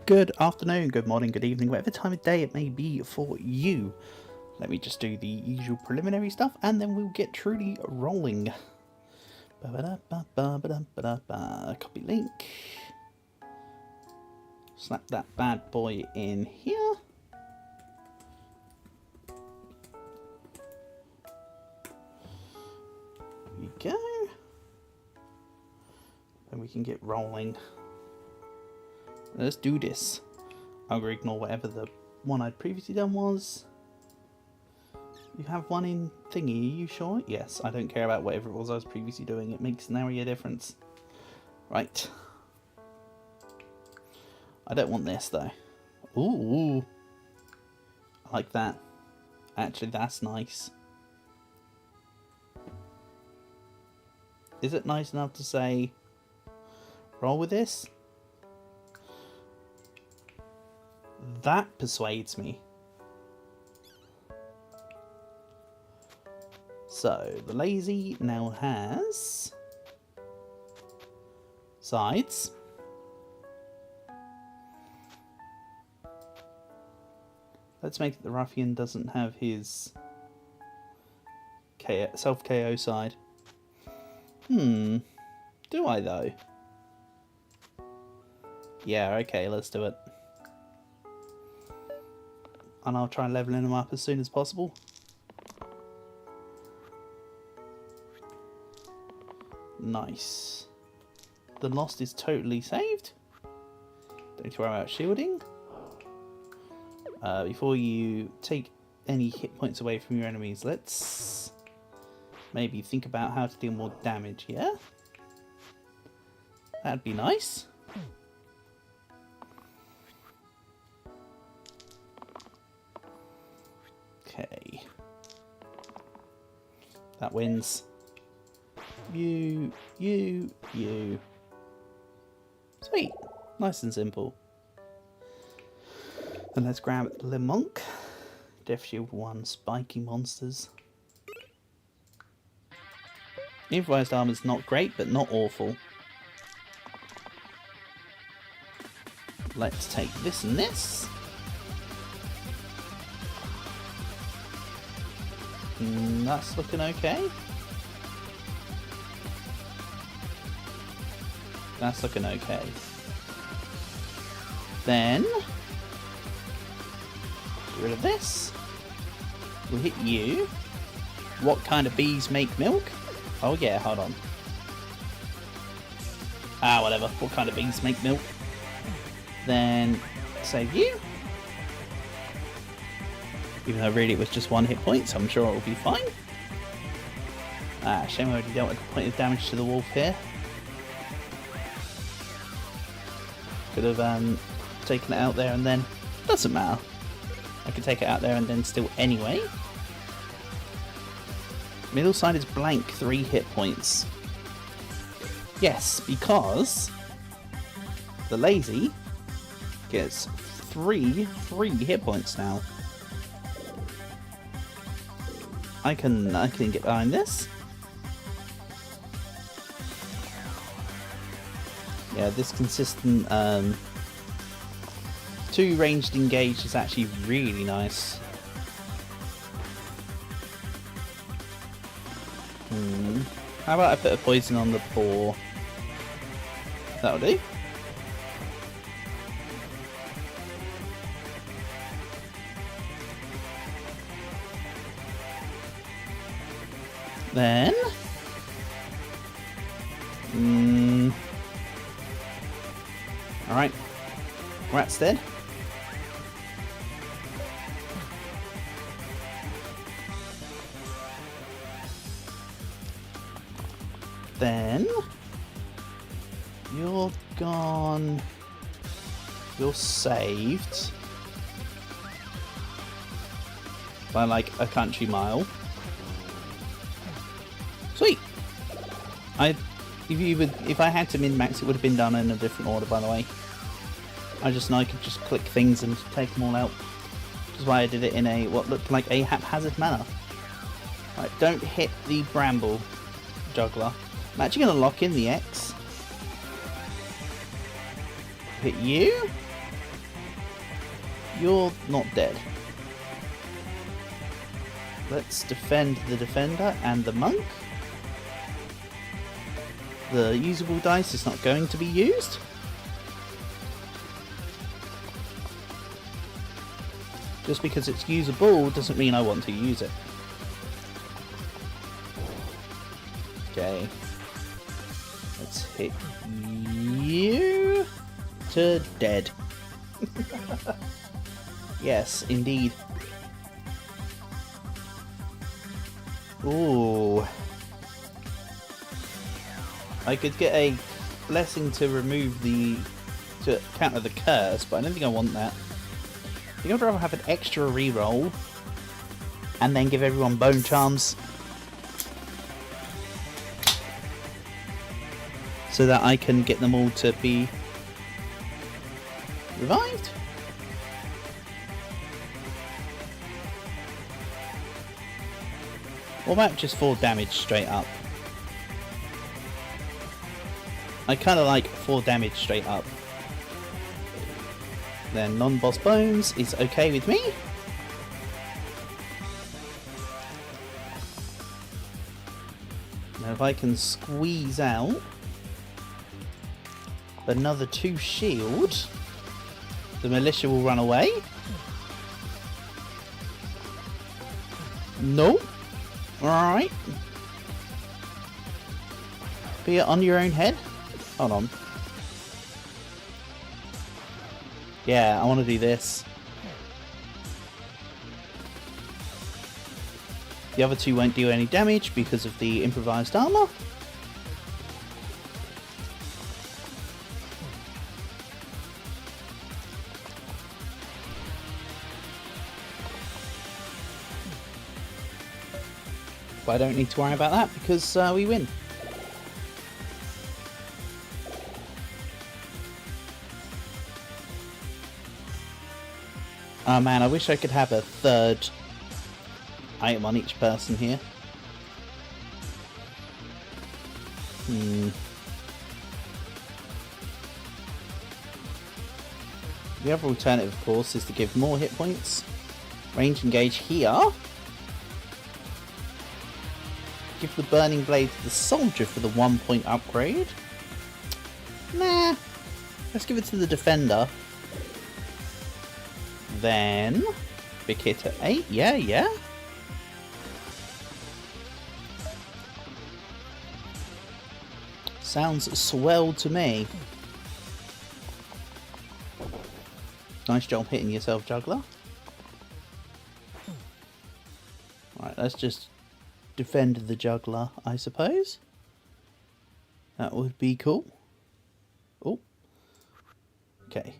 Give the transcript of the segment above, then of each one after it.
Good afternoon, good morning, good evening, whatever time of day it may be for you. Let me just do the usual preliminary stuff and then we'll get truly rolling. Copy link. Slap that bad boy in here. There we go. And we can get rolling. Let's do this. I'm going to ignore whatever the one I'd previously done was. You have one in thingy, are you sure? Yes, I don't care about whatever it was I was previously doing. It makes nary a difference. Right. I don't want this though. Ooh. I like that. Actually, that's nice. Is it nice enough to say, roll with this? That persuades me. So, the lazy now has sides. Let's make it the ruffian doesn't have his self-KO side. Do I though? Yeah, okay, let's do it. And I'll try leveling them up as soon as possible. Nice. The lost is totally saved. Don't need to worry about shielding. Before you take any hit points away from your enemies, let's maybe think about how to deal more damage here. That'd be nice. Okay. That wins. You. Sweet. Nice and simple. Then let's grab Le Monk. Death Shield 1, spiky monsters. Improvised armor's not great, but not awful. Let's take this and this. That's looking okay. That's looking okay. Then, get rid of this. We'll hit you. What kind of bees make milk? Oh yeah, hold on. Whatever. What kind of bees make milk? Then, save you. Even though really it was just one hit point, so I'm sure it will be fine. Shame I already dealt with a point of damage to the wolf here. Could have taken it out there and then... Doesn't matter. I could take it out there and then still anyway. Middle side is blank, 3 hit points. Yes, because the lazy gets 3 free hit points now. I can get behind this. Yeah, this consistent 2 ranged engage is actually really nice. How about I put a poison on the paw? That'll do. Then alright. Rat's dead. Then you're gone. You're saved by like a country mile. Sweet. If I had to min-max, it would have been done in a different order, by the way. I just know I could just click things and take them all out. Which is why I did it in a what looked like a haphazard manner. Right, don't hit the bramble juggler. I'm actually going to lock in the X. Hit you. You're not dead. Let's defend the defender and the monk. The usable dice is not going to be used. Just because it's usable doesn't mean I want to use it. Okay. Let's hit you to dead. Yes, indeed. Ooh. I could get a blessing to remove to counter the curse, but I don't think I want that. I think I'd rather have an extra reroll and then give everyone bone charms so that I can get them all to be revived. What about just 4 damage straight up? I kind of like 4 damage straight up. Then non-boss bones is okay with me. Now if I can squeeze out another 2 shield, the militia will run away. No. Alright. Be it on your own head. Hold on. Yeah, I want to do this. The other 2 won't do any damage because of the improvised armor. But I don't need to worry about that because we win. Oh man, I wish I could have a 3rd item on each person here. The other alternative, of course, is to give more hit points. Range engage here. Give the burning blade to the soldier for the 1-point upgrade. Nah. Let's give it to the defender. Then big hit at 8. Yeah. Sounds swell to me. Nice job hitting yourself, juggler. Right, let's just defend the juggler, I suppose. That would be cool. Oh. Okay.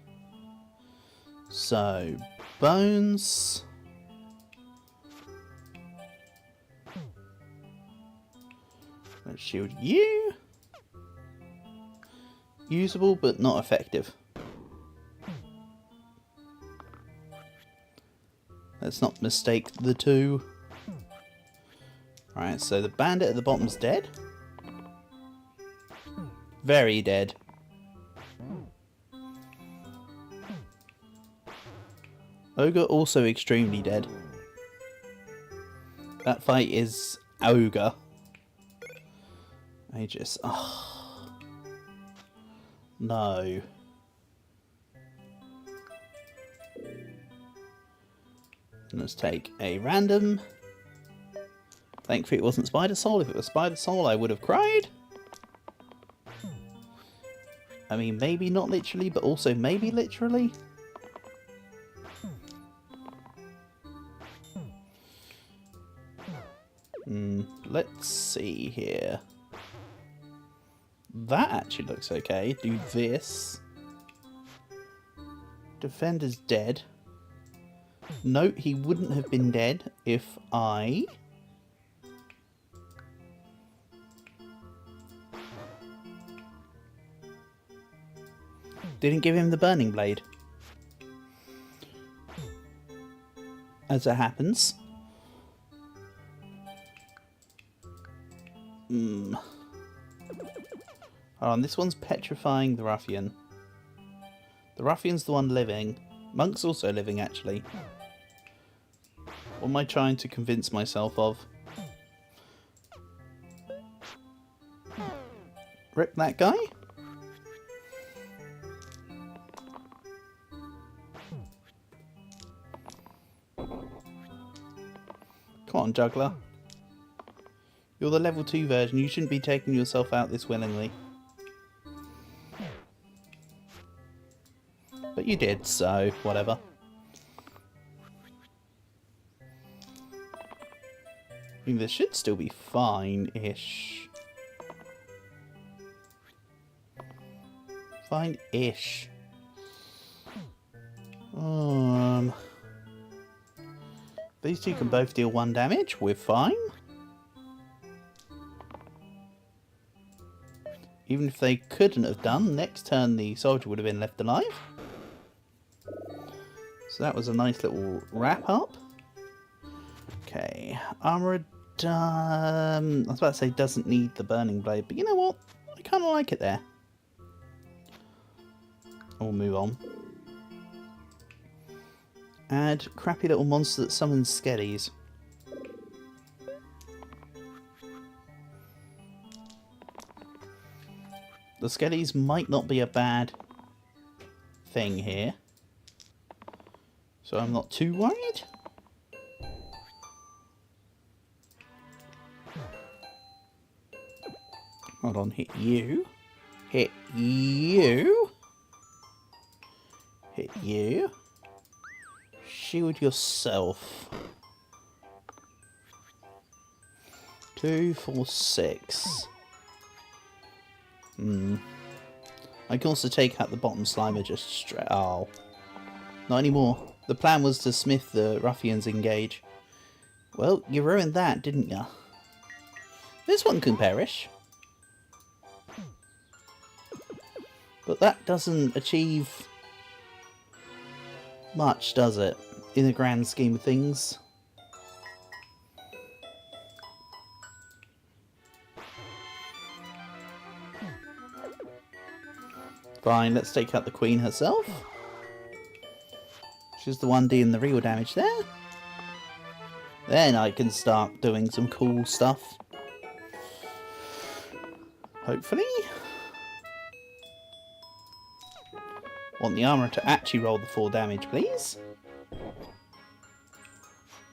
So, bones. Let's shield you. Usable, but not effective. Let's not mistake the two. Alright, so the bandit at the bottom's dead. Very dead. Ogre also extremely dead. That fight is ogre. I just... oh. No. Let's take a random. Thankfully it wasn't Spider Soul. If it was Spider Soul I would have cried. I mean, maybe not literally, but also maybe literally. Let's see here. That actually looks okay. Do this. Defender's dead. Note he wouldn't have been dead if I... didn't give him the burning blade. As it happens. Hold on, this one's petrifying the ruffian. The ruffian's the one living. Monk's also living, actually. What am I trying to convince myself of? Rip that guy? Come on, juggler. You're the level 2 version. You shouldn't be taking yourself out this willingly. But you did, so whatever. I mean, this should still be fine-ish. Fine-ish. These two can both deal 1 damage. We're fine. Even if they couldn't have done, next turn the soldier would have been left alive. So that was a nice little wrap up. Okay, armoured. I was about to say doesn't need the burning blade, but you know what? I kind of like it there. We'll move on. Add crappy little monster that summons skellies. The skellies might not be a bad thing here, so I'm not too worried. Hold on, hit you. Hit you. Hit you. Shield yourself. 2, 4, 6. I can also take out the bottom slimer just straight. Oh. Not anymore. The plan was to smith the ruffians engage. Well, you ruined that, didn't you? This one can perish. But that doesn't achieve much, does it? In the grand scheme of things. Fine, let's take out the queen herself. She's the one doing the real damage there. Then I can start doing some cool stuff. Hopefully. Want the armourer to actually roll the 4 damage, please.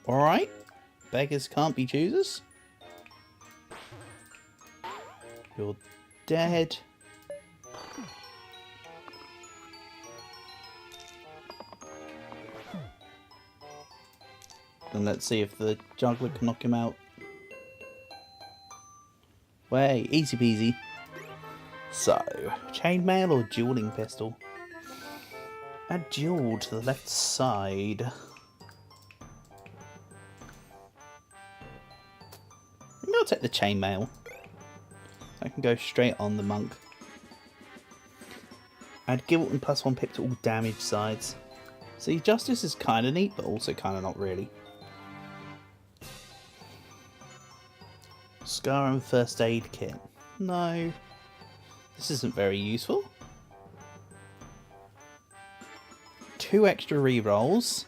Alright. Beggars can't be choosers. You're dead. And let's see if the juggler can knock him out. Way, easy peasy. So, chainmail or dueling pistol? Add duel to the left side. I think I'll take the chainmail. I can go straight on the monk. Add guilt and +1 pip to all damage sides. See, justice is kind of neat, but also kind of not really. Scar and first aid kit. No. This isn't very useful. 2 extra rerolls.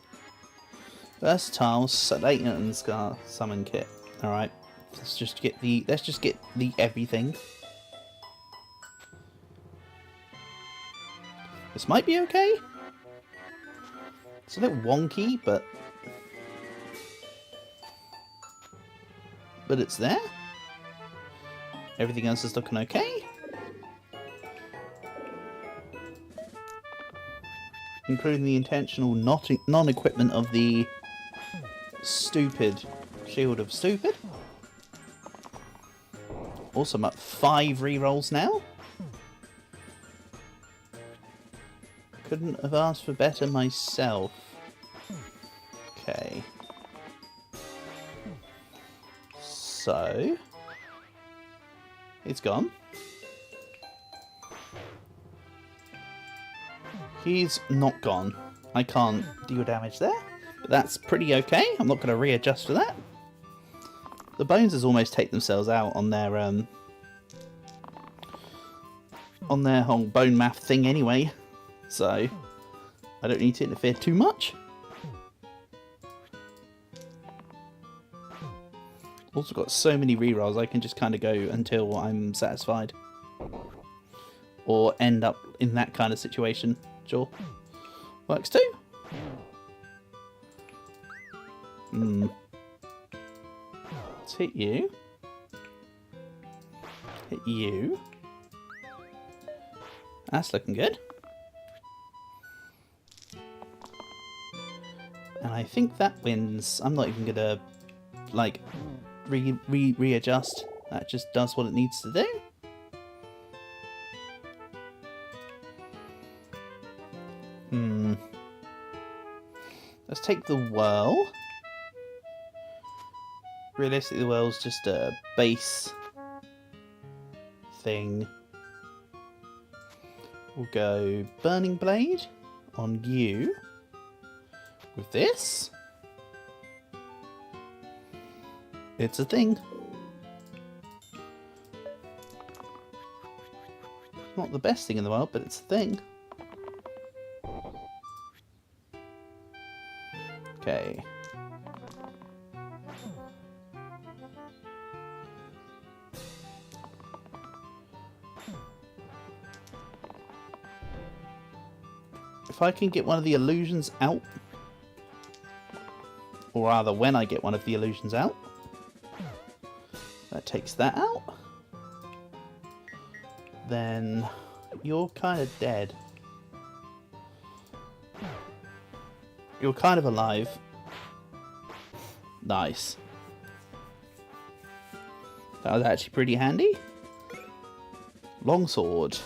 Versatile, Sedate and Scar summon kit. Alright. Let's just get the everything. This might be okay. It's a little wonky, but it's there. Everything else is looking okay. Including the intentional non-equipment of the stupid Shield of Stupid. Also, I'm at 5 rerolls now. Couldn't have asked for better myself. Okay. So, it's gone. He's not gone. I can't deal damage there, but that's pretty okay. I'm not going to readjust for that. The boneses almost take themselves out on their whole bone math thing anyway. So, I don't need to interfere too much. Also got so many rerolls, I can just kind of go until I'm satisfied. Or end up in that kind of situation. Sure. Works too. Let's hit you. Hit you. That's looking good. And I think that wins. I'm not even gonna like readjust. That just does what it needs to do. Let's take the whirl. Realistically, the whirl's just a base thing. We'll go Burning Blade on you with this. It's a thing. Not the best thing in the world, but it's a thing. Okay. If I can get one of the illusions out, or rather when I get one of the illusions out, that takes that out, then you're kind of dead. You're kind of alive. Nice. That was actually pretty handy. Longsword.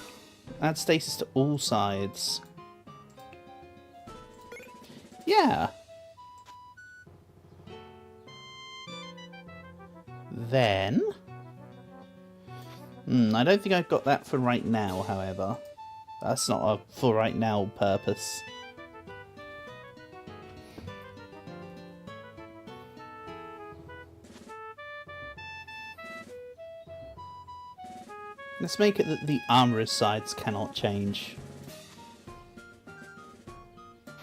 Add stasis to all sides. Yeah. Then... I don't think I've got that for right now, however. That's not a for right now purpose. Let's make it that the armorer's sides cannot change.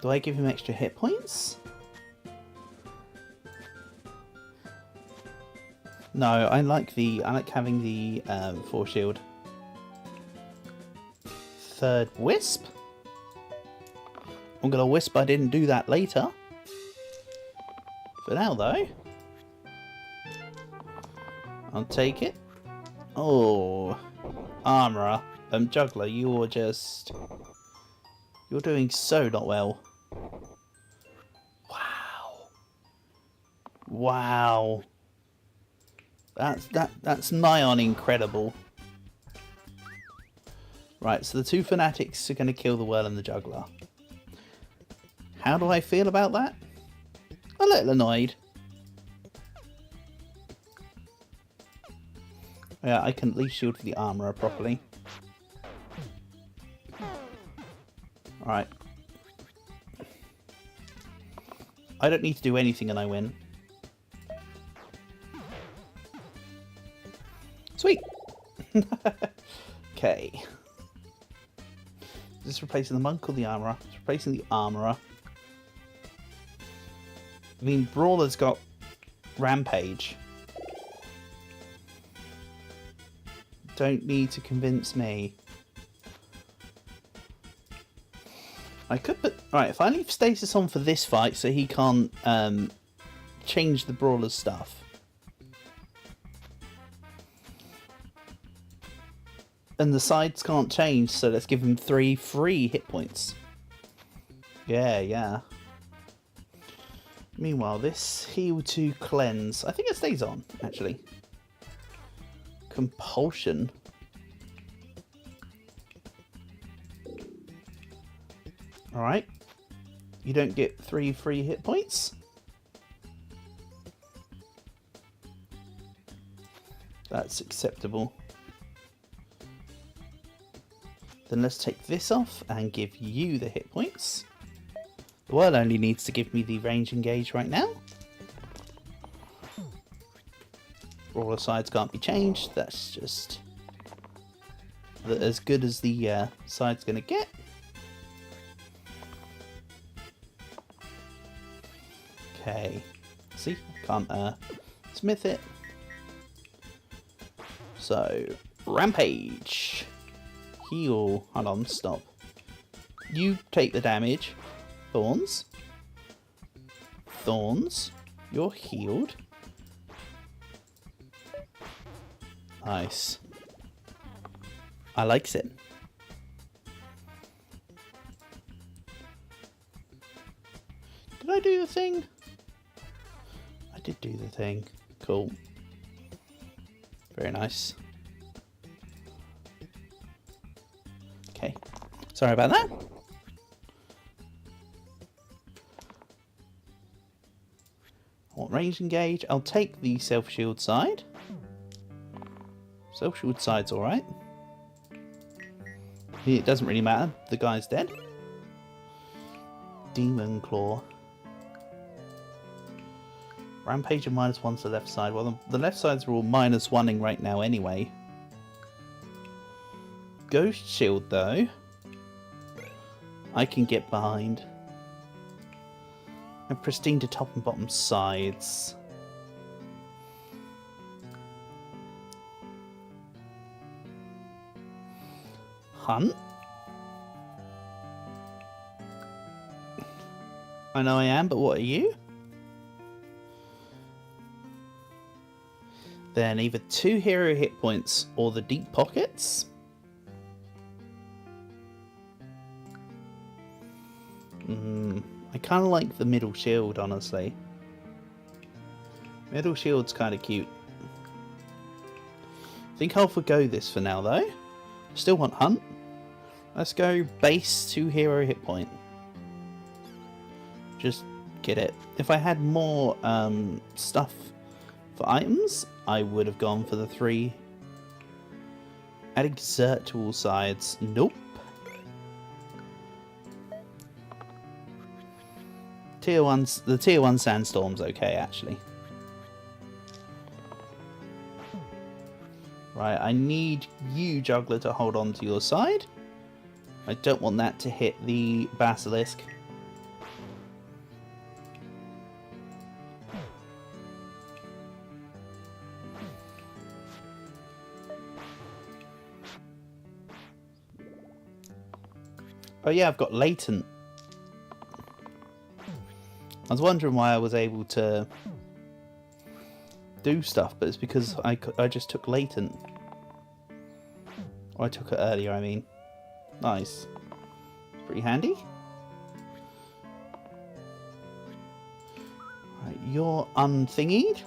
Do I give him extra hit points? No, I like having the force shield. Third wisp. I'm gonna wisp I didn't do that later. For now though, I'll take it. Oh, armorer, juggler, you're doing so not well. Wow. Wow. That's nigh on incredible. Right, so the two fanatics are going to kill the whirl and the juggler. How do I feel about that? A little annoyed. Yeah, I can at least shield for the armourer properly. Alright. I don't need to do anything and I win. Sweet! Okay. Is this replacing the monk or the armourer? It's replacing the armourer. I mean, Brawler's got Rampage. Don't need to convince me. I could put... Alright, if I leave stasis on for this fight so he can't change the Brawler's stuff. And the sides can't change, so let's give him 3 free hit points. Yeah. Meanwhile, this heal to cleanse. I think it stays on, actually. Compulsion. Alright. You don't get 3 free hit points. That's acceptable. Then let's take this off and give you the hit points. The world only needs to give me the range engage right now. Brawler sides can't be changed. That's just as good as the side's going to get. Okay. See? Can't smith it. So, Rampage. Heal. Hold on, stop. You take the damage. Thorns. Thorns. You're healed. Nice. I likes it. Did I do the thing? I did do the thing. Cool. Very nice. Okay. Sorry about that. I want range engage. I'll take the self-shield side. Self-shield side's alright. It doesn't really matter. The guy's dead. Demon Claw. Rampage and -1 to the left side. Well, the left sides are all -1ing right now anyway. Ghost Shield, though, I can get behind. And pristine to top and bottom sides. Hunt. I know I am, but what are you? Then either 2 hero hit points or the deep pockets. I kind of like the middle shield, honestly. Middle shield's kind of cute. I think I'll forgo this for now, though. Still want Hunt. Let's go base 2 hero hit point. Just get it. If I had more stuff for items, I would have gone for the 3. Add exert to all sides. Nope. The tier 1 sandstorm's okay, actually. Right, I need you, Juggler, to hold on to your side. I don't want that to hit the basilisk. Oh yeah, I've got latent. I was wondering why I was able to do stuff, but it's because I just took latent. Or I took it earlier, I mean. Nice. Pretty handy. Right, you're unthingied.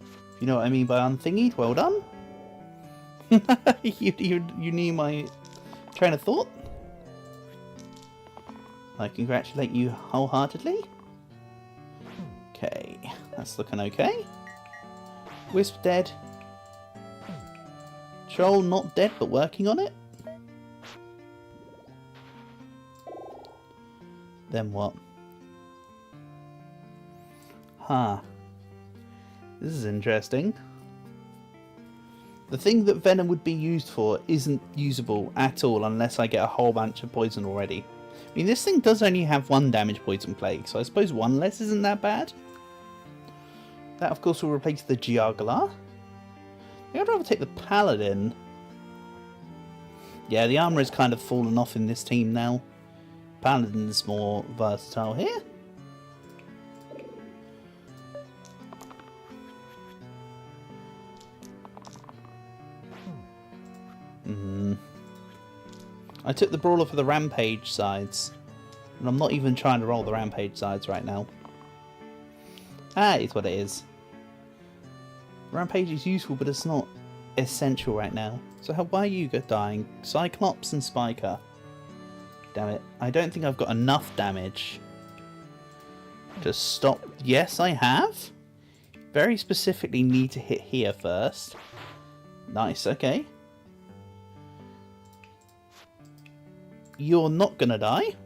If you know what I mean by unthingied, well done. you knew my train of thought. I congratulate you wholeheartedly. Okay, that's looking okay. Wisp dead. Troll not dead, but working on it. Then what? Huh. This is interesting. The thing that Venom would be used for isn't usable at all unless I get a whole bunch of poison already. I mean, this thing does only have 1 damage poison plague, so I suppose 1 less isn't that bad. That, of course, will replace the Juggler. I'd rather take the Paladin. Yeah, the armor has kind of fallen off in this team now. Paladin's more versatile here. I took the Brawler for the Rampage sides. And I'm not even trying to roll the Rampage sides right now. That is what it is. Rampage is useful, but it's not essential right now. So why are you dying? Cyclops and Spiker. Damn it. I don't think I've got enough damage to stop. Yes, I have. Very specifically need to hit here first. Nice, okay. You're not gonna die.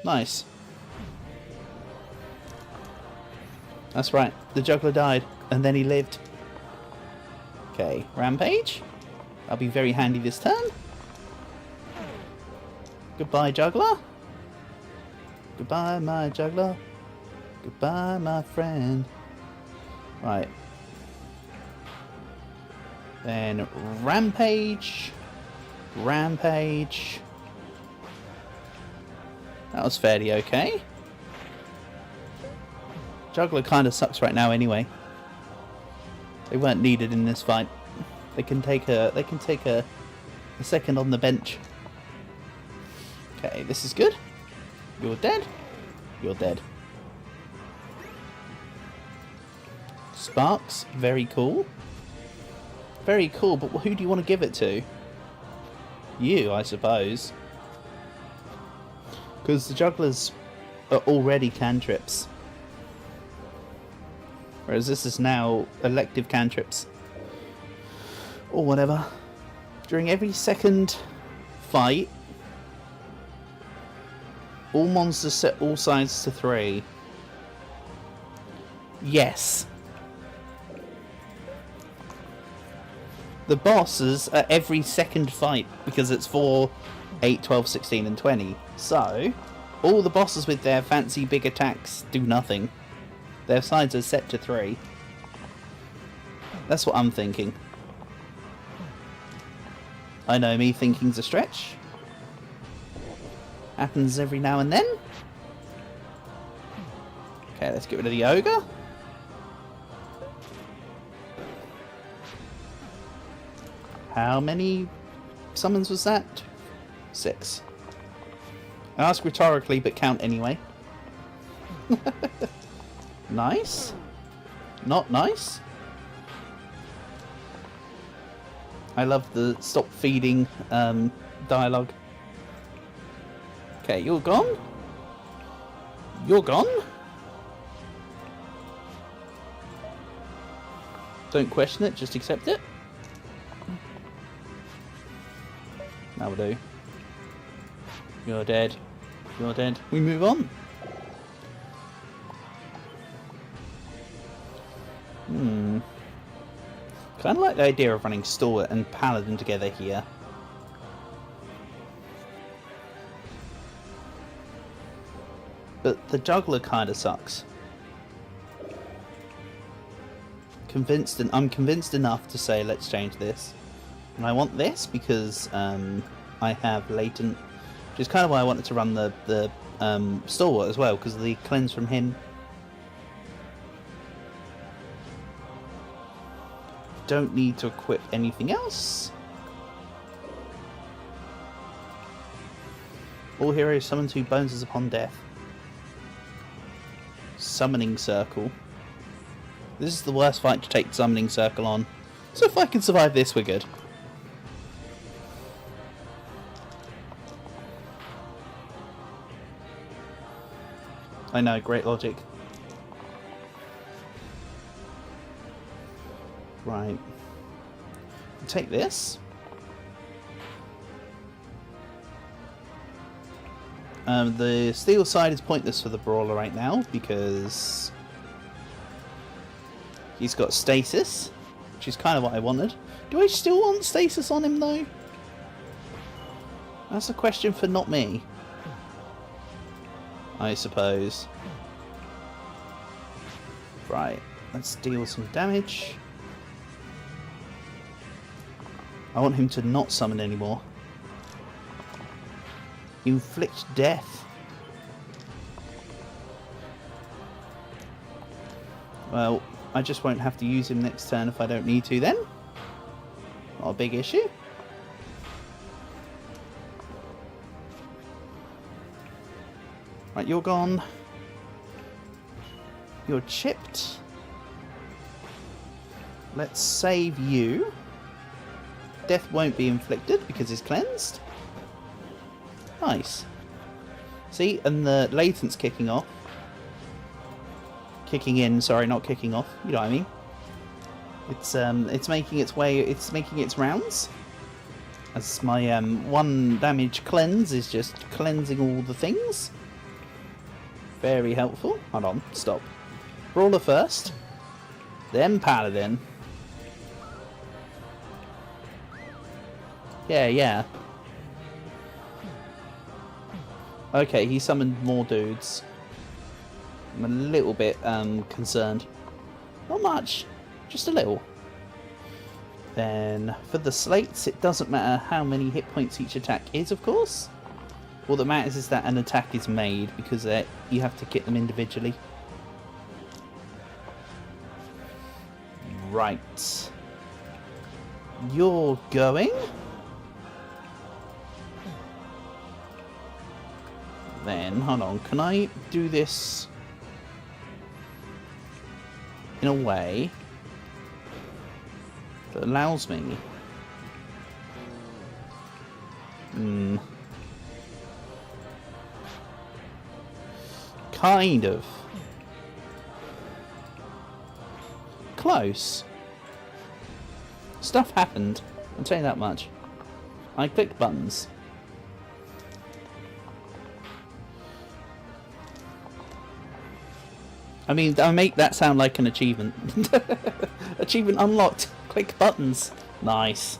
Nice. That's right. The Juggler died, and then he lived. Okay, Rampage. That'll be very handy this turn. Goodbye, Juggler. Goodbye, my Juggler. Goodbye, my friend. Right. Then Rampage. Rampage. That was fairly okay. Juggler kind of sucks right now anyway. They weren't needed in this fight. They can take a second on the bench. Okay, this is good. You're dead. You're dead. Sparks, very cool. Very cool, but who do you want to give it to? You, I suppose. Because the jugglers are already cantrips. Whereas this is now elective cantrips. Or whatever. During every second fight, all monsters set all sides to 3. Yes. The bosses are every second fight because it's 4, 8, 12, 16 and 20. So, all the bosses with their fancy big attacks do nothing. Their sides are set to 3. That's what I'm thinking. I know me thinking's a stretch. Happens every now and then. Okay, let's get rid of the ogre. How many summons was that? 6. I ask rhetorically, but count anyway. Nice. Not nice. I love the stop feeding dialogue. Okay, you're gone. You're gone. Don't question it, just accept it. That'll do. You're dead. You're dead. We move on. Kind of like the idea of running Stalwart and Paladin together here. But the Juggler kind of sucks. I'm convinced enough to say let's change this. And I want this because I have latent, which is kind of why I wanted to run the Stalwart as well, because of the cleanse from him. Don't need to equip anything else. All heroes summon 2 bonuses upon death. Summoning Circle. This is the worst fight to take Summoning Circle on. So if I can survive this, we're good. I know, great logic. Right. Take this. The steel side is pointless for the brawler right now because he's got stasis, which is kind of what I wanted. Do I still want stasis on him though? That's a question for not me, I suppose. Right, let's deal some damage. I want him to not summon anymore. Inflict death. Well, I just won't have to use him next turn if I don't need to then. Not a big issue. Right, you're gone. You're chipped. Let's save you. Death won't be inflicted because it's cleansed. Nice. See, and the latent's kicking off. Kicking in, sorry, not kicking off. You know what I mean? It's making its way, it's making its rounds. As my 1 damage cleanse is just cleansing all the things. Very helpful. Hold on, stop. Brawler first. Then Paladin. Yeah, yeah. Okay, he summoned more dudes. I'm a little bit concerned. Not much, just a little. Then for the slates, it doesn't matter how many hit points each attack is, of course. All that matters is that an attack is made, because you have to kit them individually. Right. You're going. Then, hold on, can I do this in a way that allows me... Kind of. Close. Stuff happened, I'll tell you that much. I clicked buttons. I mean, I make that sound like an achievement. Achievement unlocked. Click buttons. Nice.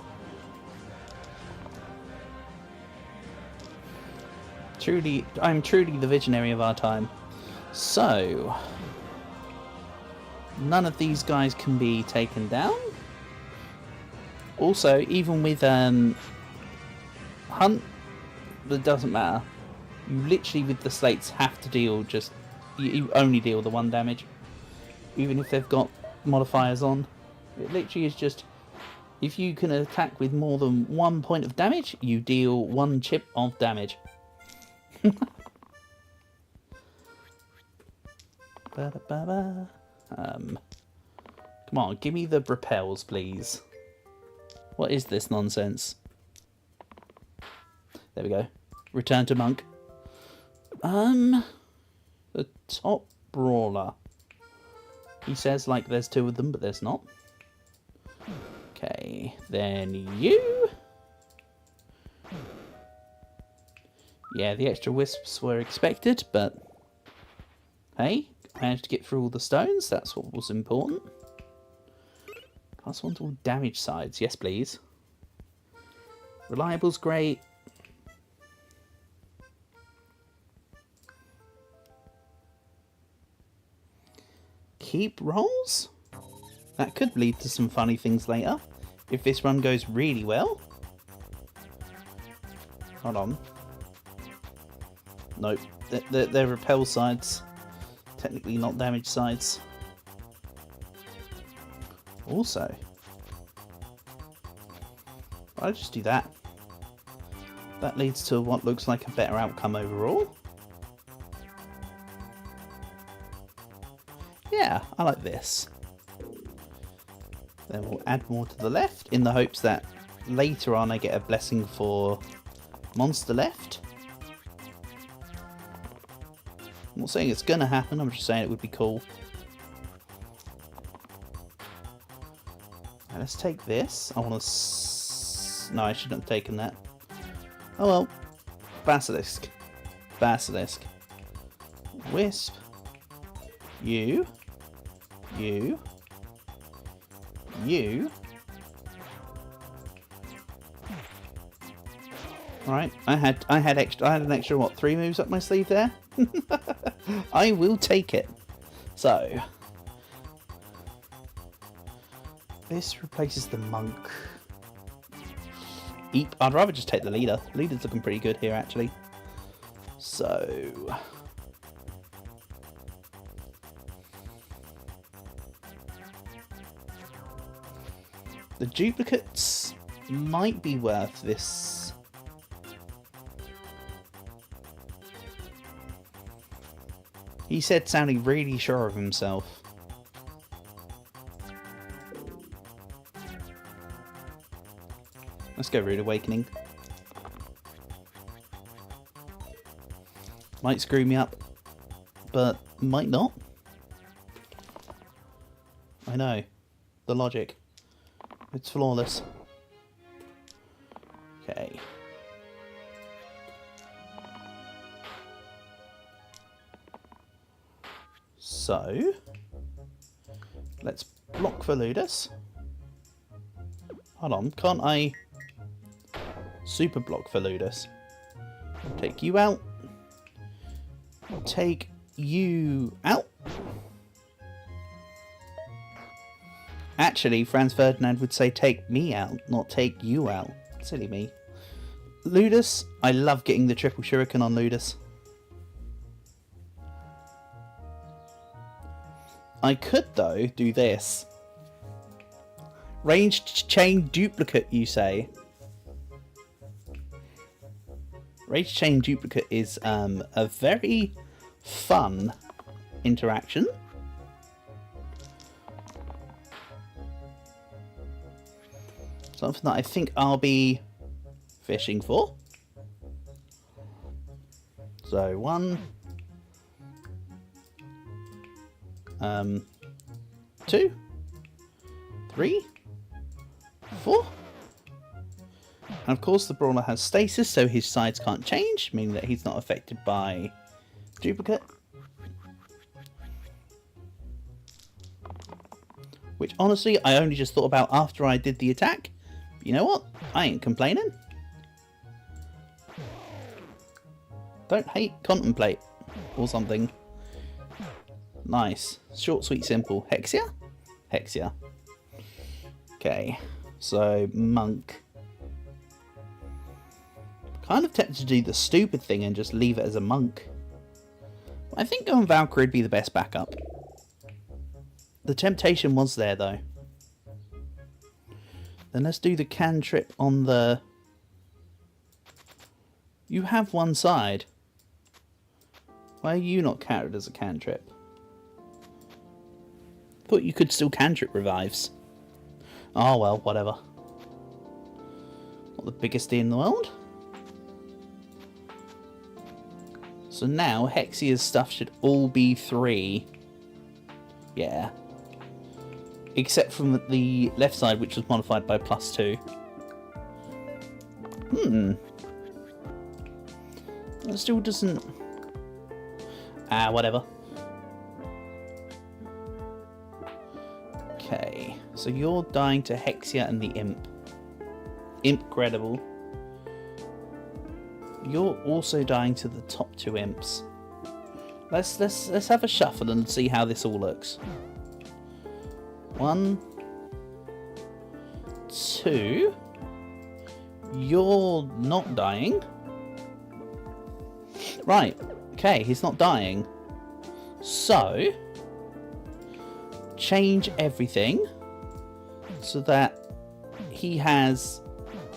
Truly, I'm truly the visionary of our time. So, none of these guys can be taken down. Also, even with Hunt, it doesn't matter. You literally, with the slates, have to deal just... You only deal the 1 damage. Even if they've got modifiers on. It literally is just... If you can attack with more than 1 point of damage, you deal 1 chip of damage. Come on, give me the repels, please. What is this nonsense? There we go. Return to monk. The top brawler. He says like there's 2 of them, but there's not. Okay, then you. Yeah, the extra wisps were expected, but hey, I managed to get through all the stones. That's what was important. +1 to all damage sides. Yes, please. Reliable's great. Keep rolls? That could lead to some funny things later. If this run goes really well. Hold on. Nope. They're repel sides. Technically not damage sides. Also, I'll just do that. That leads to what looks like a better outcome overall. Yeah, I like this. Then we'll add more to the left in the hopes that later on I get a blessing for monster left. I'm not saying it's going to happen, I'm just saying it would be cool. Now let's take this. I want to... No, I shouldn't have taken that. Oh well. Basilisk. Basilisk. Wisp. You. You. You. Right, I had an extra what, 3 moves up my sleeve there? I will take it. So this replaces the monk. Eep. I'd rather just take the leader. The leader's looking pretty good here actually. So the duplicates might be worth this. He said sounding really sure of himself. Let's go Rude Awakening. Might screw me up, but might not. I know. The logic. It's flawless. Okay. So, let's block for Ludus. Hold on, can't I... Super block for Ludus. Take you out. Take you out. Actually, Franz Ferdinand would say take me out, not take you out. Silly me. Ludus, I love getting the triple shuriken on Ludus. I could, though, do this. Ranged chain duplicate, you say? Ranged chain duplicate is a very fun interaction. Something that I think I'll be fishing for. So 1, 2, 3, 4. And of course the brawler has stasis, so his sides can't change, meaning that he's not affected by duplicate. Which honestly I only just thought about after I did the attack. But you know what? I ain't complaining. Don't hate, contemplate. Or something. Nice. Short, sweet, simple. Hexia? Hexia. Okay. So, monk. Kind of tempted to do the stupid thing and just leave it as a monk. I think going Valkyrie would be the best backup. The temptation was there though. Then let's do the cantrip on the... You have one side. Why are you not counted as a cantrip? Thought you could still cantrip revives. Oh well, whatever. Not the biggest deal in the world. So now Hexia's stuff should all be 3. Yeah. Except from the left side, which was modified by +2. That still doesn't... Ah, whatever. Okay, so you're dying to Hexia and the Imp. Imp credible. You're also dying to the top 2 imps. Let's have a shuffle and see how this all looks. 1, 2. You're not dying. Right. Okay, he's not dying. So change everything so that he has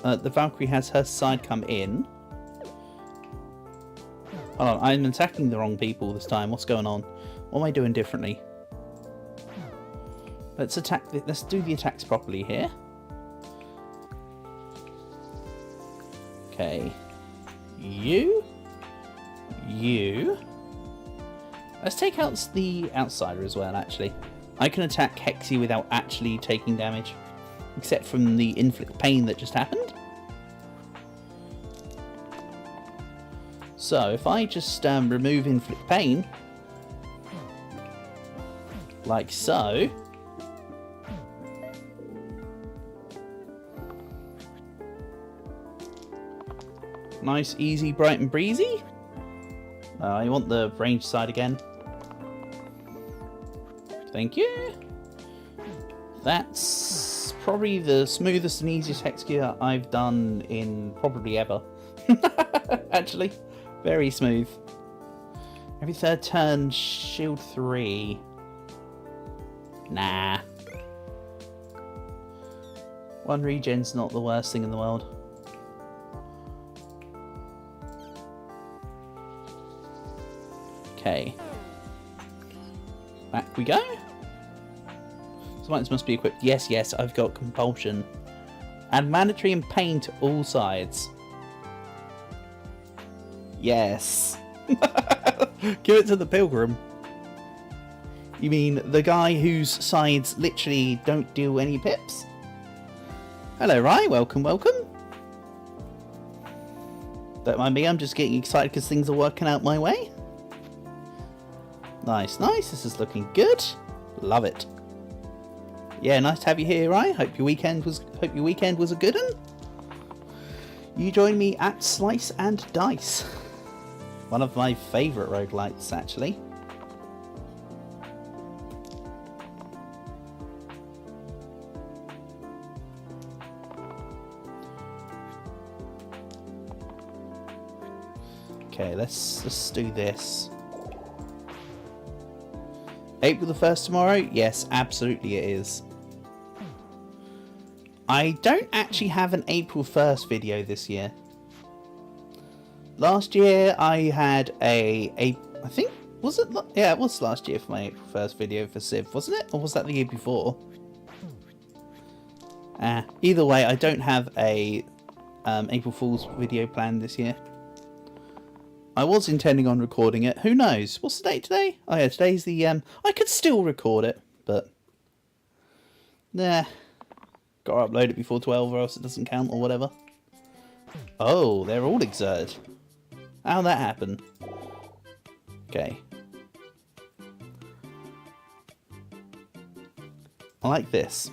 the Valkyrie has her side come in. Hold on, I'm attacking the wrong people this time. What's going on? What am I doing differently? Let's attack. Let's do the attacks properly here. Okay. You. Let's take out the outsider as well, actually. I can attack Hexy without actually taking damage. Except from the inflict pain that just happened. So, if I just remove inflict pain, like so, nice, easy, bright and breezy. I want the range side again. Thank you. That's probably the smoothest and easiest hex gear I've done in probably ever. Actually. Very smooth. Every third turn, shield 3. Nah. 1 regen's not the worst thing in the world. Okay. Back we go. Something must be equipped. Yes, yes, I've got compulsion. And mandatory and pain to all sides. Yes. Give it to the pilgrim. You mean the guy whose sides literally don't do any pips? Hello, Rye. Welcome, welcome. Don't mind me, I'm just getting excited because things are working out my way. Nice, nice. This is looking good. Love it. Yeah, nice to have you here, Rye. Hope your weekend was a good one. you join me at Slice and Dice. One of my favourite roguelites, actually. Okay, let's just do this. April the 1st tomorrow? Yes, absolutely it is. I don't actually have an April 1st video this year. Last year I had I think, was it? Yeah, it was last year for my April 1st video for Civ, wasn't it? Or was that the year before? Either way, I don't have a April Fool's video planned this year. I was intending on recording it. Who knows? What's the date today? Oh yeah, today's the... I could still record it, but... Nah. Gotta upload it before 12 or else it doesn't count or whatever. Oh, they're all exerted. How'd that happen? Okay. I like this.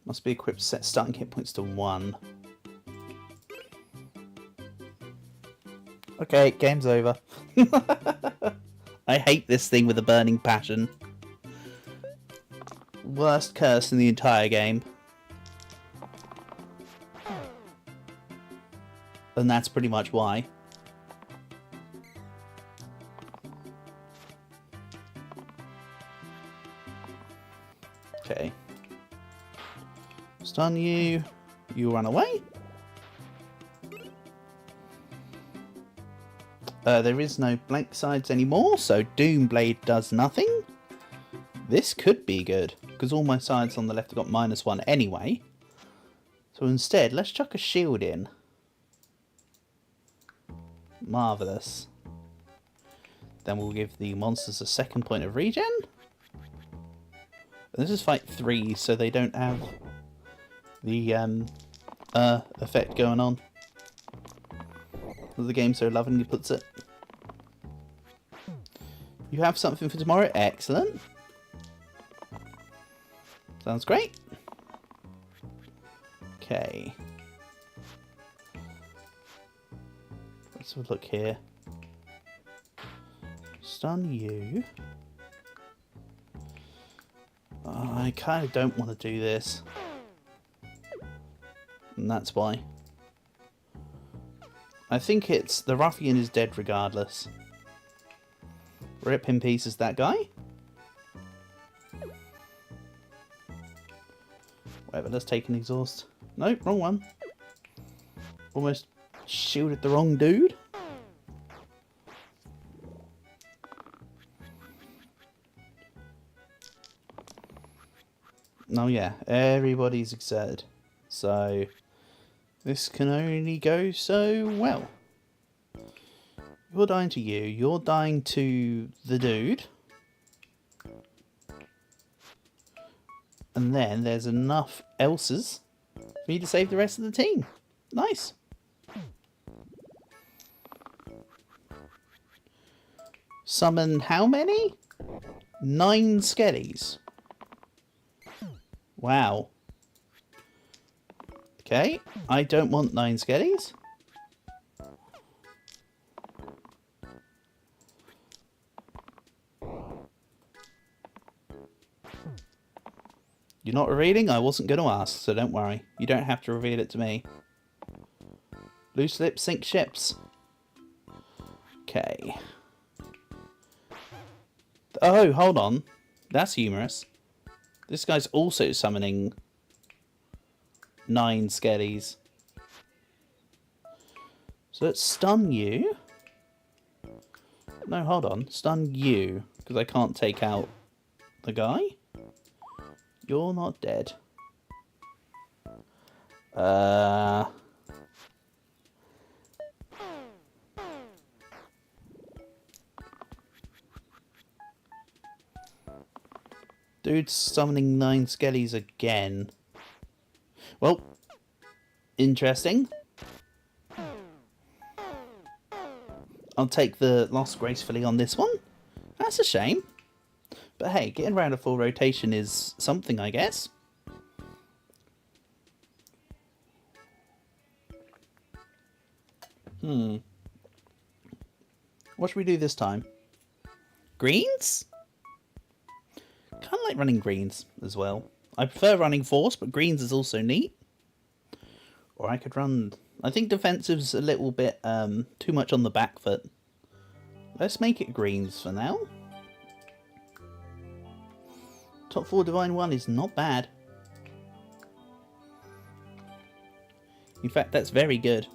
Must be equipped to set starting hit points to 1. Okay, game's over. I hate this thing with a burning passion. Worst curse in the entire game. And that's pretty much why. Okay. Stun you. You run away. There is no blank sides anymore, so Doomblade does nothing. This could be good, because all my sides on the left have got -1 anyway. So instead, let's chuck a shield in. Marvellous. Then we'll give the monsters a second point of regen. And this is fight 3, so they don't have the effect going on. As the game so lovingly puts it. You have something for tomorrow? Excellent. Sounds great. Okay. Let's have a look here. Stun you. Oh, I kind of don't want to do this. And that's why. I think it's... the ruffian is dead regardless. Rip in pieces that guy. Whatever, let's take an exhaust. Nope, wrong one. Almost shielded the wrong dude. Oh yeah, everybody's exerted. So... this can only go so well. You're dying to you. You're dying to the dude. And then there's enough else's for me to save the rest of the team. Nice. Summon how many? 9 skellies. Wow. Okay, I don't want 9 skellies. You're not revealing? I wasn't going to ask, so don't worry. You don't have to reveal it to me. Loose lips sink ships. Okay. Oh, hold on. That's humorous. This guy's also summoning 9 skellies. So let's stun you. No, hold on. Stun you. Because I can't take out the guy. You're not dead. Dude's summoning 9 skellies again. Well, interesting. I'll take the loss gracefully on this one. That's a shame. But hey, getting around a full rotation is something, I guess. What should we do this time? Greens? Kind of like running greens as well. I prefer running force, but greens is also neat. Or I could run... I think defensive's a little bit too much on the back foot. Let's make it greens for now. Top 4 Divine 1 is not bad. In fact, that's very good.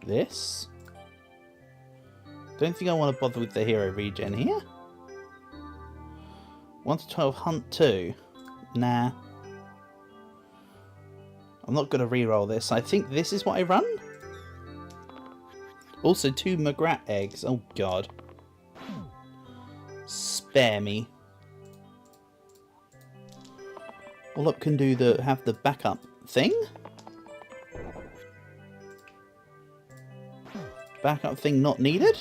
This? Don't think I want to bother with the hero regen here. 1 to 12 hunt 2. Nah. I'm not going to reroll this. I think this is what I run. Also 2 Magrat eggs. Oh god. Spare me. Wallop can do have the backup thing. Backup thing not needed.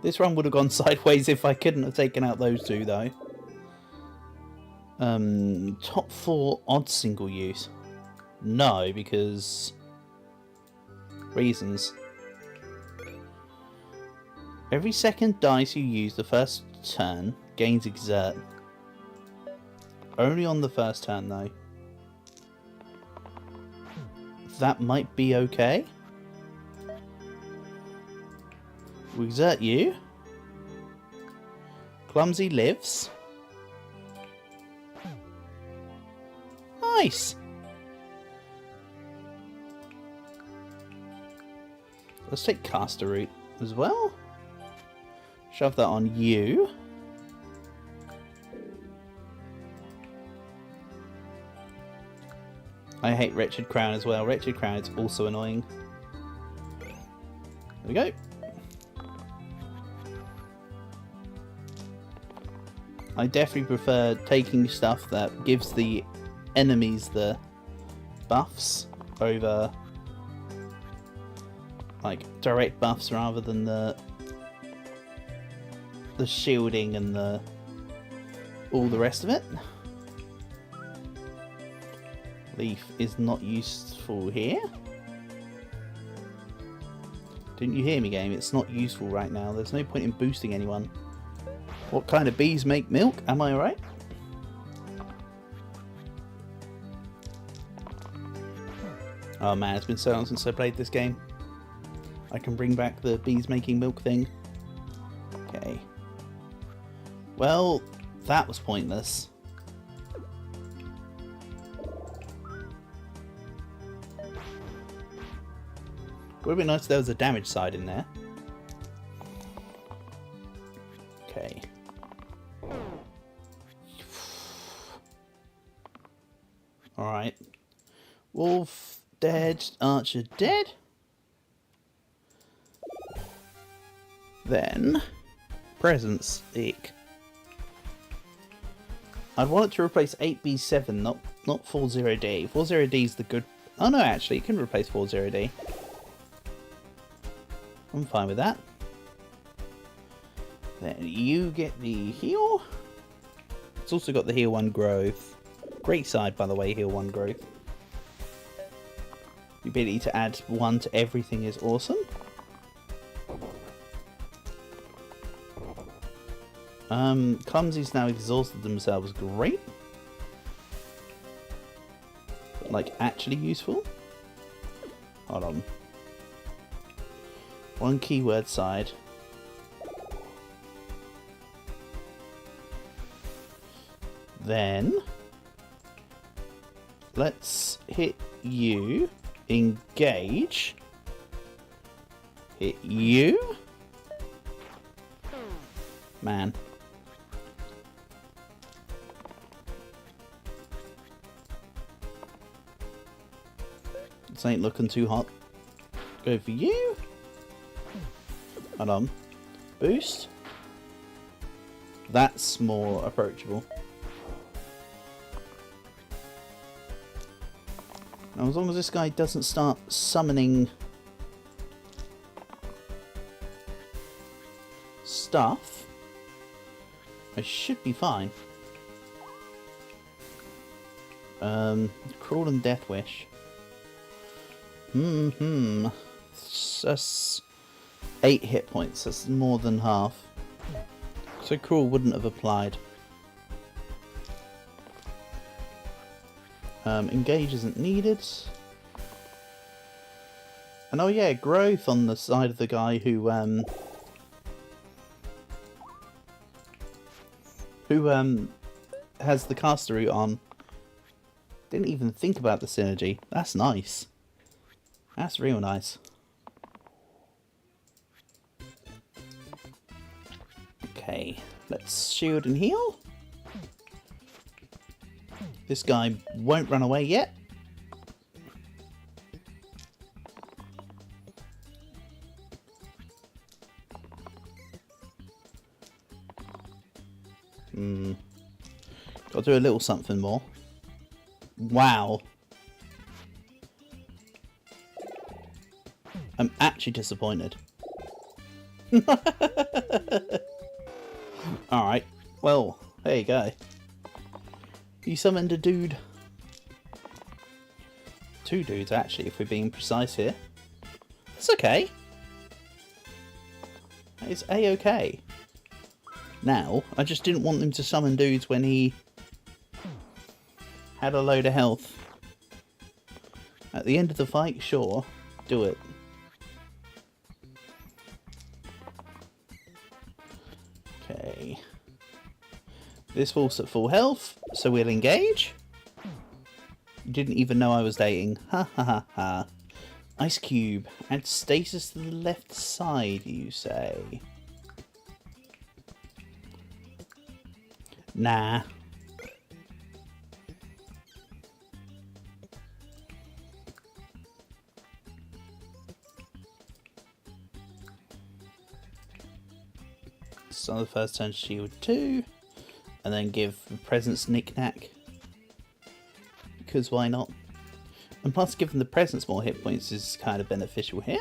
This run would have gone sideways if I couldn't have taken out those two though. Top 4 odd single use. No, because reasons. Every second dice you use the first turn gains exert. Only on the first turn though. That might be okay. We exert you. Clumsy lives. Nice. Let's take Caster Root as well. Shove that on you. I hate Wretched Crown as well. Wretched Crown is also annoying. There we go. I definitely prefer taking stuff that gives the enemies the buffs over like direct buffs rather than the shielding and the all the rest of it. Leaf is not useful here. Didn't you hear me, game? It's not useful right now. There's no point in boosting anyone. What kind of bees make milk? Am I right? Oh man, it's been so long since I played this game. I can bring back the bees making milk thing. Okay. Well, that was pointless. Would have been nice if there was a damage side in there. Okay. Alright. Wolf dead. Archer dead. Then presents. Ick. I'd want it to replace 8B7, not 40D. 40D is the good... Oh no, actually, it can replace 40D. I'm fine with that. Then you get the heal. It's also got the heal 1 growth. Great side, by the way, heal 1 growth. The ability to add 1 to everything is awesome. Clumsy's now exhausted themselves. Great. But, like, actually useful. Hold on. 1 keyword side. Then let's hit you. Engage. Hit you. Man. This ain't looking too hot. Go for you. Hold on. Boost. That's more approachable. Now, as long as this guy doesn't start summoning stuff, I should be fine. Cruel and Death Wish. That's 8 hit points. That's more than half. So Cruel wouldn't have applied. Engage isn't needed. And oh yeah, growth on the side of the guy who has the caster route on. Didn't even think about the synergy. That's nice. That's real nice. Okay, let's shield and heal. This guy won't run away yet. Gotta do a little something more. Wow. I'm actually disappointed. Alright, well, there you go. You summoned a dude. 2 dudes, actually, if we're being precise here. It's okay. It's A-okay. Now, I just didn't want them to summon dudes when he had a load of health. At the end of the fight, sure, do it. Okay. This wolf's at full health, so we'll engage. You didn't even know I was dating. Ha ha ha ha. Ice Cube. Add status to the left side, you say? Nah. So the first turn shield 2, and then give the presents knick-knack. Because why not? And plus giving the presents more hit points is kind of beneficial here.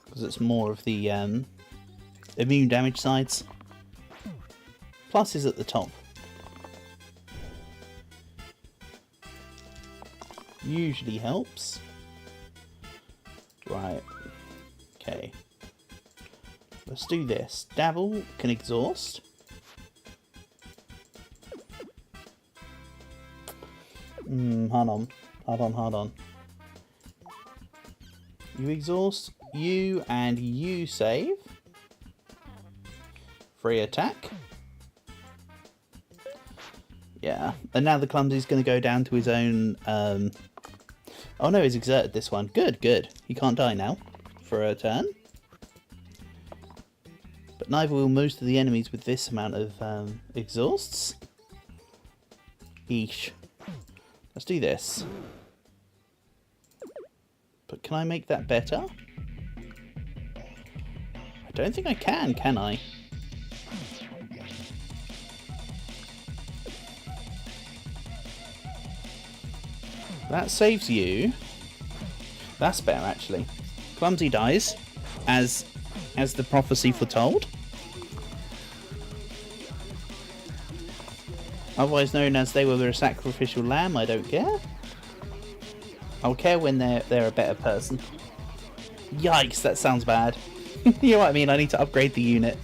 Because it's more of the immune damage sides. Plus is at the top. Usually helps. Right. Okay. Let's do this. Dabble can exhaust. Hold on. You exhaust, you and you save. Free attack. Yeah, and now the Clumsy's going to go down to his own... Oh no, he's exerted this one. Good, good. He can't die now for a turn. But neither will most of the enemies with this amount of exhausts. Eesh. Let's do this. But can I make that better? I don't think I can I? That saves you. That's better, actually. Clumsy dies, as the prophecy foretold. Otherwise known as they were a sacrificial lamb, I don't care. I'll care when they're a better person. Yikes, that sounds bad. You know what I mean? I need to upgrade the unit.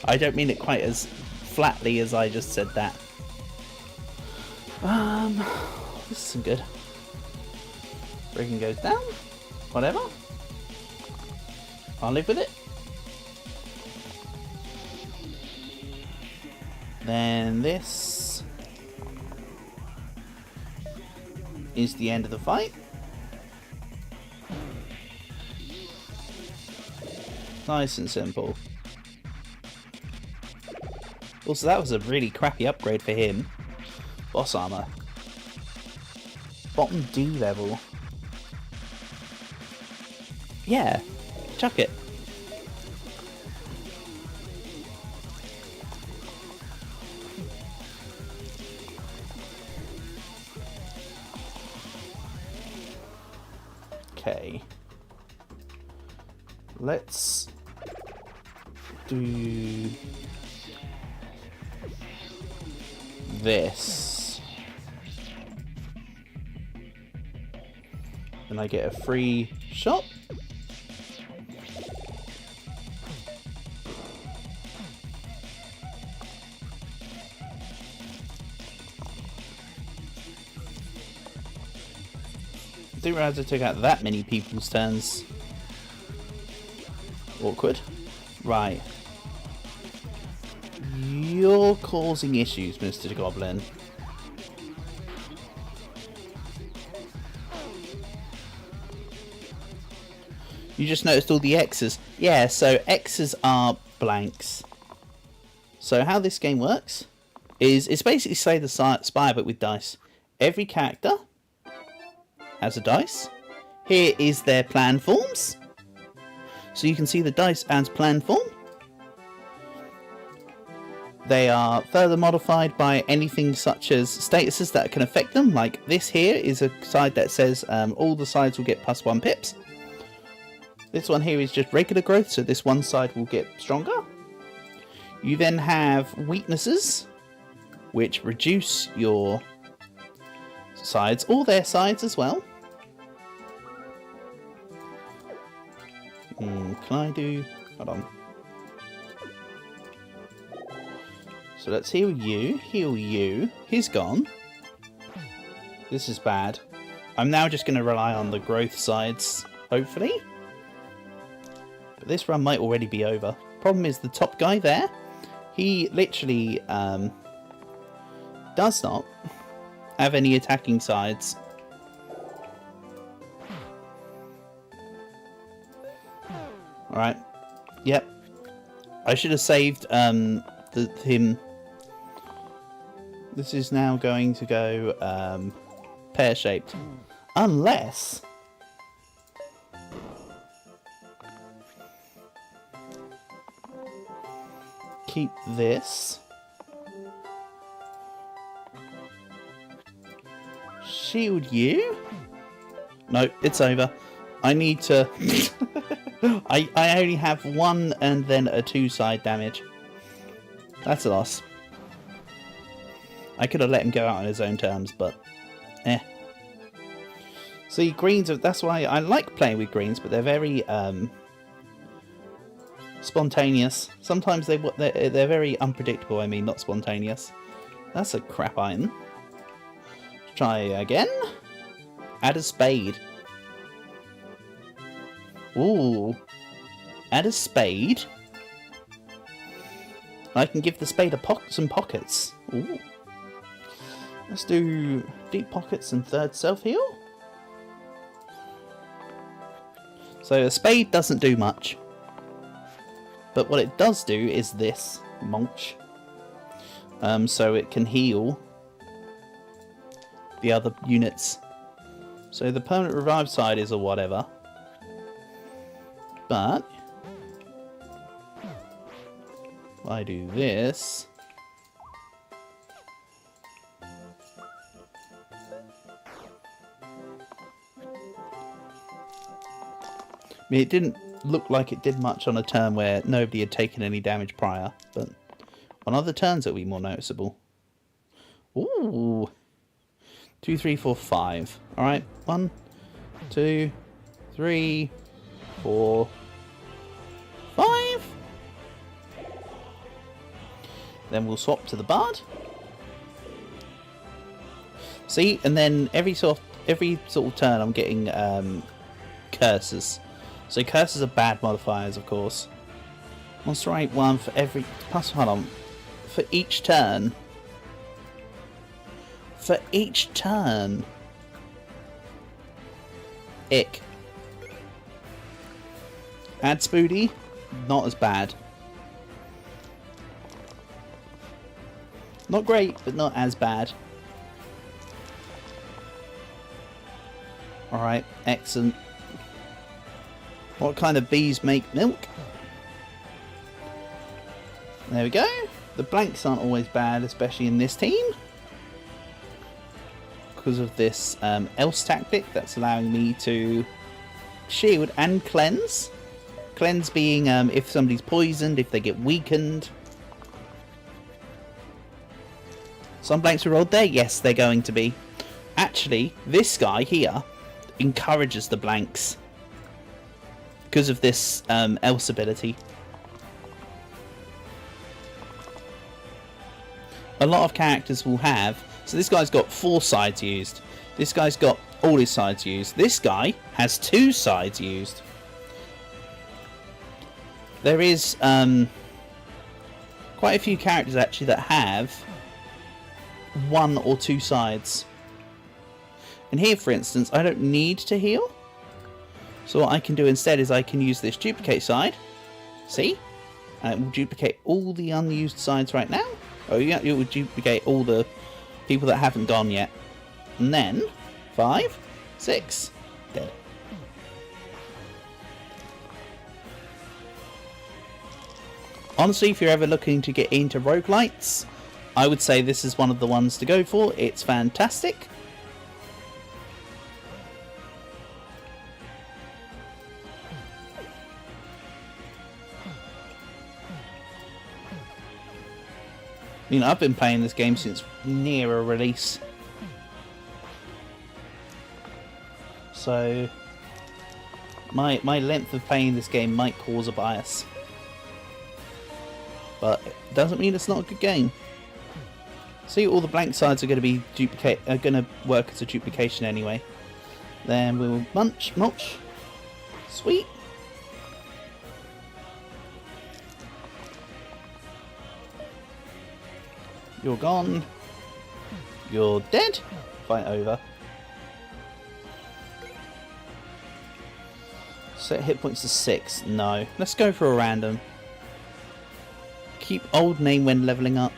I don't mean it quite as flatly as I just said that. This is some good. Breaking goes down. Whatever. I'll live with it. Then this is the end of the fight. Nice and simple. Also, that was a really crappy upgrade for him. Boss armor. Bottom D level. Yeah, chuck it. Okay. Let's do this. And I get a free shot. I didn't realize I took out that many people's turns. Awkward. Right. You're causing issues, Mr. Goblin. You just noticed all the X's. Yeah, so X's are blanks. So how this game works is it's basically Slay the Spire but with dice. Every character has a dice. Here is their plan forms. So you can see the dice as plan form. They are further modified by anything such as statuses that can affect them. Like this here is a side that says all the sides will get +1 pips. This one here is just regular growth, so this one side will get stronger. You then have weaknesses, which reduce your sides, or their sides as well. Can I do... Hold on. So let's heal you, heal you. He's gone. This is bad. I'm now just going to rely on the growth sides, hopefully. But this run might already be over. Problem is the top guy there, he literally does not have any attacking sides. Alright. Yep. I should have saved him. This is now going to go pear-shaped. Unless... keep this. Shield you? No, it's over. I need to... I only have 1 and then a 2 side damage. That's a loss. I could have let him go out on his own terms, but... See, greens are... That's why I like playing with greens, but they're very... spontaneous. Sometimes they're very unpredictable. I mean, not spontaneous. That's a crap item. Try again. Add a spade. Ooh. Add a spade. I can give the spade some pockets. Ooh. Let's do deep pockets and third self-heal. So a spade doesn't do much. But what it does do is this. Mulch. So it can heal the other units. So the permanent revive side is a whatever. But if I do this, I mean, it didn't look like it did much on a turn where nobody had taken any damage prior, but on other turns it'll be more noticeable. Ooh. 2, 3, 4, 5. Alright, 1, 2, 3, 4, 5. Then we'll swap to the bard. See, and then every sort of turn I'm getting curses. So curses are bad modifiers, of course. Monster rate 1 for every... Plus, hold on. For each turn. For each turn. Ick. Add Spoody. Not as bad. Not great, but not as bad. Alright, excellent. What kind of bees make milk? There we go. The blanks aren't always bad, especially in this team. Because of this else tactic that's allowing me to shield and cleanse. Cleanse being if somebody's poisoned, if they get weakened. Some blanks were rolled there? Yes, they're going to be. Actually, this guy here encourages the blanks because of this else ability. A lot of characters will have... So this guy's got 4 sides used. This guy's got all his sides used. This guy has 2 sides used. There is quite a few characters actually that have 1 or 2 sides. And here, for instance, I don't need to heal. So what I can do instead is I can use this duplicate side. See? And it will duplicate all the unused sides right now. Oh yeah, it will duplicate all the people that haven't gone yet. And then 5, 6, dead. Honestly, if you're ever looking to get into roguelites, I would say this is one of the ones to go for. It's fantastic. You know, I've been playing this game since near a release. So my length of playing this game might cause a bias. But it doesn't mean it's not a good game. See, all the blank sides are going to work as a duplication anyway. Then we will mulch. Sweet. You're gone. You're dead. Fight over. Set hit points to 6. No. Let's go for a random. Keep old name when leveling up.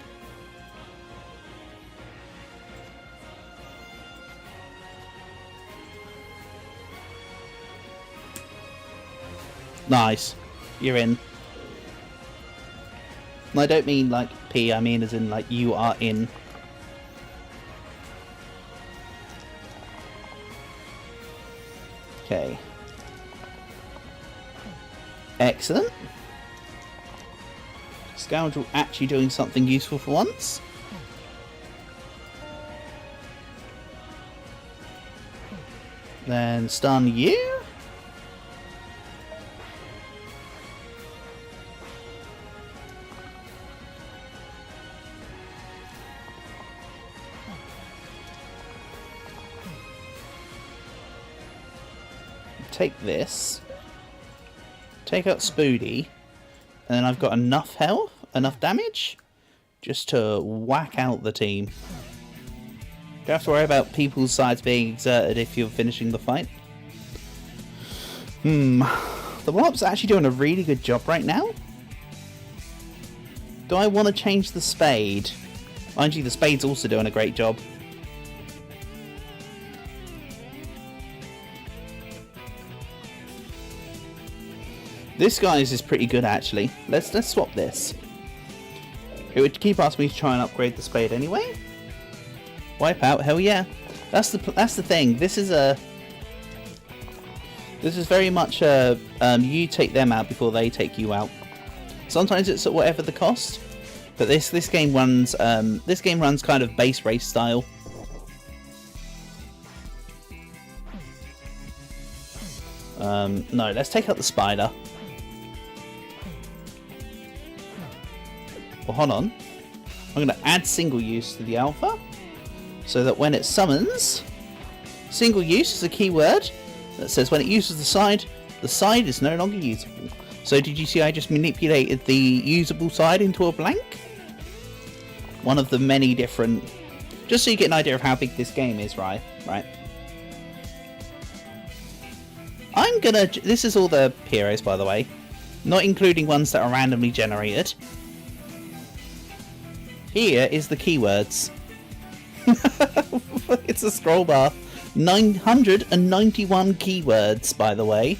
Nice. You're in. And I don't mean like P, I mean as in like you are in. Okay. Excellent. Scoundrel actually doing something useful for once. Then stun you. Take this. Take out Spoody. And then I've got enough health, enough damage, just to whack out the team. Don't have to worry about people's sides being exerted if you're finishing the fight. The Blyptra's actually doing a really good job right now. Do I want to change the Spade? Mind you, the Spade's also doing a great job. This guy's is pretty good actually. Let's swap this. It would keep asking me to try and upgrade the Spade anyway. Wipe out, hell yeah. That's the thing. This is very much you take them out before they take you out. Sometimes it's at whatever the cost, but this game runs kind of base race style. No, let's take out the spider. Well, hold on. I'm going to add single use to the alpha, so that when it summons, single use is a keyword that says when it uses the side is no longer usable. So did you see I just manipulated the usable side into a blank? One of the many different... Just so you get an idea of how big this game is, right? I'm gonna... This is all the heroes, by the way. Not including ones that are randomly generated. Here is the keywords. It's a scroll bar. 991 keywords, by the way.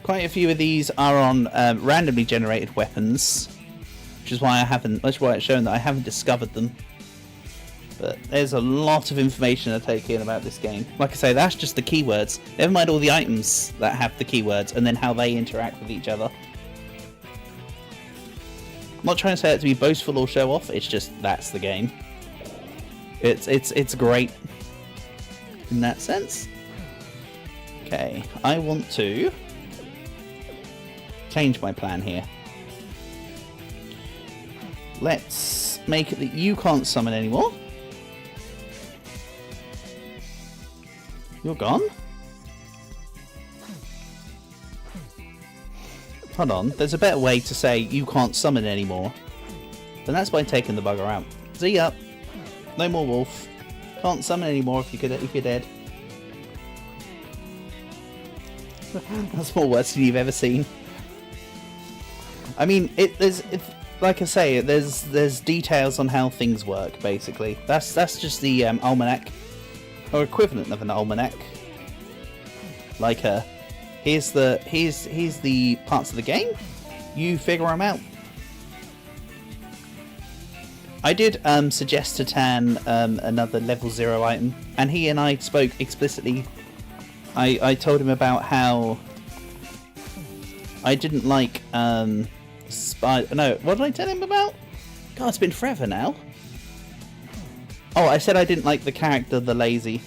Quite a few of these are on randomly generated weapons, which is why it's shown that I haven't discovered them. But there's a lot of information to take in about this game. Like I say, that's just the keywords. Never mind all the items that have the keywords and then how they interact with each other. I'm not trying to say that to be boastful or show off, it's just that's the game. It's great in that sense. Okay, I want to change my plan here. Let's make it that you can't summon anymore. You're gone? Hold on, there's a better way to say you can't summon anymore. And that's by taking the bugger out. See ya! No more wolf. Can't summon anymore if you're dead. That's more worse than you've ever seen. I mean, like I say, there's details on how things work. Basically, that's just the almanac, or equivalent of an almanac. Like here's the parts of the game. You figure them out. I did suggest to Tan another level 0 item, and he and I spoke explicitly. I told him about how I didn't like no, what did I tell him about? God, it's been forever now. Oh, I said I didn't like the character, the lazy,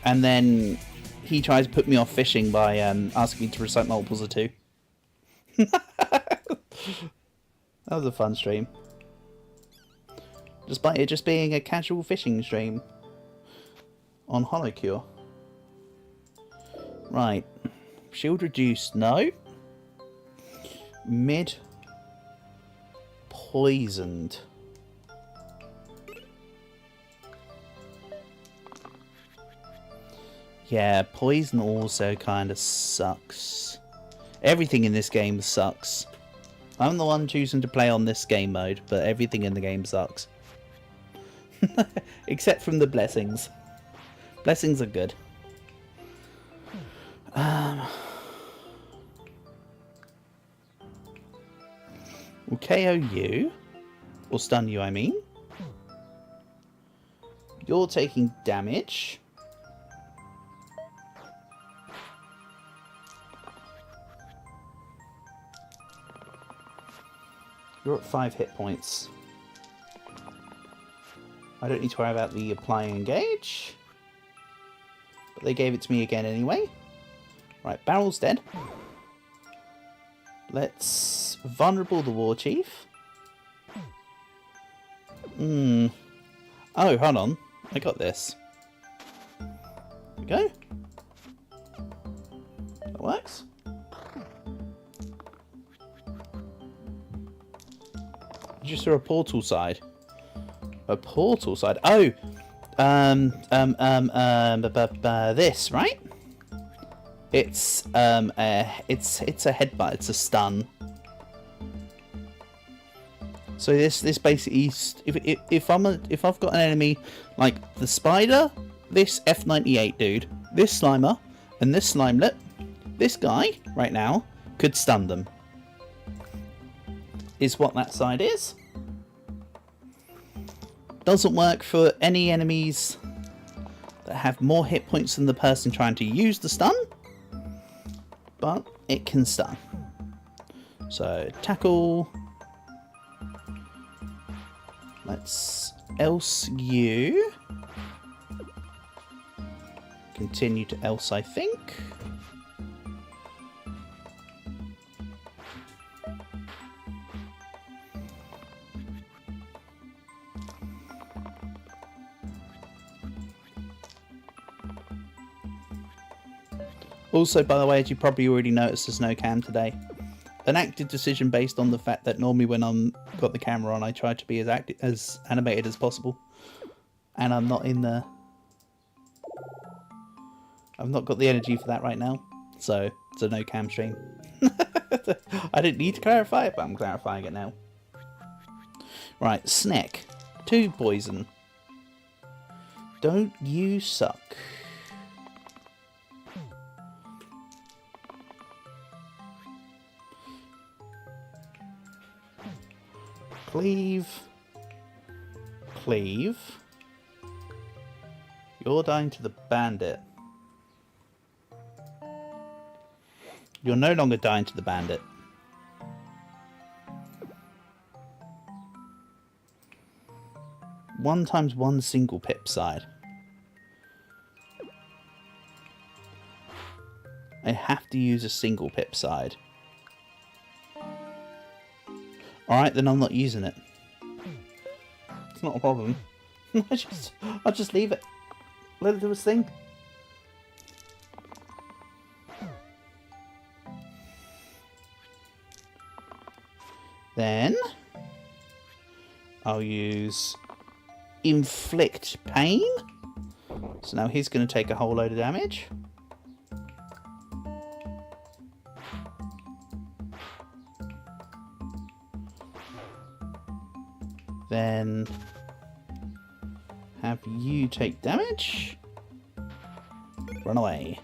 and then he tried to put me off fishing by asking me to recite multiples of 2. That was a fun stream. Despite it just being a casual fishing stream on Holocure. Right. Shield reduced, no. Mid poisoned. Yeah, poison also kind of sucks. Everything in this game sucks. I'm the one choosing to play on this game mode, but everything in the game sucks. Except from the blessings. Blessings are good. We'll KO you. Or stun you, I mean. You're taking damage. You're at 5 hit points. I don't need to worry about the apply and engage. But they gave it to me again anyway. Right, Barrel's dead. Let's vulnerable the War Chief. Oh, hold on. I got this. There we go. That works. Just through a portal side. A portal side. Oh, this, right? It's a headbutt. It's a stun. So this basically, if I've got an enemy like the spider, this F98 dude, this Slimer, and this Slimelet, this guy right now could stun them. Is what that side is. Doesn't work for any enemies that have more hit points than the person trying to use the stun, but it can stun. So tackle. Let's else you. Continue to else, I think. Also, by the way, as you probably already noticed, there's no cam today. An active decision based on the fact that normally when I'm got the camera on, I try to be as animated as possible, and I'm not in the. I've not got the energy for that right now, so it's a no cam stream. I didn't need to clarify it, but I'm clarifying it now. Right, Snack, 2 poison. Don't you suck? Cleave. Cleave. You're dying to the bandit. You're no longer dying to the bandit. One times one single pip side. I have to use a single pip side. Alright, then I'm not using it. It's not a problem. I'll just leave it. Let it do its thing. Then I'll use inflict pain. So now he's going to take a whole load of damage. Then have you take damage. Run away.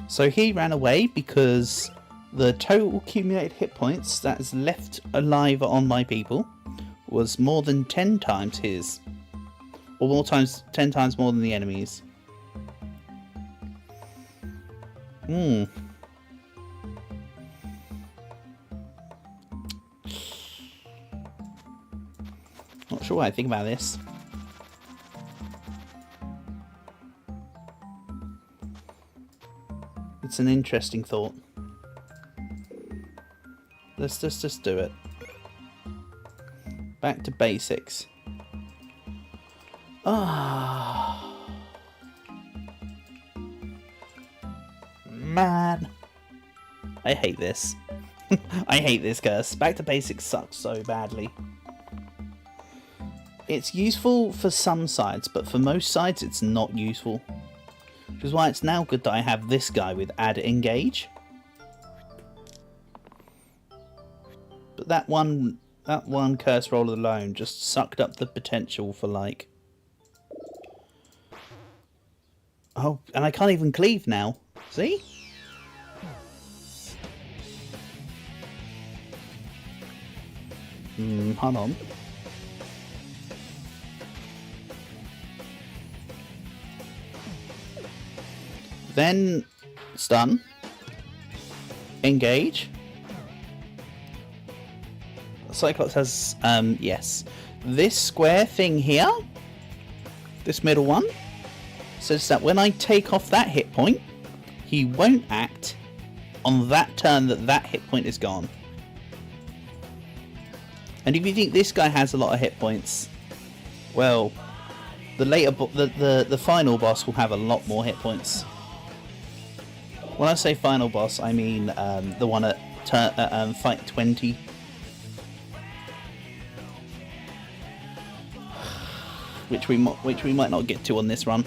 So he ran away because the total accumulated hit points that is left alive on my people was more than 10 times his. Or 10 times more than the enemy's. Not sure what I think about this. It's an interesting thought. Let's just do it. Back to basics. Ah, man, I hate this. I hate this curse. Back to basics sucks so badly. It's useful for some sides, but for most sides it's not useful. Which is why it's now good that I have this guy with add engage. But that one curse roll alone just sucked up the potential for like... Oh, and I can't even cleave now. See? Hold on. Then stun. Engage. Cyclops has, yes. This square thing here, this middle one, says that when I take off that hit point, he won't act on that turn that hit point is gone. And if you think this guy has a lot of hit points, well, the final boss will have a lot more hit points. When I say final boss, I mean the one at fight 20. Which we might not get to on this run.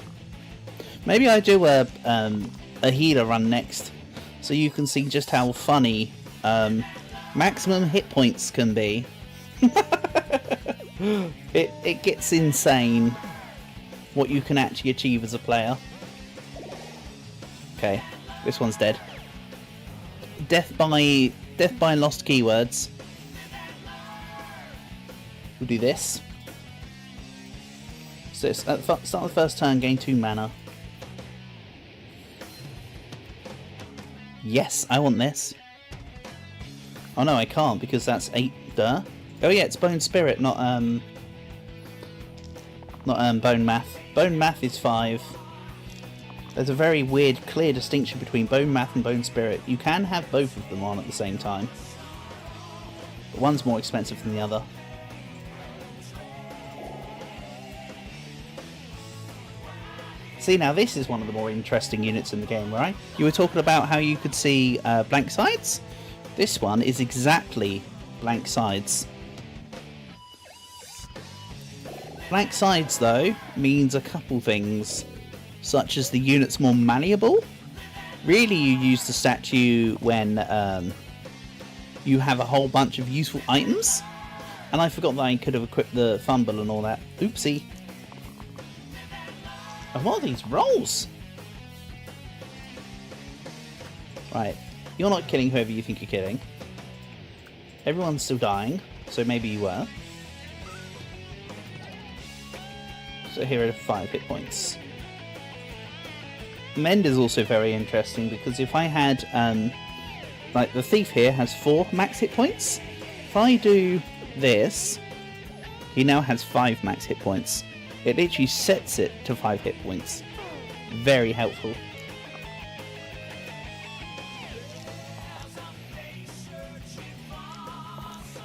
Maybe I do a healer run next, so you can see just how funny maximum hit points can be. It gets insane what you can actually achieve as a player. Okay, this one's dead. Death by lost keywords. We'll do this. So it's at the start of the first turn, gain 2 mana. Yes, I want this. Oh no, I can't because that's 8. Oh yeah, it's Bone Spirit, not Bone Math. Bone Math is 5. There's a very weird, clear distinction between Bone Math and Bone Spirit. You can have both of them on at the same time, but one's more expensive than the other. See, now this is one of the more interesting units in the game, right? You were talking about how you could see blank sides. This one is exactly blank sides. Blank sides, though, means a couple things, such as the unit's more malleable. Really, you use the statue when you have a whole bunch of useful items. And I forgot that I could have equipped the fumble and all that. Oopsie. And what are these rolls? Right, you're not killing whoever you think you're killing. Everyone's still dying, so maybe you were. So here are 5 hit points. Mend is also very interesting because if I had, like the thief here has 4 max hit points. If I do this, he now has 5 max hit points. It literally sets it to 5 hit points. Very helpful.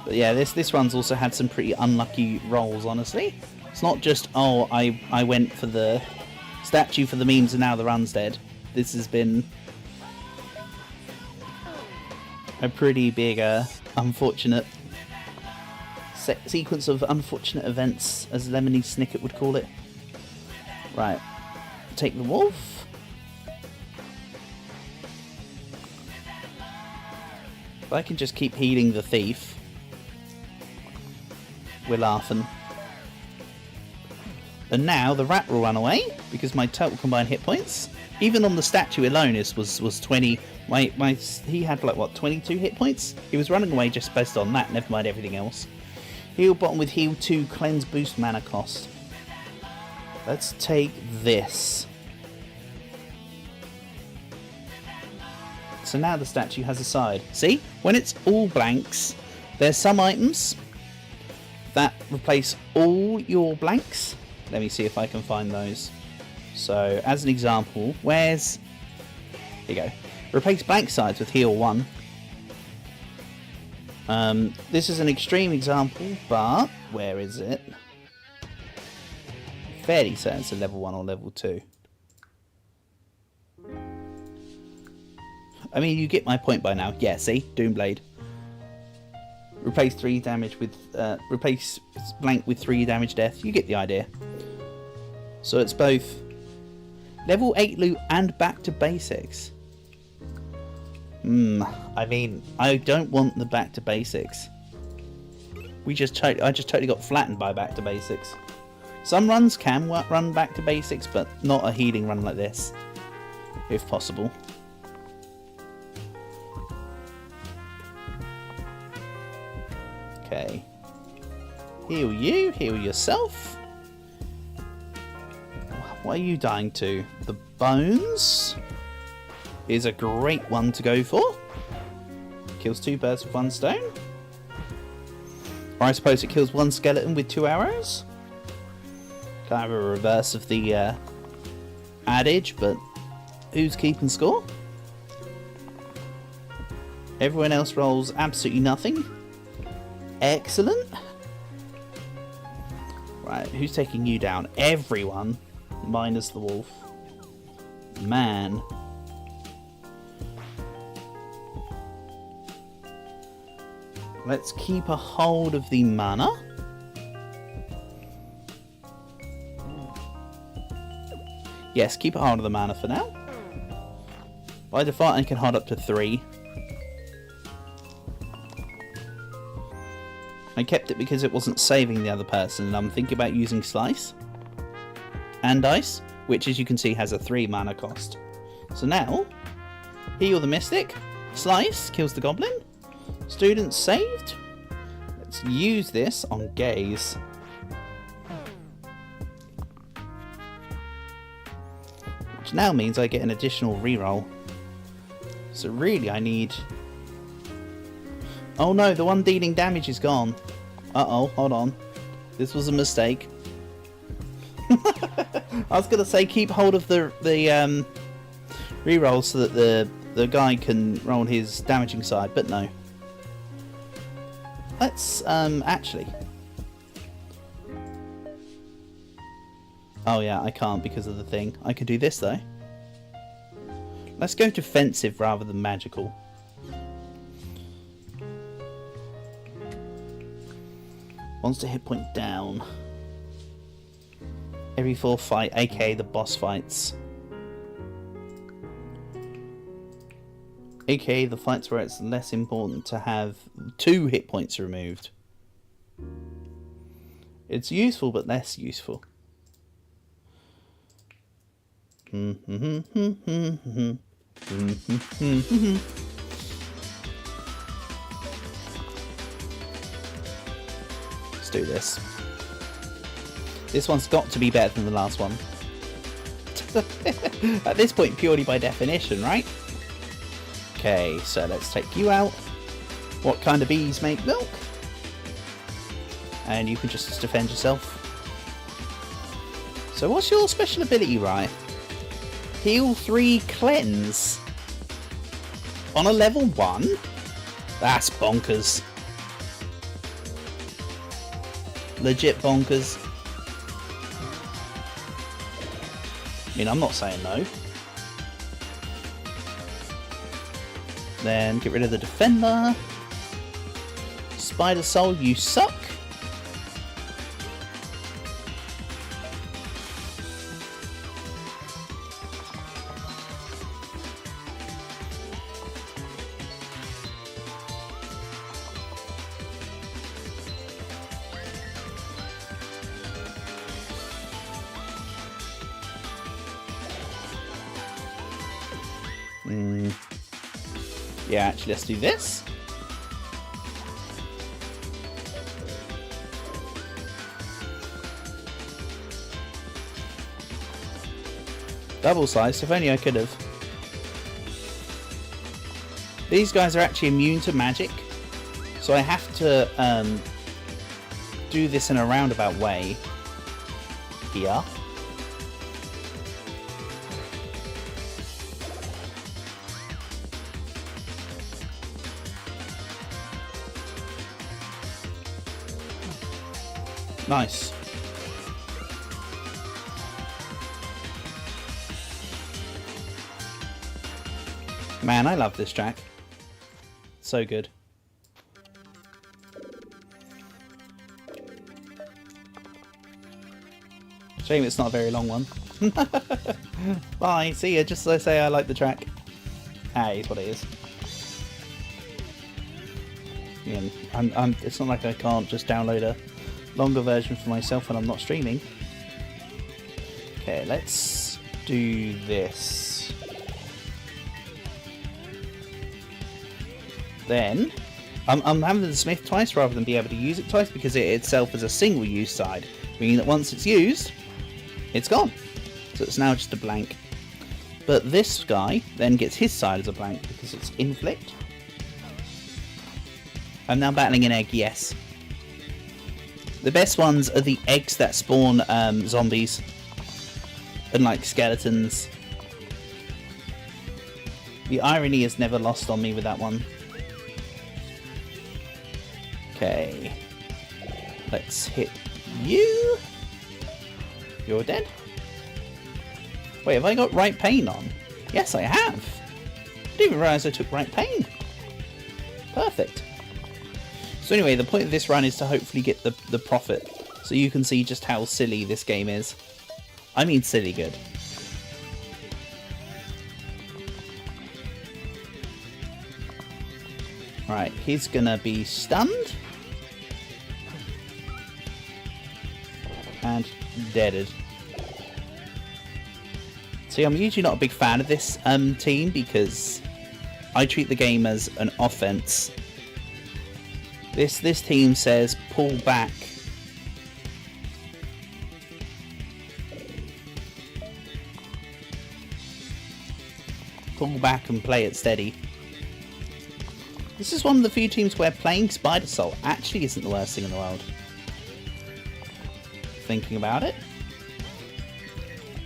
But yeah, this one's also had some pretty unlucky rolls, honestly. It's not just, oh, I went for the statue for the memes and now the run's dead. This has been a pretty big, unfortunate sequence of unfortunate events, as Lemony Snicket would call it. Right, take the wolf. If I can just keep healing the thief, we're laughing. And now the rat will run away because my total combined hit points, even on the statue alone, was 20. He had like what, 22 hit points. He was running away just based on that. Never mind everything else. Heal bottom with heal 2, cleanse boost mana cost. Let's take this. So now the statue has a side. See, when it's all blanks, there's some items that replace all your blanks. Let me see if I can find those. So, as an example, here you go. Replace blank sides with heal 1. This is an extreme example, but where is it? Fairly certain it's a level 1 or level 2. I mean, you get my point by now. Yeah, see? Doomblade. Replace 3 damage with... replace blank with 3 damage death. You get the idea. So it's both level 8 loot and back to basics. I mean, I don't want the back to basics. I just totally got flattened by back to basics. Some runs can run back to basics, but not a healing run like this, if possible. Okay. Heal you, heal yourself. What are you dying to? The bones is a great one to go for. Kills 2 birds with 1 stone. Or I suppose it kills 1 skeleton with 2 arrows. Kind of a reverse of the adage, but who's keeping score? Everyone else rolls absolutely nothing. Excellent. Right, who's taking you down? Everyone, minus the wolf. Man. Let's keep a hold of the mana. Yes, keep a hold of the mana for now. By default, I can hold up to 3. I kept it because it wasn't saving the other person, and I'm thinking about using Slice and Ice, which, as you can see, has a 3 mana cost. So now, heal the Mystic, Slice kills the Goblin, student saved. Let's use this on Gaze. Which now means I get an additional reroll. So really I need... Oh no, the one dealing damage is gone. Uh-oh, hold on. This was a mistake. I was going to say keep hold of the reroll so that the guy can roll his damaging side, but no. Let's actually... Oh yeah, I can't because of the thing. I could do this though. Let's go defensive rather than magical. Monster hit point down. Every 4 fight, aka the boss fights. AKA the fights where it's less important to have 2 hit points removed. It's useful but less useful. Let's do this. This one's got to be better than the last one. At this point, purely by definition, right? Okay, so let's take you out. What kind of bees make milk? And you can just defend yourself. So what's your special ability, right? Heal 3, cleanse. On a level 1? That's bonkers. Legit bonkers. I mean, I'm not saying no. Then get rid of the defender. Spider Soul, you suck. Yeah, actually, let's do this. Double slice, if only I could have. These guys are actually immune to magic, so I have to do this in a roundabout way here. Nice. Man, I love this track. So good. Shame it's not a very long one. Bye, see ya, just as I say I like the track. That is what it is. Yeah, it's not like I can't just download a longer version for myself when I'm not streaming. Okay, let's do this. Then, I'm having the smith twice rather than be able to use it twice because it itself is a single use side, meaning that once it's used, it's gone. So it's now just a blank. But this guy then gets his side as a blank because it's inflict. I'm now battling an egg, yes. The best ones are the eggs that spawn zombies and like skeletons. The irony is never lost on me with that one. Okay, let's hit you. You're dead. Wait, have I got right pain on? Yes, I have. I didn't even realise I took right pain. Perfect. So anyway, the point of this run is to hopefully get the profit, so you can see just how silly this game is. I mean silly good. Right, he's gonna be stunned. And deaded. See, I'm usually not a big fan of this team because I treat the game as an offense. This team says pull back. Pull back and play it steady. This is one of the few teams where playing Spider Soul actually isn't the worst thing in the world. Thinking about it.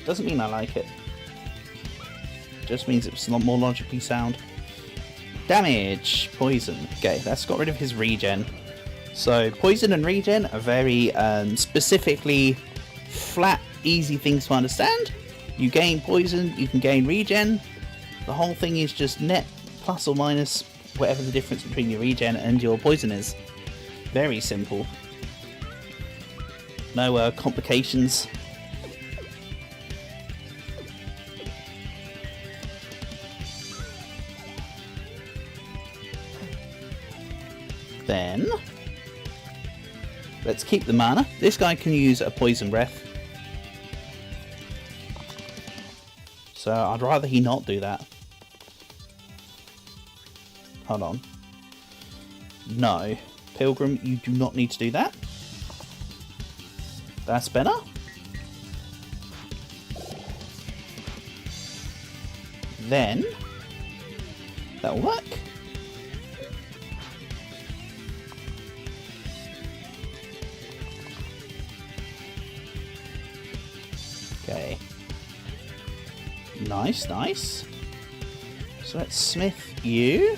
Doesn't mean I like it. Just means it's a lot more logically sound. Damage, poison. Okay, that's got rid of his regen. So poison and regen are very specifically flat, easy things to understand. You gain poison, you can gain regen. The whole thing is just net plus or minus whatever the difference between your regen and your poison is. Very simple. No complications. Then, let's keep the mana. This guy can use a poison breath. So I'd rather he not do that. Hold on. No. Pilgrim, you do not need to do that. That's better. Then that'll work. Okay. Nice, nice. So let's smith you.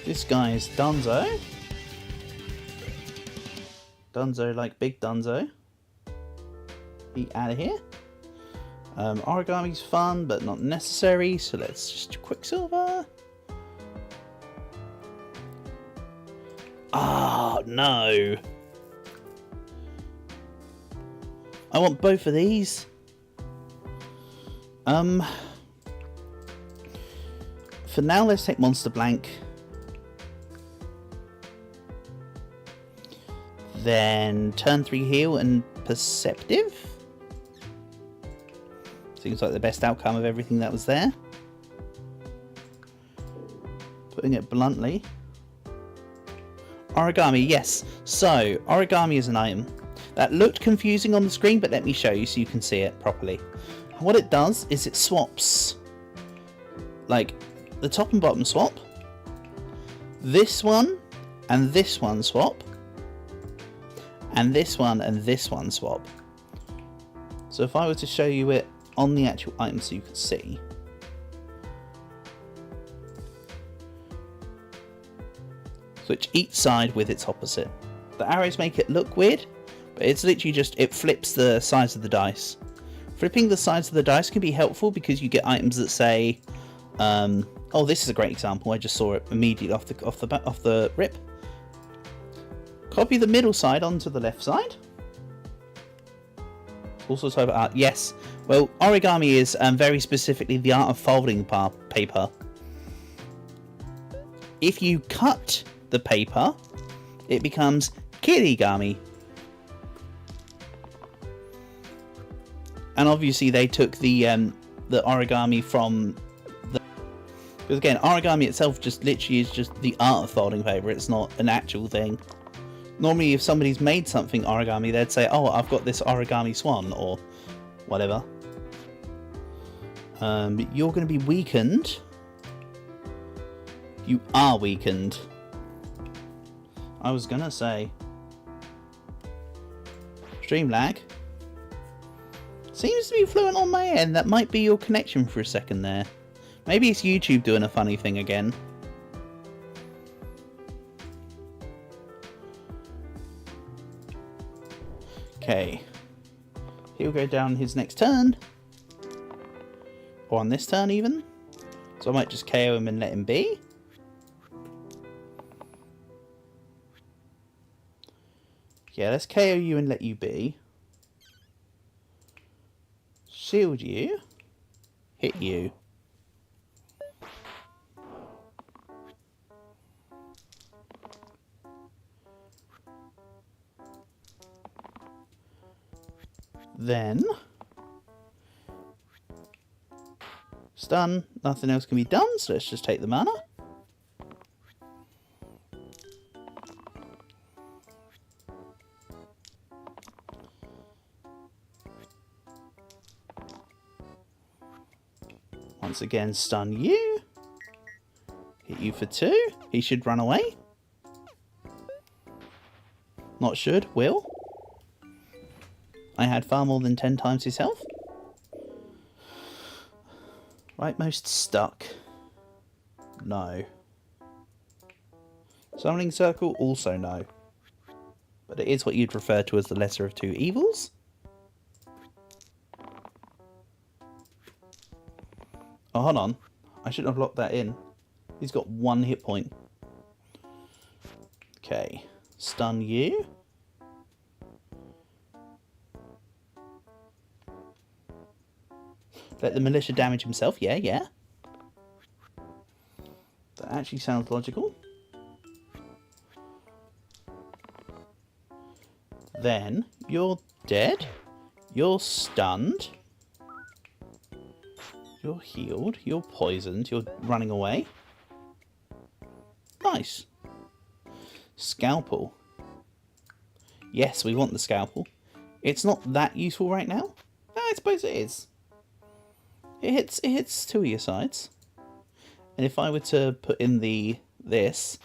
This guy is Dunzo. Dunzo like big Dunzo. Be out of here. Origami's fun, but not necessary, so let's just Quicksilver. Ah, no. I want both of these. For now, let's take Monster Blank. Then turn 3 heal and Perceptive. Seems like the best outcome of everything that was there. Putting it bluntly. Origami, yes. So, origami is an item. That looked confusing on the screen, but let me show you so you can see it properly. What it does is it swaps, like, the top and bottom swap, this one and this one swap, and this one swap. So if I were to show you it on the actual item so you could see. Switch each side with its opposite. The arrows make it look weird, but it's literally just, it flips the sides of the dice. Flipping the sides of the dice can be helpful because you get items that say, oh, this is a great example. I just saw it immediately off the rip. Copy the middle side onto the left side. Also type of art. Yes. Well, origami is very specifically the art of folding paper. If you cut the paper, it becomes kirigami. And obviously they took the origami from the... Because again, origami itself just literally is just the art of folding paper. It's not an actual thing. Normally if somebody's made something origami, they'd say, oh, I've got this origami swan, or whatever. You're going to be weakened. You are weakened. I was going to say... Stream lag. Seems to be fluent on my end. That might be your connection for a second there. Maybe it's YouTube doing a funny thing again. Okay. He'll go down his next turn. Or on this turn even. So I might just KO him and let him be. Yeah, let's KO you and let you be. Shield you. Hit you. Then stun, nothing else can be done, so let's just take the mana. Once again, stun you. Hit you for 2. He should run away. Not should, will. I had far more than 10 times his health. Rightmost stuck. No. Summoning circle, also no. But it is what you'd refer to as the lesser of 2 evils. Oh, hold on. I shouldn't have locked that in. He's got 1 hit point. Okay. Stun you. Let the militia damage himself. Yeah, yeah. That actually sounds logical. Then, you're dead. You're stunned. You're healed. You're poisoned. You're running away. Nice. Scalpel. Yes, we want the scalpel. It's not that useful right now. No, I suppose it is. It hits two of your sides. And if I were to put in this,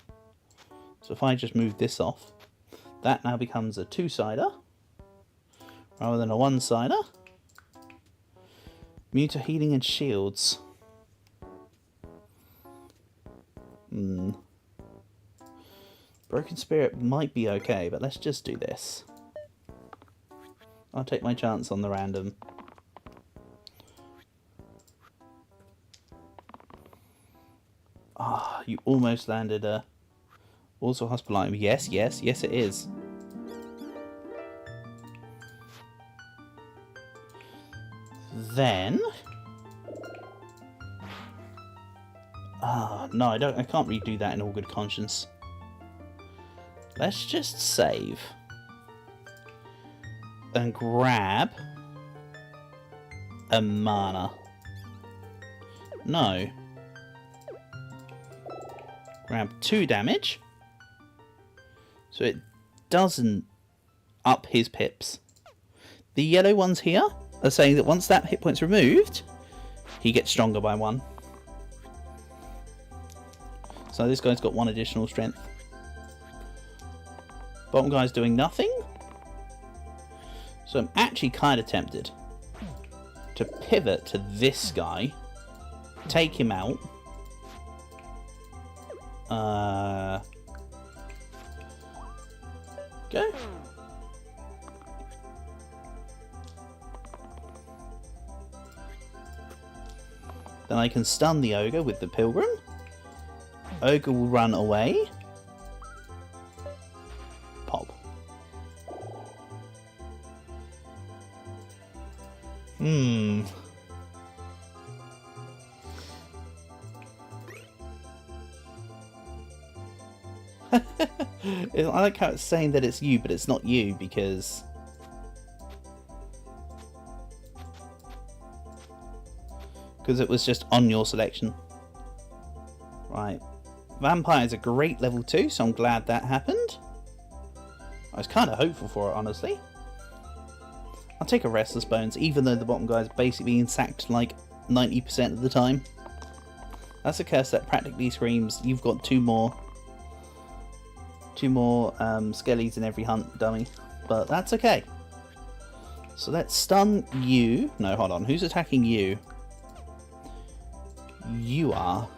so if I just move this off, that now becomes a two-sider rather than a one-sider. Immune to healing and shields. Broken Spirit might be okay, but let's just do this. I'll take my chance on the random. Ah, you almost landed a... Also hospital item. Yes, yes, yes it is. Then... no, I can't redo that in all good conscience. Let's just save. And grab... a mana. No. Grab 2 damage. So it doesn't up his pips. The yellow ones here are saying that once that hit point's removed, he gets stronger by 1. So this guy's got 1 additional strength. Bottom guy's doing nothing. So I'm actually kind of tempted to pivot to this guy, take him out. Go. Then I can stun the ogre with the pilgrim. Ogre will run away. Pop. I like how it's saying that it's you, but it's not you because... because it was just on your selection. Right. Vampire is a great level 2, so I'm glad that happened. I was kind of hopeful for it, honestly. I'll take a Restless Bones, even though the bottom guy is basically being sacked like 90% of the time. That's a curse that practically screams, you've got two more skellies in every hunt, dummy. But that's okay. So let's stun you. No, hold on. Who's attacking you? You are.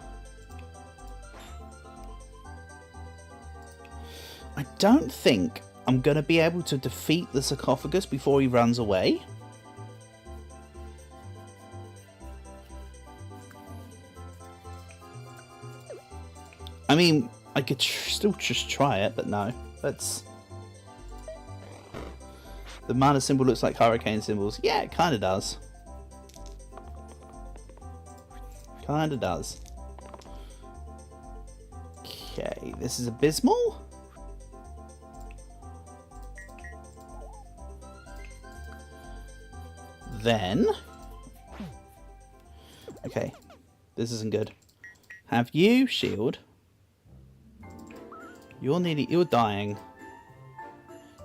I don't think I'm going to be able to defeat the sarcophagus before he runs away. I mean, I could still just try it, but no. That's... the mana symbol looks like hurricane symbols. Yeah, it kind of does. Kind of does. Okay, this is abysmal. Then... okay, this isn't good. Have you shield. You're dying.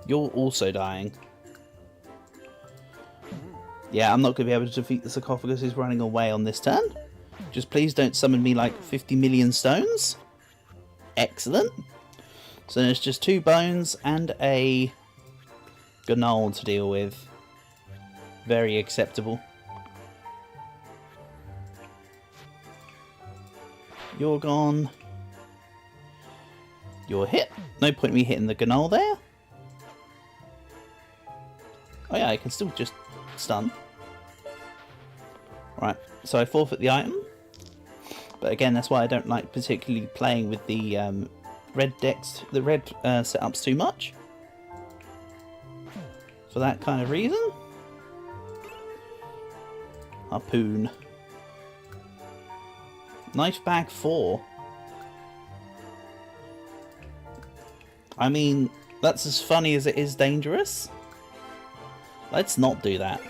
You're also dying. Yeah, I'm not going to be able to defeat the sarcophagus. He's running away on this turn. Just please don't summon me like 50 million stones. Excellent. So there's just 2 bones and a Gnoll to deal with. Very acceptable. You're gone. You're hit. No point in me hitting the Gnoll there. Oh yeah, I can still just stun. Right, so I forfeit the item. But again, that's why I don't like particularly playing with the red decks, the red setups too much. For that kind of reason. Harpoon. Knife bag 4. I mean, that's as funny as it is dangerous. Let's not do that.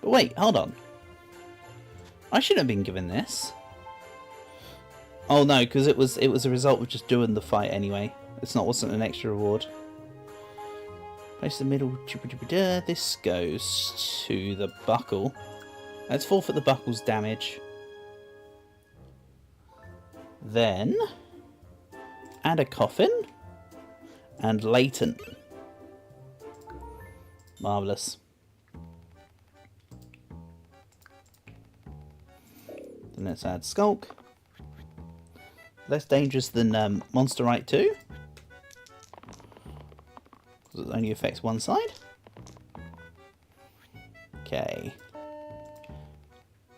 But wait, hold on. I should have been given this. Oh no, because it was a result of just doing the fight anyway. Wasn't an extra reward. Place the middle. This goes to the buckle. Let's forfeit the buckle's damage. Then add a coffin and latent. Marvellous. Then let's add Skulk. Less dangerous than Monsterite 2. Because it only affects one side. Okay.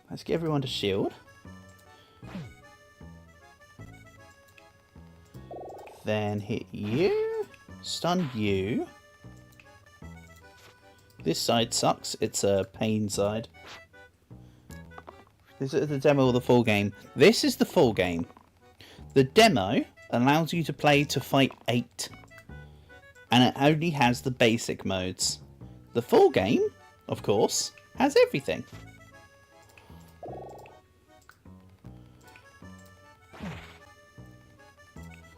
Let's get everyone to shield. Then hit you. Stun you. This side sucks. It's a pain side. Is it the demo or the full game? This is the full game. The demo allows you to play to fight 8. And it only has the basic modes. The full game, of course, has everything.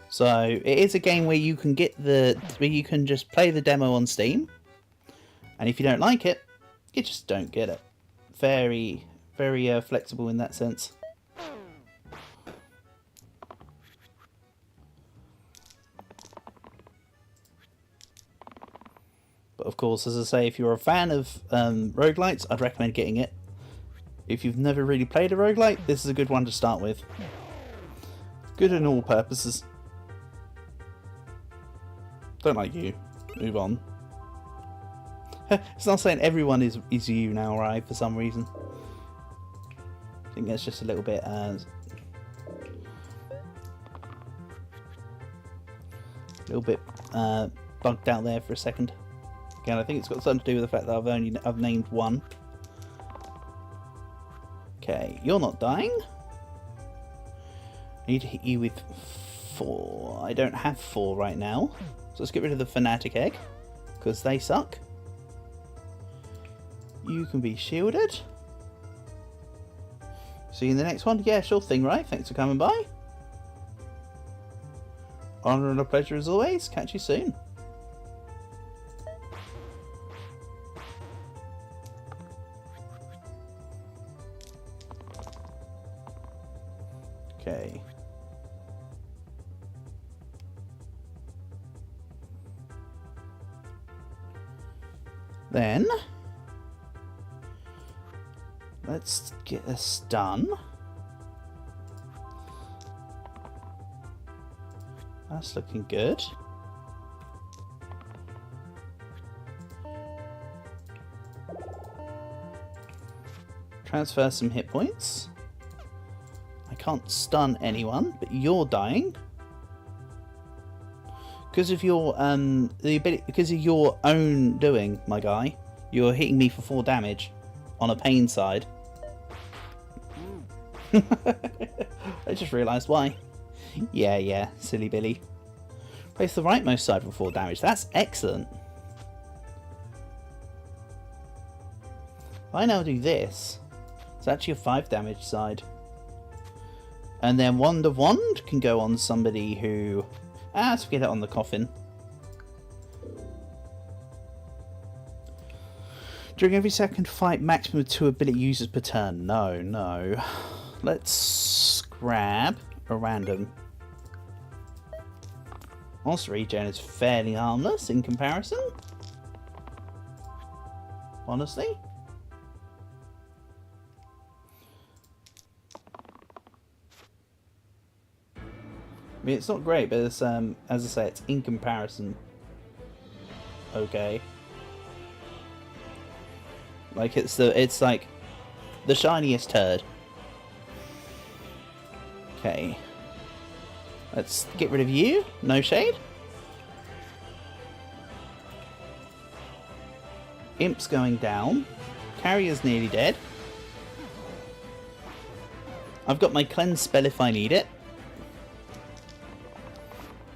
So it is a game where you can you can just play the demo on Steam. And if you don't like it, you just don't get it. Very, very flexible in that sense. But of course, as I say, if you're a fan of roguelites, I'd recommend getting it. If you've never really played a roguelite, this is a good one to start with. Good in all purposes. Don't like you. Move on. It's not saying everyone is you now, right? For some reason. I think that's just a little bit bugged out there for a second. Again, I think it's got something to do with the fact that I've named one. Okay, you're not dying. I need to hit you with 4. I don't have 4 right now. So let's get rid of the Fanatic Egg, because they suck. You can be shielded. See you in the next one? Yeah, sure thing, right? Thanks for coming by. Honour and a pleasure as always. Catch you soon. Okay. Then let's get a stun. That's looking good. Transfer some hit points. I can't stun anyone, but you're dying. Because of your because of your own doing, my guy, you're hitting me for 4 damage on a pain side. I just realised why. Yeah, silly Billy. Place the rightmost side for 4 damage. That's excellent. If I now do this, it's actually a 5 damage side. And then Wand of Wand can go on somebody who... let's get it on the coffin. During every second fight, maximum of 2 ability users per turn. No. Let's grab a random. Monster regen is fairly harmless in comparison. Honestly. I mean, it's not great, but it's, as I say, it's in comparison. Okay. Like, it's like the shiniest turd. Okay. Let's get rid of you. No shade. Imp's going down. Carrier's nearly dead. I've got my cleanse spell if I need it.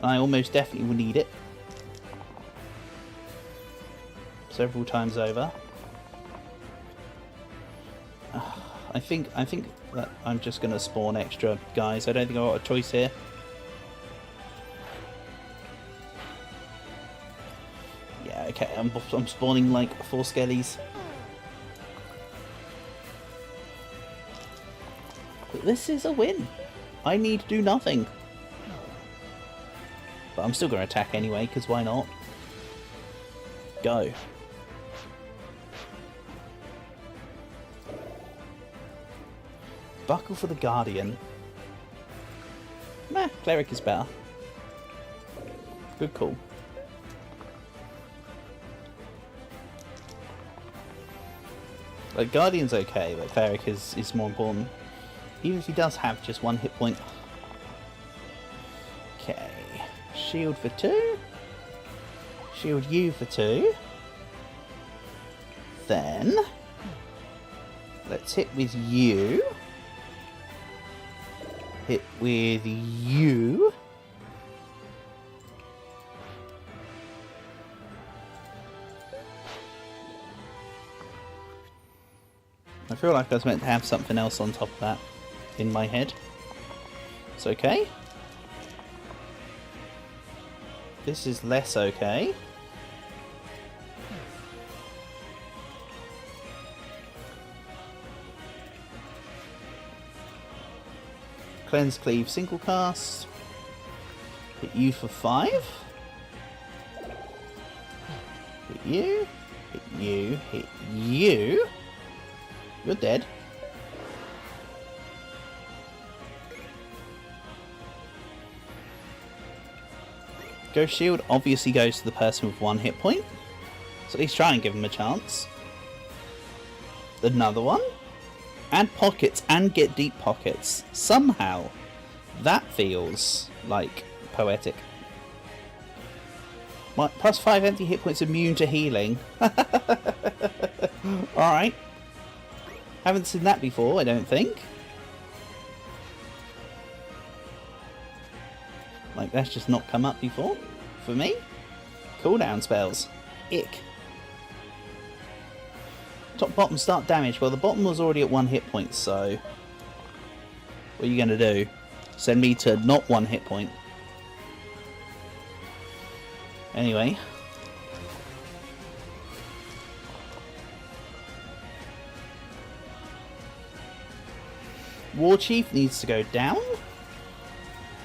I almost definitely will need it. Several times over. I think that I'm just going to spawn extra guys. I don't think I've got a choice here. Yeah, Okay, I'm spawning like 4 skellies. But this is a win. I need to do nothing. But I'm still going to attack anyway, because why not? Go. Buckle for the Guardian. Meh, Cleric is better. Good call. Like, Guardian's okay, but Cleric is more important. Even if he does have just 1 hit point. Okay. Shield for 2. Shield you for 2. Then let's hit with you. Hit with you. I feel like I was meant to have something else on top of that in my head. It's okay. This is less okay. Cleanse, Cleave, single cast. Hit you for 5. Hit you. Hit you. Hit you. You're dead. Ghost Shield obviously goes to the person with 1 hit point. So at least try and give him a chance. Another one. Add pockets and get deep pockets. Somehow. That feels like poetic. What? Plus 5 empty hit points immune to healing. Alright. Haven't seen that before, I don't think. Like, that's just not come up before for me. Cooldown spells. Ick. Top, bottom, start damage. Well, the bottom was already at 1 hit point, so what are you going to do? Send me to not 1 hit point. Anyway. War Chief needs to go down.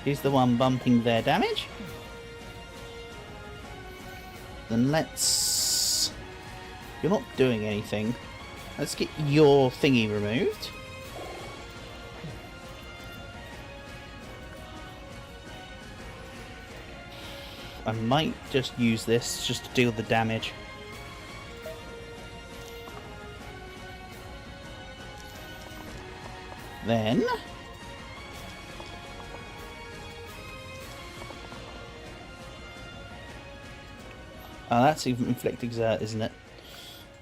He's the one bumping their damage. Then let's... You're not doing anything. Let's get your thingy removed. I might just use this just to deal the damage. Then... Oh, that's even Inflict Exert, isn't it?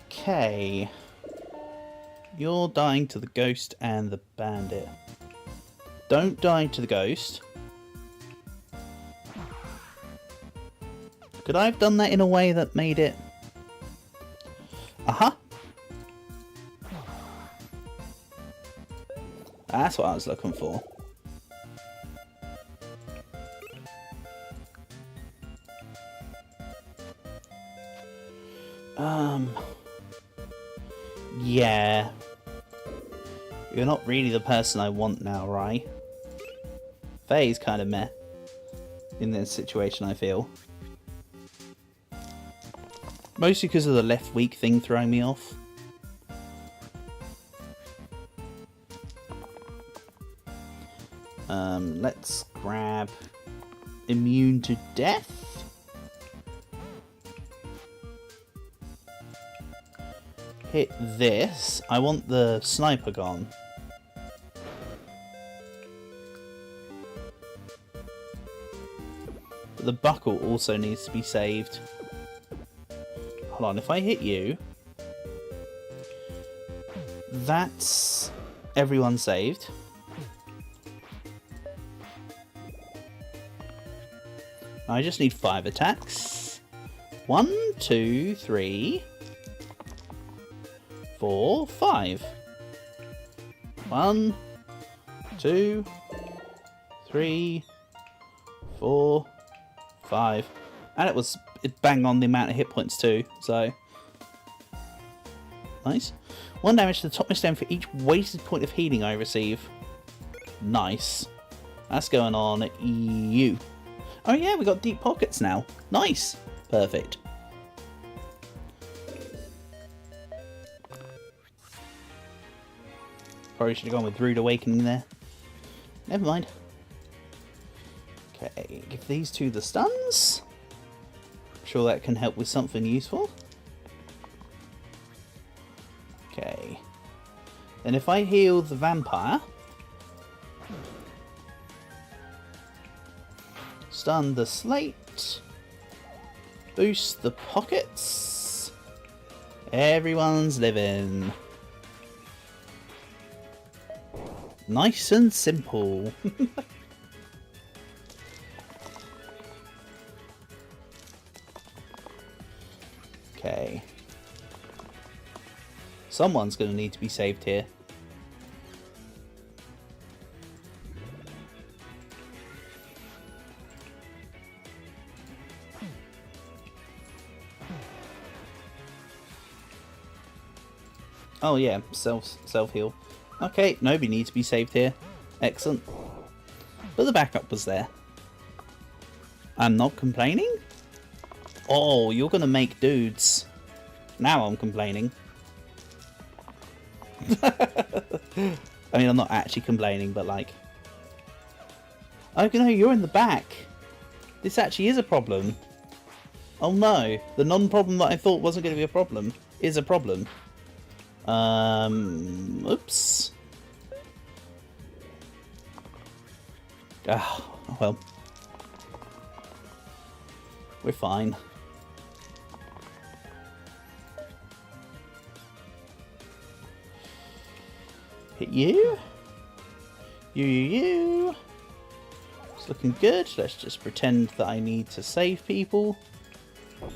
Okay. You're dying to the Ghost and the Bandit. Don't die to the Ghost. Could I have done that in a way that made it... Aha! That's what I was looking for. Yeah. You're not really the person I want now, right? Faye's kind of meh in this situation, I feel. Mostly because of the left weak thing throwing me off. Let's grab Immune to Death. Hit this. I want the sniper gone. But the buckle also needs to be saved. Hold on, if I hit you, that's everyone saved. I just need 5 attacks. 1, 2, 3, 4, 5. 1, 2, 3, 4, 5. And it bang on the amount of hit points too, so... Nice. 1 damage to the top stem for each wasted point of healing I receive. Nice. That's going on you. Oh yeah, we got deep pockets now. Nice. Perfect. Probably should have gone with Rude Awakening there. Never mind. Okay, give these two the stuns. I'm sure that can help with something useful. Okay. Then if I heal the vampire, stun the slate, boost the pockets, everyone's living. Nice and simple. Okay. Someone's going to need to be saved here. Oh yeah, self-heal. Okay, nobody needs to be saved here. Excellent. But the backup was there. I'm not complaining? Oh, you're gonna make dudes. Now I'm complaining. I mean, I'm not actually complaining, but like... Oh no, you're in the back. This actually is a problem. Oh no, the non-problem that I thought wasn't going to be a problem is a problem. Oops. Ah, well. We're fine. Hit you. You. It's looking good. Let's just pretend that I need to save people.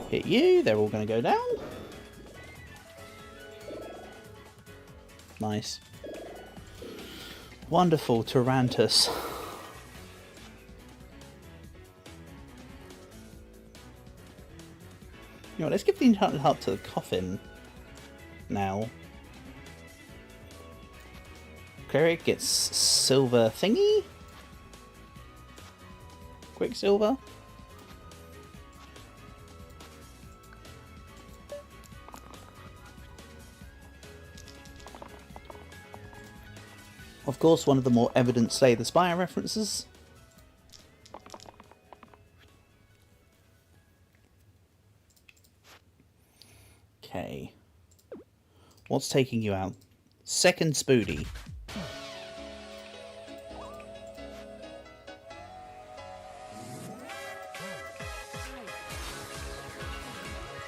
Hit you. They're all going to go down. Nice. Wonderful, Tyrantus. You know what, let's give the enchanted harp to the coffin now. Cleric gets silver thingy. Quicksilver. Of course, one of the more evident Slay the Spire references. Okay. What's taking you out? Second Spoody.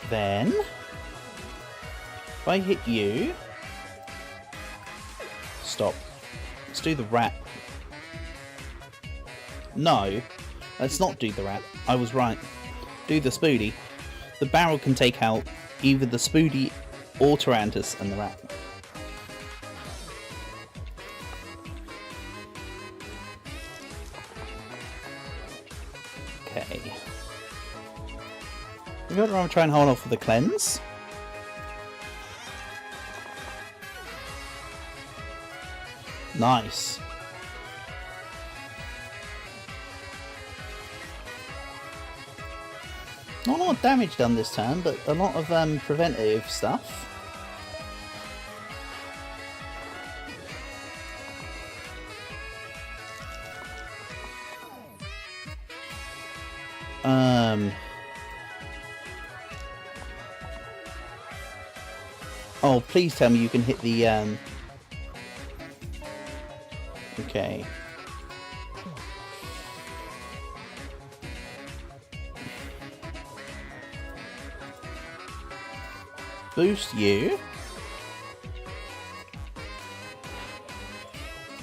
Then, if I hit you... Stop. Let's do the rat. No, let's not do the rat. I was right. Do the Spoody. The barrel can take out either the Spoody or Tyrantus and the rat. Okay. We've got to try and hold off for the cleanse. Nice. Not a lot of damage done this turn, but a lot of preventative stuff. Oh, please tell me you can hit the Okay. Boost you.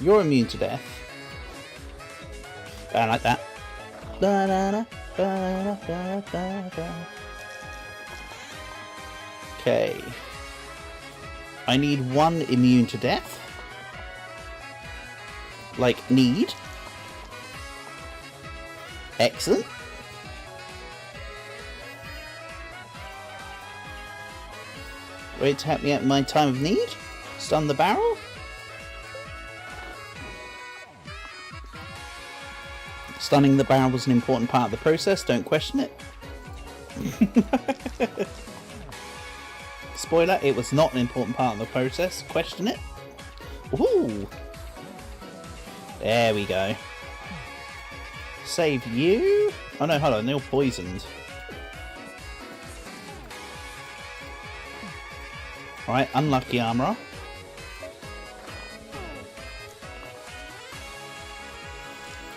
You're immune to death. I like that. Okay. I need one immune to death. Like, need. Excellent. Ready to help me out in my time of need? Stun the barrel? Stunning the barrel was an important part of the process, don't question it. Spoiler, it was not an important part of the process, question it. Ooh! There we go. Save you. Oh no, hold on, they're all poisoned. Alright, unlucky armourer.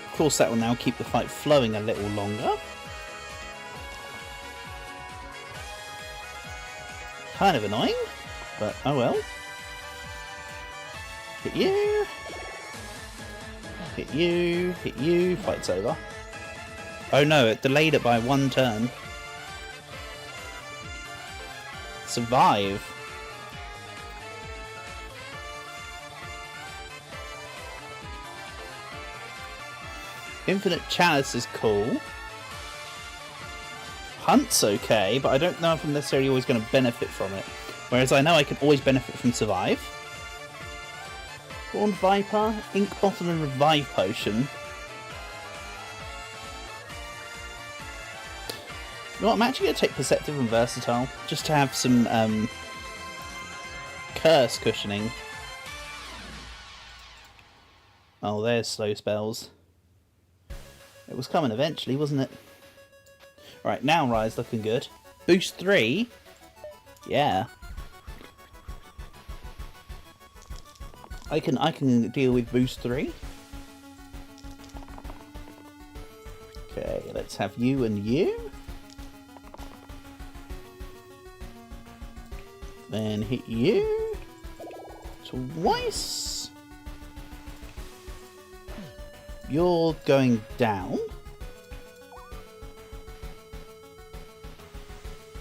Of course that will now keep the fight flowing a little longer. Kind of annoying, but oh well. Hit you. Hit you. Hit you. Fight's over. Oh no, it delayed it by 1 turn. Survive. Infinite Chalice is cool. Hunt's okay, but I don't know if I'm necessarily always going to benefit from it. Whereas I know I can always benefit from Survive. Horned Viper, Ink Bottle and Revive Potion. You know what, I'm actually going to take Perceptive and Versatile, just to have some curse cushioning. Oh, there's slow spells. It was coming eventually, wasn't it? Right, now Rise looking good. Boost 3? Yeah. I can deal with boost 3. Okay, let's have you and you. Then hit you. Twice. You're going down.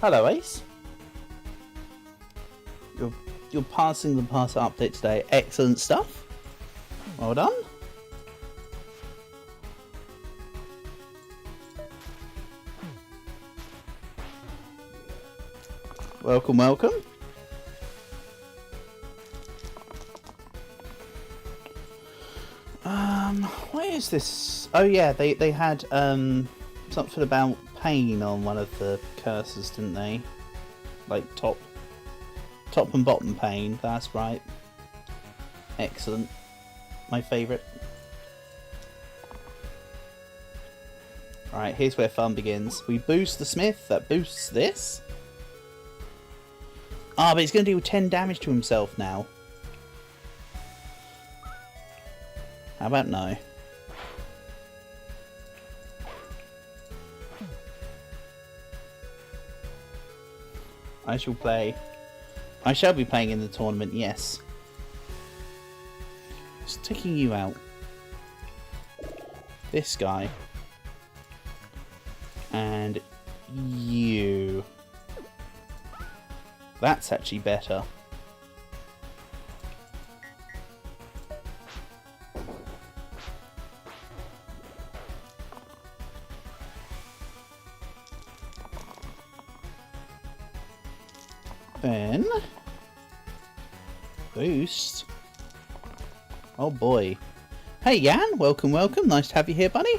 Hello, Ace. You're passing the pass update today. Excellent stuff. Well done. Welcome, welcome. What is this? Oh yeah, they had something about pain on one of the curses, didn't they? Like top and bottom pain, that's right. Excellent. My favourite. Alright, here's where fun begins. We boost the smith, that boosts this. Ah, but he's going to do 10 damage to himself now. How about no? I shall be playing in the tournament, yes. Just taking you out. This guy. And you. That's actually better. Then boost. Oh boy. Hey Jan, welcome, welcome. Nice to have you here, buddy.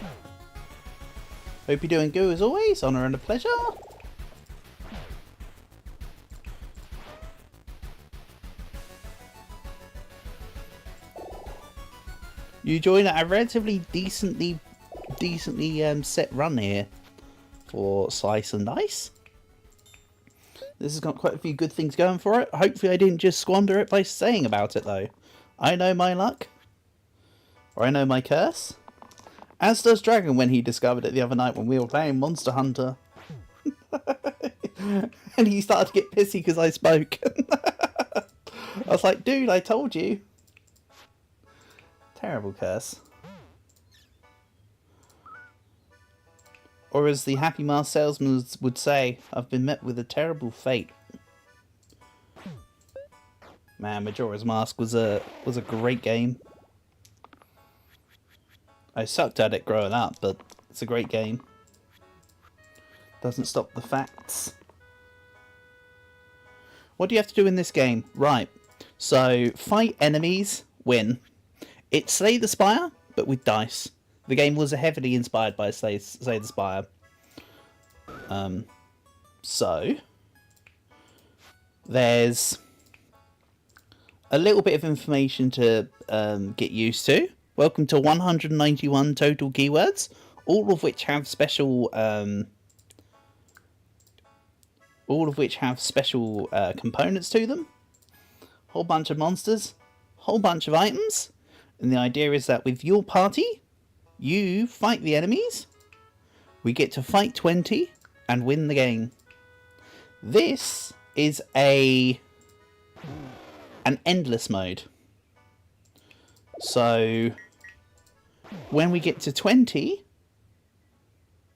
Hope you're doing good as always. Honour and a pleasure. You join at a relatively decently set run here for Slice and Dice. This has got quite a few good things going for it. Hopefully I didn't just squander it by saying about it though. I know my luck. Or I know my curse. As does Dragon when he discovered it the other night when we were playing Monster Hunter. And he started to get pissy because I spoke. I was like, dude, I told you. Terrible curse. Or as the Happy Mask salesman would say, I've been met with a terrible fate. Man, Majora's Mask was a great game. I sucked at it growing up, but it's a great game. Doesn't stop the facts. What do you have to do in this game? Right. So, fight enemies, win. It's Slay the Spire, but with dice. The game was heavily inspired by Slay the Spire. So, there's a little bit of information to get used to. Welcome to 191 total keywords, all of which have special components to them. Whole bunch of monsters, whole bunch of items, and the idea is that with your party, you fight the enemies. We get to fight 20 and win the game. This is an endless mode. So when we get to 20,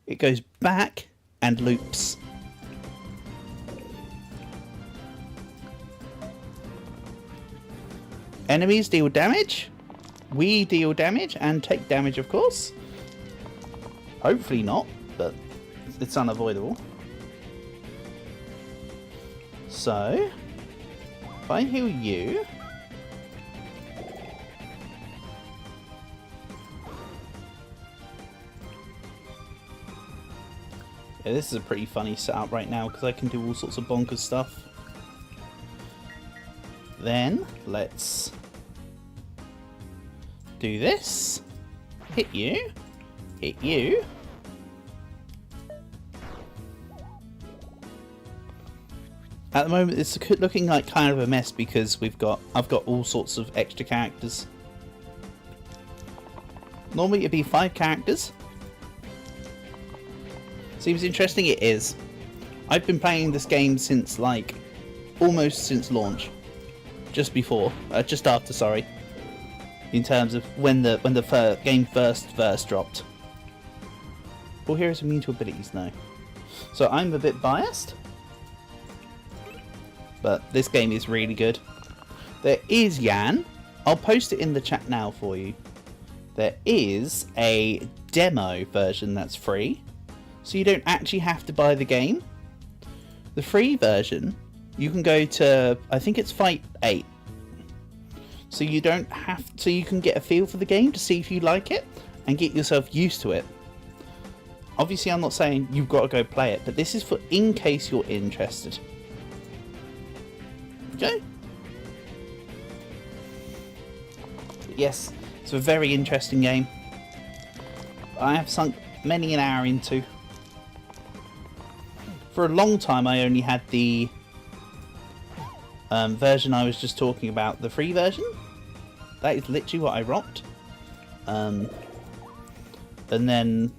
it goes back and loops. Enemies deal damage. We deal damage and take damage, of course. Hopefully not, but it's unavoidable. So, if I heal you... Yeah, this is a pretty funny setup right now because I can do all sorts of bonkers stuff. Then, let's do this. Hit you. Hit you. At the moment, it's looking like kind of a mess because I've got all sorts of extra characters. Normally it'd be 5 characters. Seems interesting. It is. I've been playing this game since almost since launch. Just after, sorry. In terms of when the game first dropped. All heroes immune to abilities, no. So I'm a bit biased. But this game is really good. There is, Jan, I'll post it in the chat now for you. There is a demo version that's free. So you don't actually have to buy the game. The free version, you can go to, I think it's Fight 8. So you don't have, so you can get a feel for the game to see if you like it and get yourself used to it. Obviously I'm not saying you've got to go play it, but this is for in case you're interested. Okay? Yes, it's a very interesting game. I have sunk many an hour into. For a long time I only had the version I was just talking about, the free version. That is literally what I rocked. And then,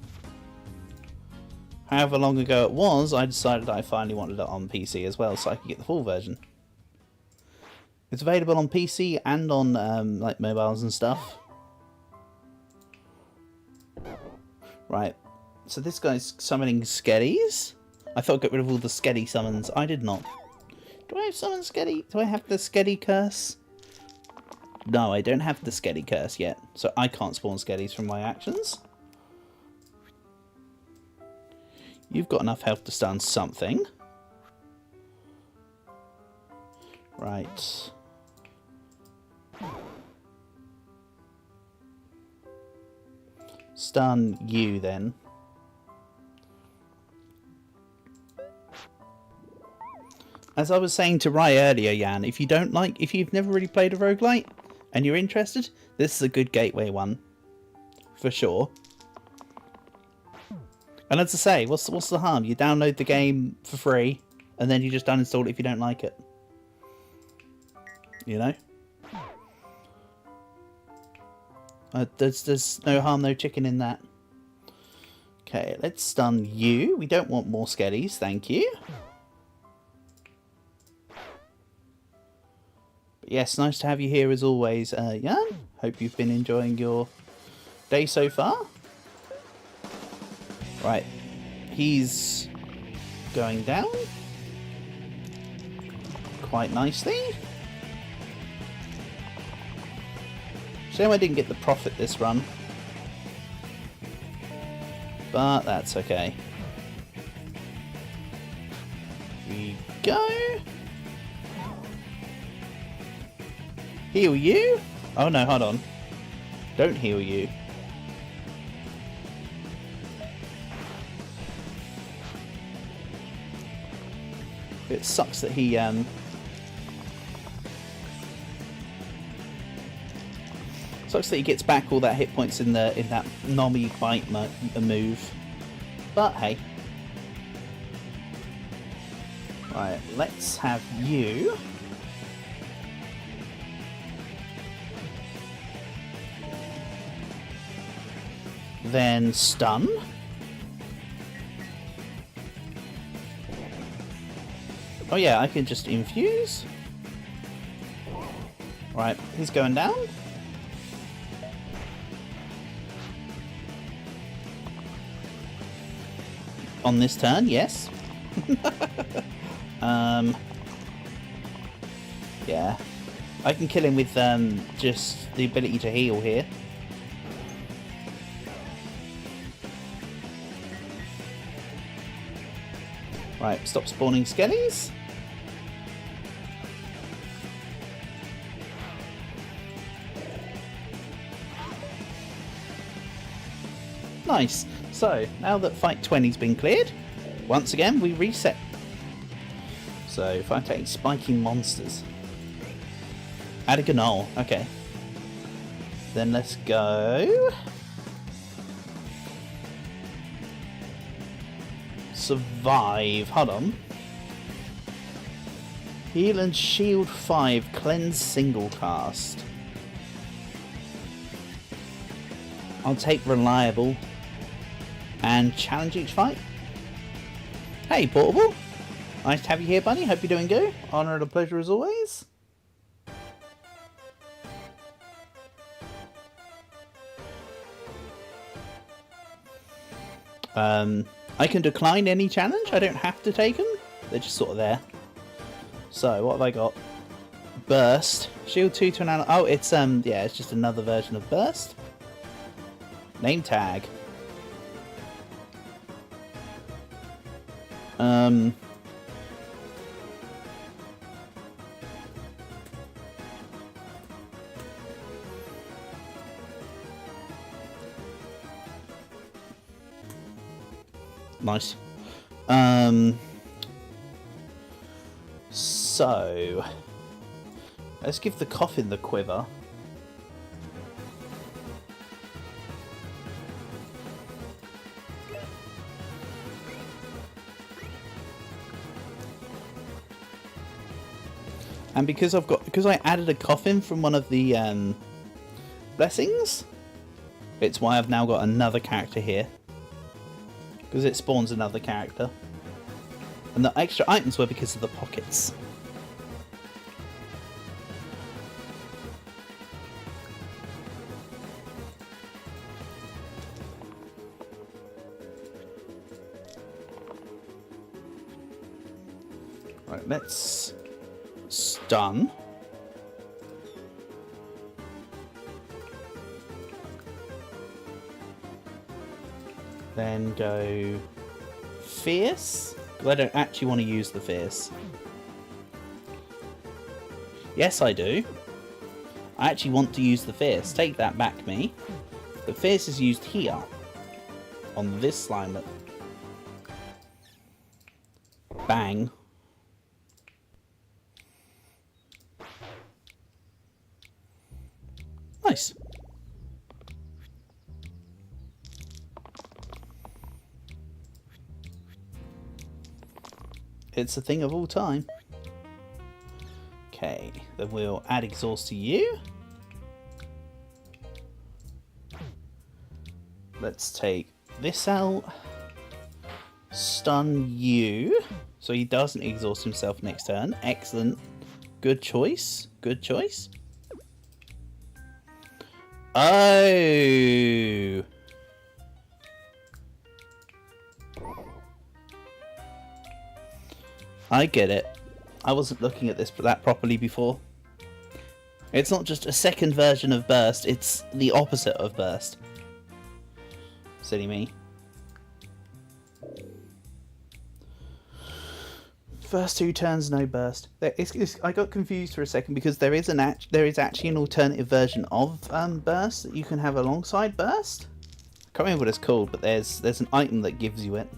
however long ago it was, I decided I finally wanted it on PC as well, so I could get the full version. It's available on PC and on like mobiles and stuff. Right, so this guy's summoning Skellies. I thought I'd get rid of all the Skelly summons. I did not. Do I have summon Skelly? Do I have the Skelly curse? No, I don't have the Skelly curse yet, so I can't spawn Skellies from my actions. You've got enough health to stun something. Right. Stun you then. As I was saying to Rai earlier, Jan, if you've never really played a roguelite and you're interested, this is a good gateway one. For sure. And as I say, what's the harm? You download the game for free and then you just uninstall it if you don't like it. You know? There's no harm, no chicken in that. Okay, let's stun you. We don't want more Skellies, thank you. But yes, nice to have you here as always, Jan. Hope you've been enjoying your day so far. Right, he's going down quite nicely. Shame I didn't get the profit this run, but that's okay. We go. Heal you? Oh no, hold on. Don't heal you. It sucks that he gets back all that hit points in that Nomi bite move. But hey. Right, let's have you. Then stun. Oh yeah, I can just infuse. Right, he's going down. On this turn, yes. Yeah. I can kill him with just the ability to heal here. Right, stop spawning skellies. Nice. So, now that Fight 20's been cleared, once again we reset. So, if I take spiking monsters. Add a gnoll, okay. Then let's go. Survive. Hold on. Heal and shield 5. Cleanse single cast. I'll take reliable. And challenge each fight. Hey, Portable. Nice to have you here, buddy. Hope you're doing good. Honour and a pleasure as always. I can decline any challenge. I don't have to take them. They're just sort of there. So, what have I got? Burst. Shield 2 to an animal. Oh, it's, yeah, it's just another version of Burst. Name tag. Nice. So let's give the coffin the quiver. And because I added a coffin from one of the blessings, it's why I've now got another character here. Because it spawns another character. And the extra items were because of the pockets. Right, let's stun. Then go fierce, because I don't actually want to use the fierce. Yes, I do. I actually want to use the fierce. Take that back, me. The fierce is used here, on this Slimet. Bang. Nice. It's a thing of all time. Okay, then we'll add exhaust to you. Let's take this out. Stun you. So he doesn't exhaust himself next turn. Excellent. Good choice. Good choice. Oh. I get it. I wasn't looking at that properly before. It's not just a second version of Burst, it's the opposite of Burst. Silly me. First 2 turns, no burst. I got confused for a second because there is actually an alternative version of burst that you can have alongside burst. I can't remember what it's called, but there's an item that gives you it.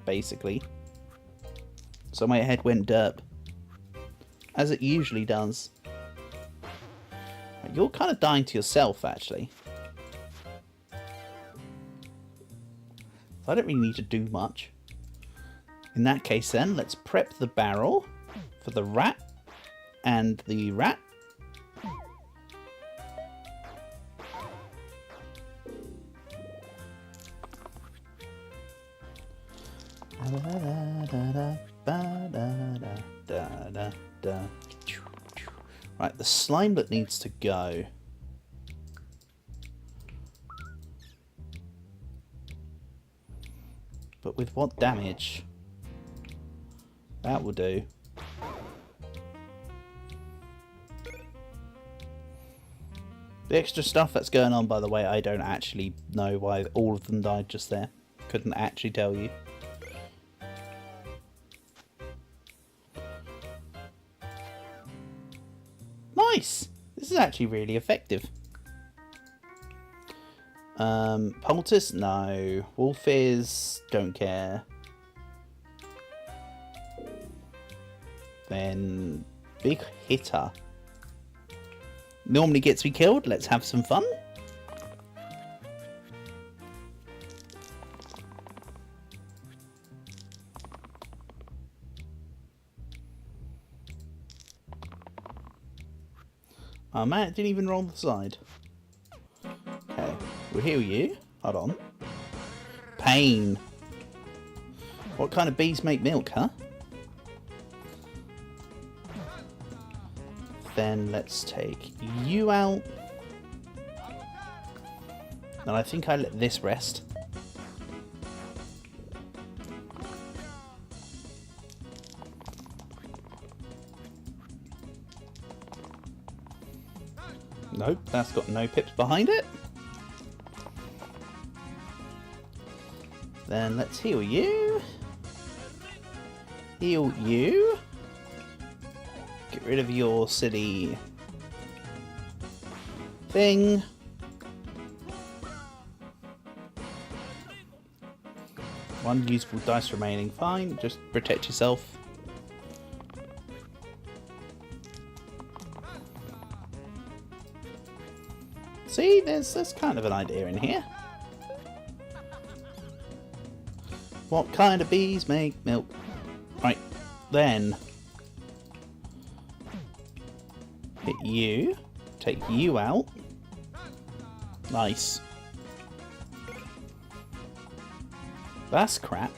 Basically. So my head went derp. As it usually does. You're kind of dying to yourself, actually. So I don't really need to do much. In that case then, let's prep the barrel for the rat and the rat. Right, the slimelet needs to go. But with what damage? That will do. The extra stuff that's going on, by the way, I don't actually know why all of them died just there. Couldn't actually tell you. Nice! This is actually really effective. Poultice? No. Wolfies? Don't care. Then big hitter. Normally gets me killed. Let's have some fun. Oh man, it didn't even roll the side. Okay, we'll heal you. Hold on. Pain. What kind of bees make milk, huh? Then let's take you out. And I think I let this rest. Nope, that's got no pips behind it. Then let's heal you. Heal you. Get rid of your silly thing. One useful dice remaining. Fine, just protect yourself. See, there's kind of an idea in here. What kind of bees make milk? Right, then. Hit you. Take you out. Nice. That's crap.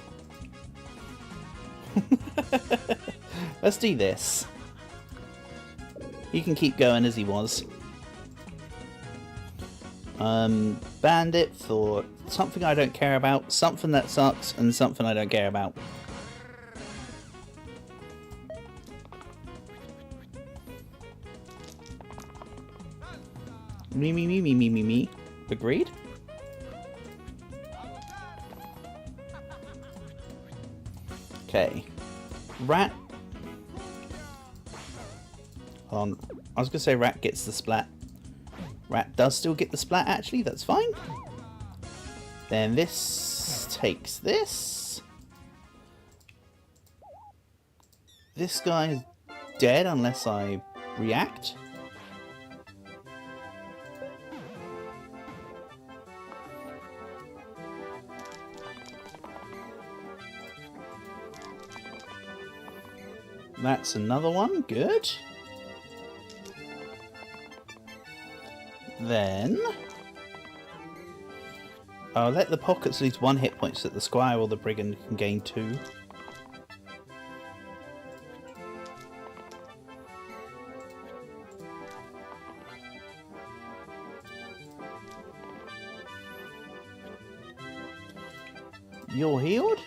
Let's do this. He can keep going as he was. Bandit for something I don't care about, something that sucks, and something I don't care about. Me. Agreed? Okay. Rat. Hold on. I was going to say rat gets the splat. Rat does still get the splat, actually. That's fine. Then this takes this. This guy is dead unless I react. That's another one. Good. Then I'll let the pockets lose 1 hit point so that the squire or the brigand can gain 2. You're healed.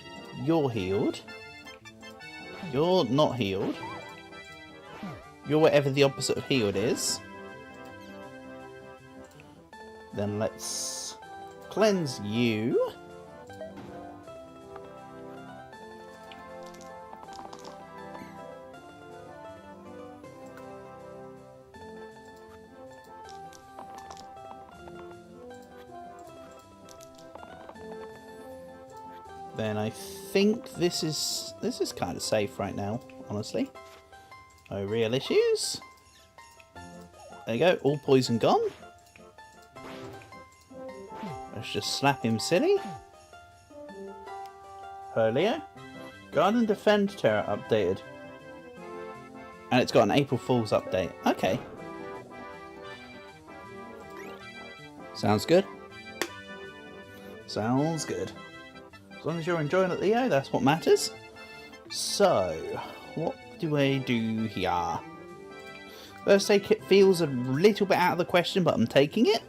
You're healed. You're not healed. You're whatever the opposite of healed is. Then let's cleanse you. Then I think this is kind of safe right now, honestly. No real issues. There you go, all poison gone. Let's just slap him silly. Hello, Leo. Guard and Defend Terror updated. And it's got an April Fool's update. Okay. Sounds good. Sounds good. As long as you're enjoying it, Leo, that's what matters. So, what do I do here? First aid kit feels a little bit out of the question, but I'm taking it.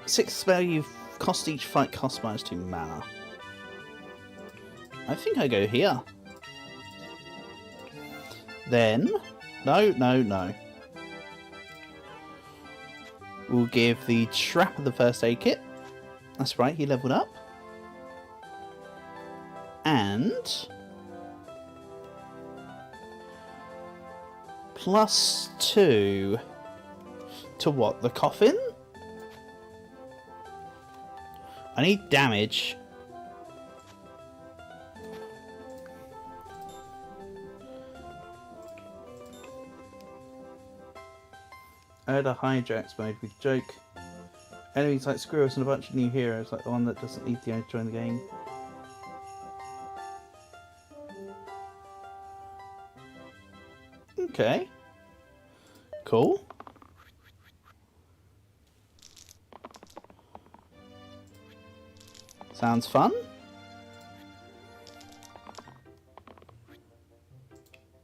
Six spell you've cost each fight cost -2 mana. I think I go here. Then, no. We'll give the Trapper the first aid kit. That's right, he leveled up. And +2 to what? The coffin? I need damage. Add a Hydrax mode with joke. Enemies like squirrels and a bunch of new heroes, like the one that doesn't need to join the game. Okay. Cool. Sounds fun.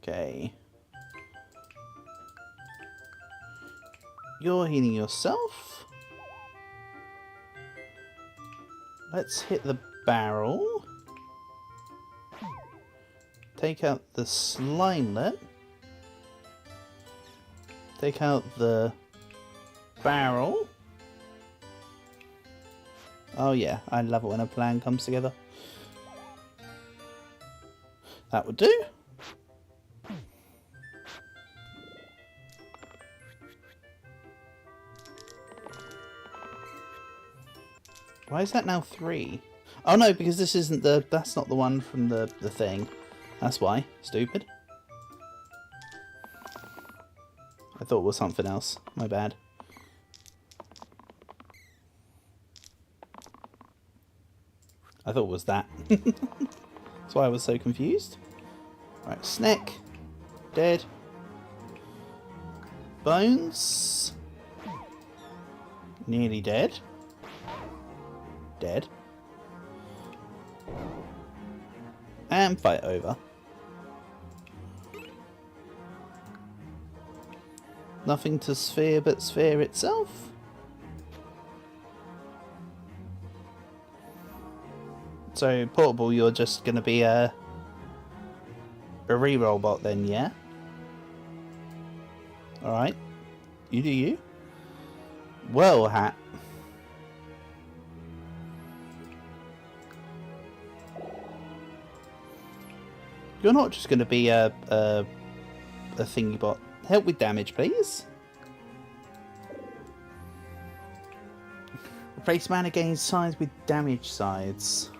Okay. You're healing yourself. Let's hit the barrel. Take out the slimelet. Take out the barrel. Oh yeah, I love it when a plan comes together. That would do. Why is that now 3? Oh no, because this isn't the... That's not the one from the thing. That's why. Stupid. I thought it was something else. My bad. I thought it was that. That's why I was so confused. Right, Snack. Dead. Bones. Nearly dead. Dead. And fight over. Nothing to Sphere but Sphere itself. So, Portable, you're just going to be a reroll bot then, yeah? Alright. You do you. Well, Hat. You're not just going to be a thingy bot. Help with damage, please. Replace mana gain sides with damage sides.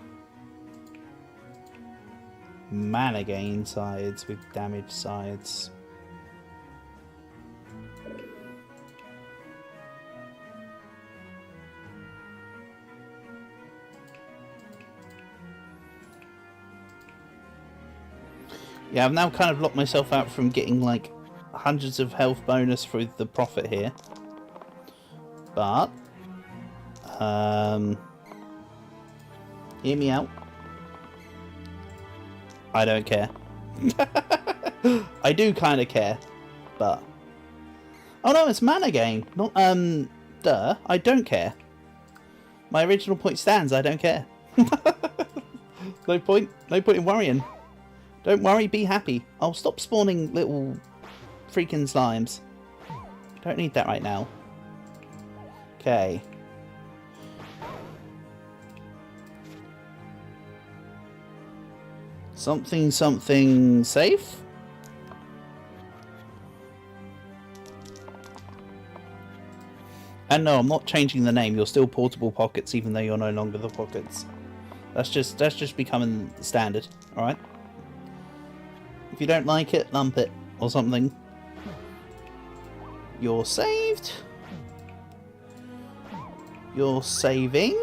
Mana gain sides with damage sides. Yeah, I've now kind of locked myself out from getting like hundreds of health bonus through the profit here. But hear me out. I don't care. I do kind of care, but oh no, it's mana gain, not duh. I don't care. My original point stands. I don't care. No point in worrying. Don't worry, be happy. I'll stop spawning little freaking slimes. Don't need that right now. Okay. Something safe. And no, I'm not changing the name. You're still Portable Pockets, even though you're no longer the Pockets. That's just becoming standard, alright? If you don't like it, lump it, or something. You're saved. You're saving.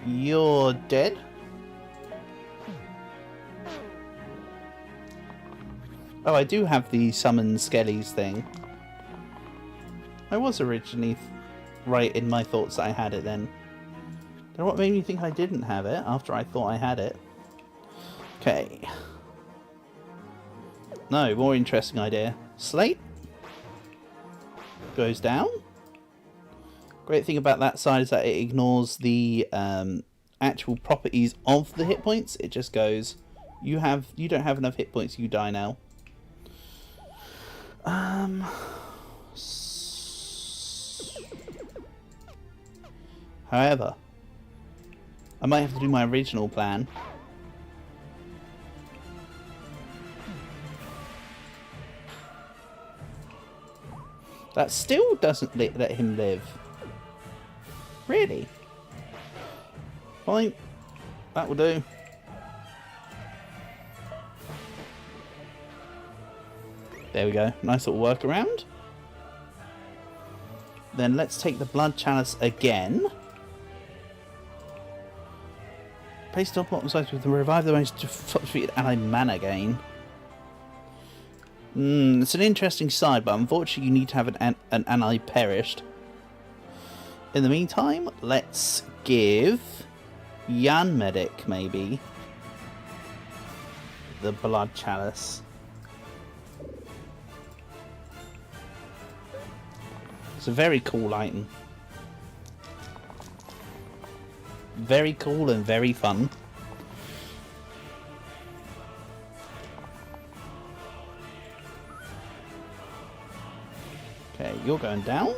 You're dead. Oh, I do have the summon skellies thing. I was originally right in my thoughts that I had it then. Don't know what made me think I didn't have it after I thought I had it. Okay. No, more interesting idea. Slate goes down. Great thing about that side is that it ignores the actual properties of the hit points. It just goes, you don't have enough hit points, you die now. However, I might have to do my original plan. That still doesn't let him live. Really? Fine. That will do. There we go. Nice little workaround. Then let's take the Blood Chalice again. Place top bottom sides with the revive the most defeated ally mana gain. It's an interesting side, but unfortunately you need to have an ally perished. In the meantime, let's give Jan Medic maybe the Blood Chalice. It's a very cool item. Very cool and very fun. Okay, you're going down.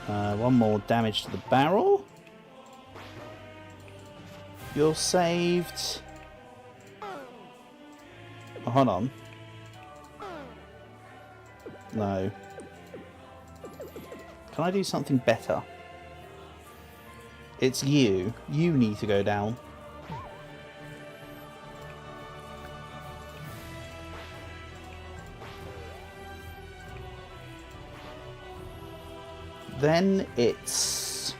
One more damage to the barrel. You're saved. Oh, hold on. No. Can I do something better? It's you. You need to go down. Then it's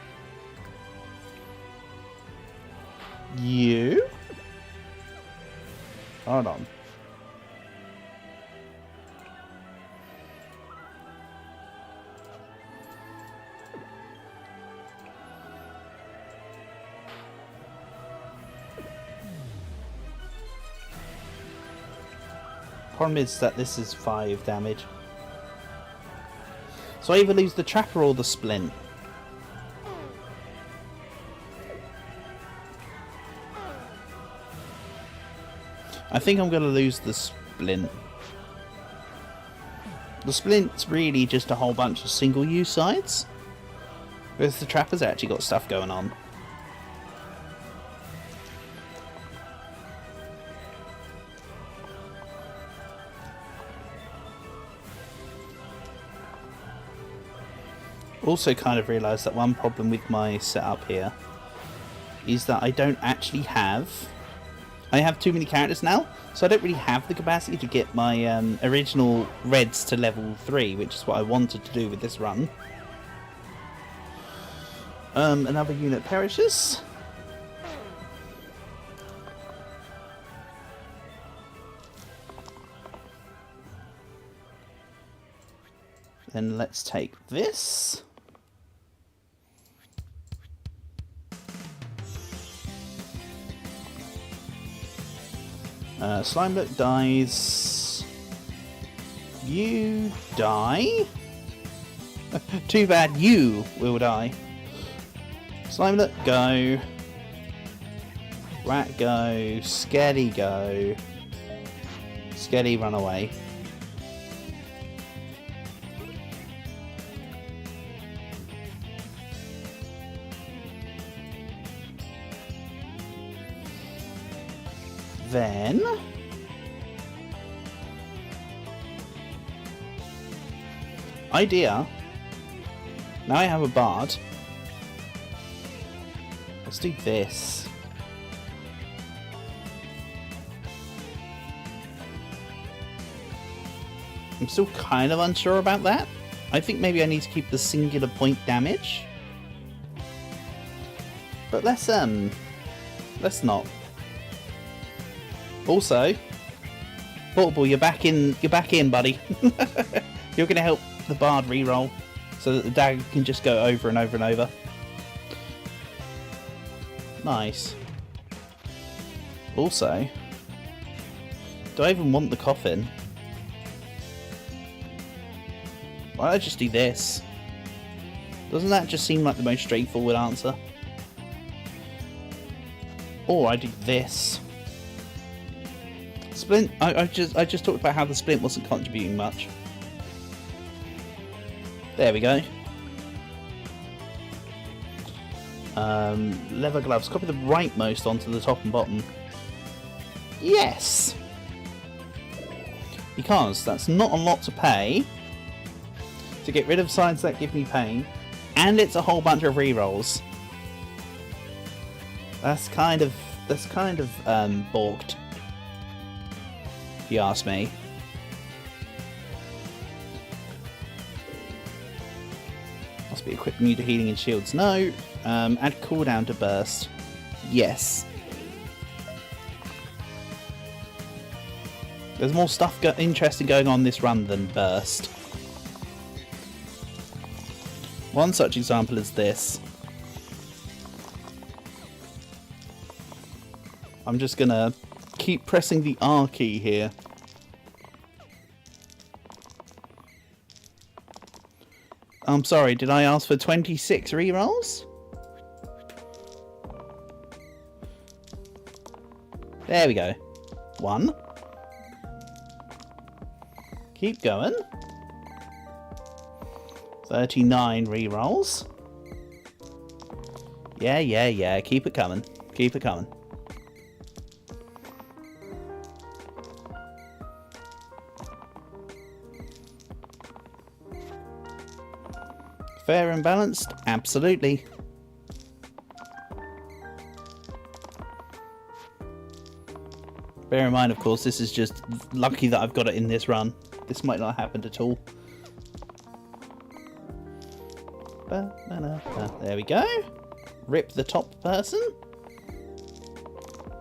you. Hold on. Problem is that this is 5 damage. So I either lose the Trapper or the Splint. I think I'm going to lose the Splint. The Splint's really just a whole bunch of single-use sides. Whereas the Trapper's actually got stuff going on. Also kind of realised that one problem with my setup here is that I don't actually have... I have too many characters now, so I don't really have the capacity to get my original reds to level 3, which is what I wanted to do with this run. Another unit perishes. Then let's take this. Slimelet dies. You die. Too bad you will die. Slimelet go. Rat go. Skelly go. Skelly run away. Then Idea. Now I have a bard. Let's do this. I'm still kind of unsure about that. I think maybe I need to keep the singular point damage. But let's not. Also, Portable, you're back in, buddy. You're gonna help the bard reroll so that the dagger can just go over and over and over. Nice. Also, do I even want the coffin? Why don't I just do this? Doesn't that just seem like the most straightforward answer? Or I do this. Splint. I just talked about how the splint wasn't contributing much. There we go. Leather gloves. Copy the rightmost onto the top and bottom. Yes! Because that's not a lot to pay to get rid of signs that give me pain, and it's a whole bunch of rerolls. That's kind of balked, if you ask me. Must be equipped new to healing and shields. No. Add cooldown to burst. Yes. There's more stuff interesting going on this run than burst. One such example is this. I'm just gonna keep pressing the R key here. I'm sorry, did I ask for 26 rerolls? There we go. 1. Keep going. 39 rerolls. Yeah. Keep it coming. Keep it coming. Fair and balanced? Absolutely. Bear in mind, of course, this is just lucky that I've got it in this run. This might not have happened at all. There we go. Rip the top person.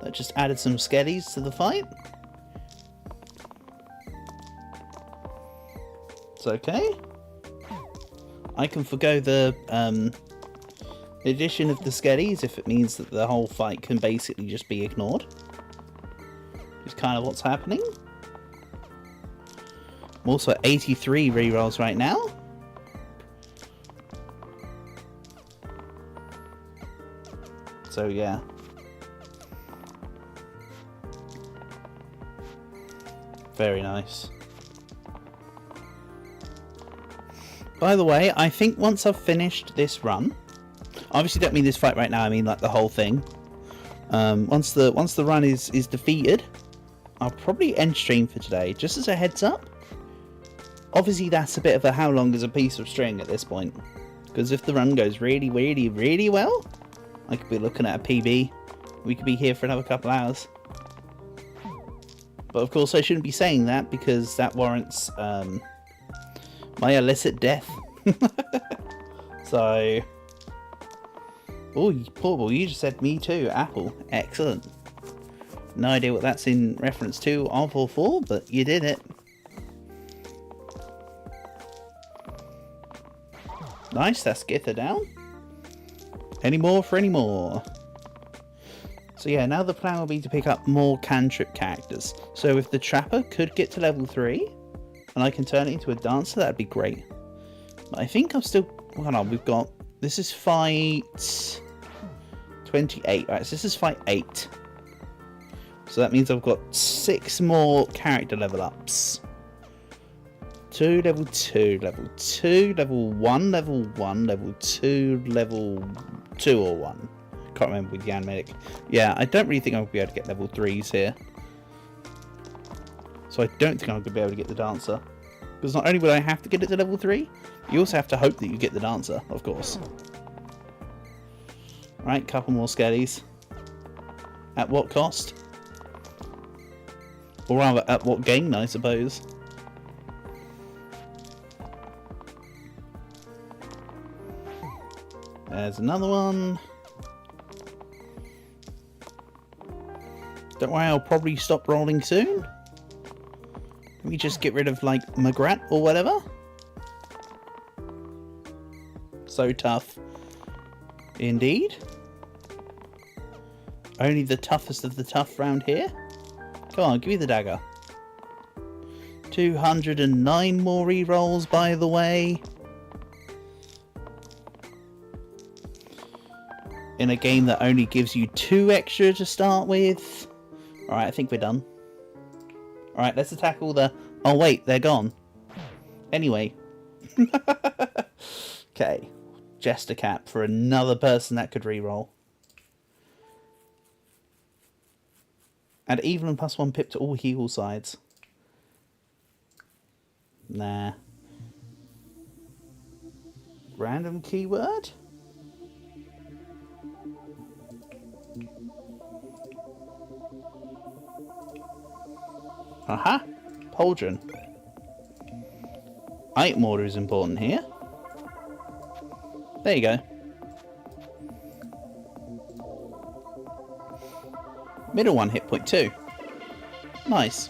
That just added some skellies to the fight. It's okay. I can forgo the addition of the skellies if it means that the whole fight can basically just be ignored. It's kind of what's happening. I'm also at 83 rerolls right now. So yeah. Very nice. By the way, I think once I've finished this run, obviously don't mean this fight right now, I mean like the whole thing. Once the run is defeated, I'll probably end stream for today, just as a heads up. Obviously that's a bit of a how long is a piece of string at this point. Because if the run goes really, really, really well, I could be looking at a PB. We could be here for another couple hours. But of course I shouldn't be saying that because that warrants my illicit death. So... Oh, Portable, you just said me too, Apple. Excellent. No idea what that's in reference to or for, but you did it. Nice, that's Gither down. Any more for any more? So yeah, now the plan will be to pick up more cantrip characters. So if the Trapper could get to level 3, and I can turn it into a Dancer, that'd be great. But I think I'm still... Hold on, we've got... This is fight... 28. Right, so this is fight 8. So that means I've got 6 more character level ups. 2, level 2, level 2, level 1, level 1, level 2, level 2 or 1. Can't remember with the animatic. Yeah, I don't really think I'll be able to get level 3s here. So I don't think I'm going to be able to get the Dancer. Because not only would I have to get it to level 3, you also have to hope that you get the dancer, of course. Right, couple more skellies. At what cost? Or rather, at what gain, I suppose. There's another one. Don't worry, I'll probably stop rolling soon. Let me just get rid of, like, Magrat or whatever. So tough. Indeed. Only the toughest of the tough round here. Come on, give me the dagger. 209 more rerolls, by the way. In a game that only gives you 2 extra to start with. Alright, I think we're done. Alright, let's attack all the... Oh wait, they're gone. Anyway. Okay. Jester cap for another person that could reroll. Add evil and +1 pip to all heal sides. Nah. Random keyword? Aha! Pauldron. Item order is important here. There you go. Middle one hit point too. Nice.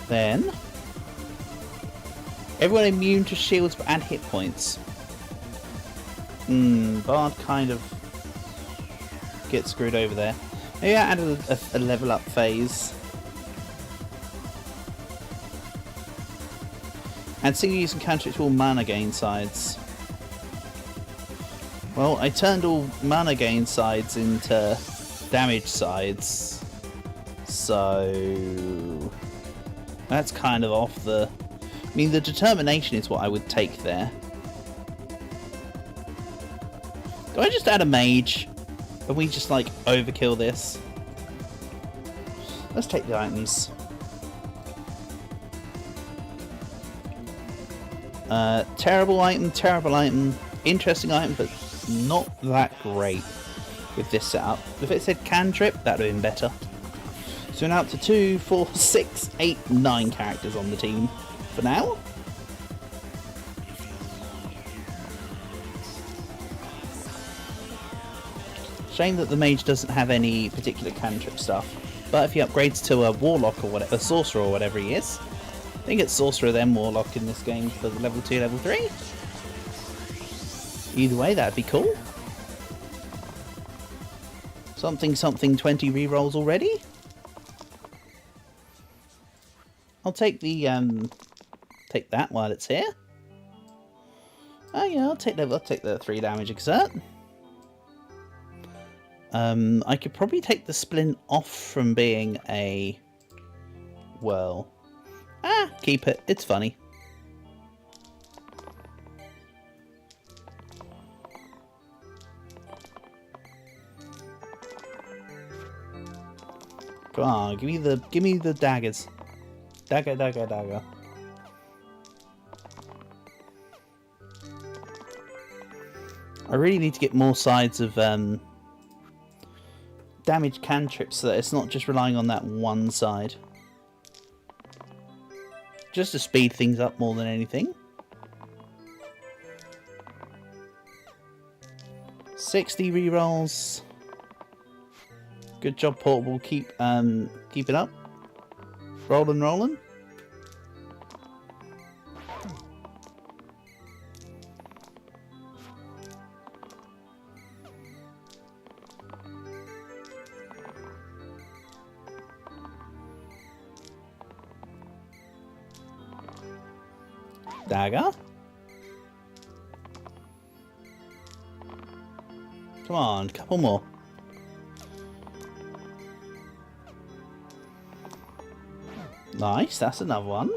Then everyone immune to shields and hit points. Bard kind of gets screwed over there. Maybe I added a level up phase. And single use and counter to all mana gain sides. Well, I turned all mana gain sides into damage sides. So that's kind of off the... I mean, the determination is what I would take there. Do I just add a mage? Can we just, like, overkill this? Let's take the items. Terrible item, interesting item, but not that great with this setup. If it said cantrip, that would have been better. So we're now up to 2, 4, 6, 8, 9 characters on the team for now. Shame that the mage doesn't have any particular cantrip stuff, but if he upgrades to a warlock or whatever, a sorcerer or whatever he is, I think it's sorcerer then warlock in this game for the level 2, level 3. Either way, that'd be cool. Something 20 rerolls already. I'll take the take that while it's here. Oh yeah, I'll take the 3 damage exert. I could probably take the splint off from being a... Well... keep it. It's funny. Come on, give me the daggers. Dagger. I really need to get more sides of damage cantrips so that it's not just relying on that one side. Just to speed things up more than anything. 60 rerolls. Good job, Portable. Keep it up. Rolling. Dagger. Come on, couple more. Nice, that's another one.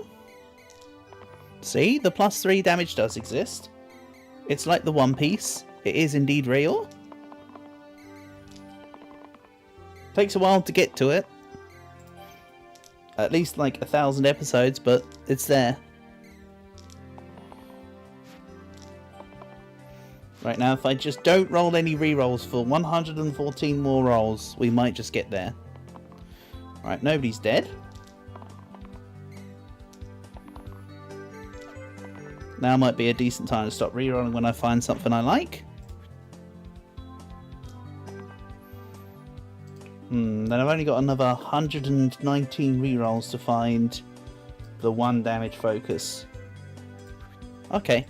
See, the +3 damage does exist. It's like the One Piece. It is indeed real. Takes a while to get to it. at least like 1,000 episodes, but it's there. Right now, if I just don't roll any rerolls for 114 more rolls, we might just get there. Right, nobody's dead. Now might be a decent time to stop rerolling when I find something I like. Then I've only got another 119 rerolls to find the 1 damage focus. Okay.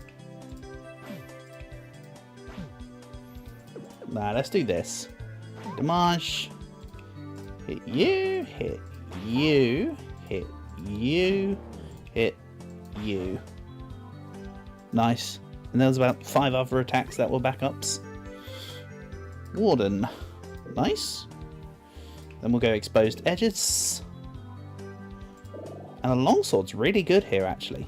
Nah, let's do this. Damage. Hit you, hit you, hit you, hit you. Nice. And there was about 5 other attacks that were backups. Warden. Nice. Then we'll go exposed edges. And a longsword's really good here, actually.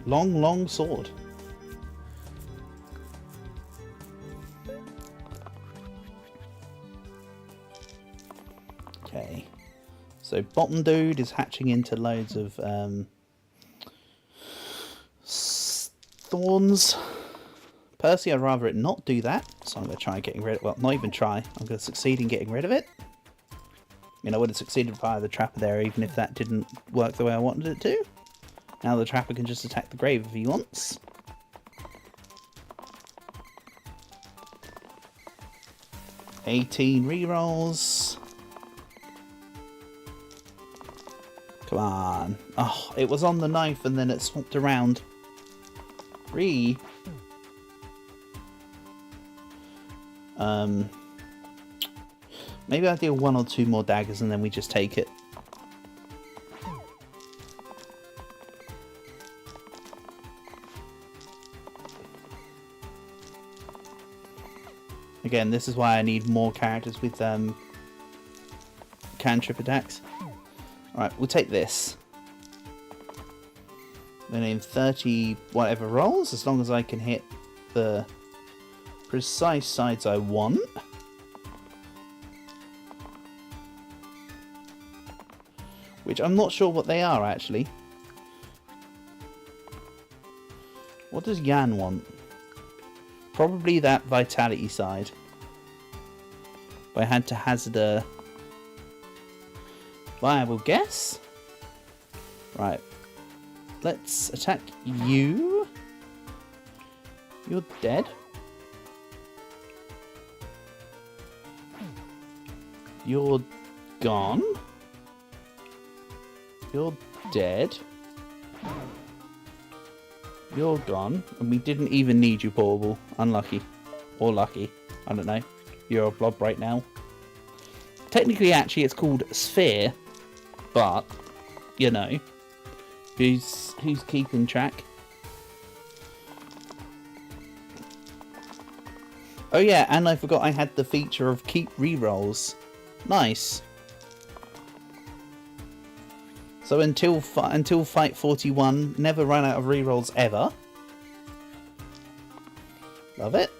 Long sword. Okay. So bottom dude is hatching into loads of thorns. Personally, I'd rather it not do that, so I'm going to try getting rid of it. Well, not even try. I'm going to succeed in getting rid of it. I mean, I would have succeeded via the trapper there, even if that didn't work the way I wanted it to. Now the trapper can just attack the grave if he wants. $18 rerolls. Come on. Oh, it was on the knife and then it swapped around. Maybe I'll deal 1 or 2 more daggers and then we just take it. Again, this is why I need more characters with cantrip attacks. Alright, we'll take this. Then in 30 whatever rolls, as long as I can hit the precise sides I want. Which I'm not sure what they are, actually. What does Yan want? Probably that vitality side. But I had to hazard a viable guess. Right. Let's attack you. You're dead. You're gone. You're dead. You're gone. And we didn't even need you, Portable. Unlucky. Or lucky. I don't know. You're a blob right now. Technically, actually, it's called Sphere. But, you know. Who's keeping track? Oh yeah, and I forgot I had the feature of keep rerolls. Nice. So until fight 41, never run out of rerolls ever. Love it.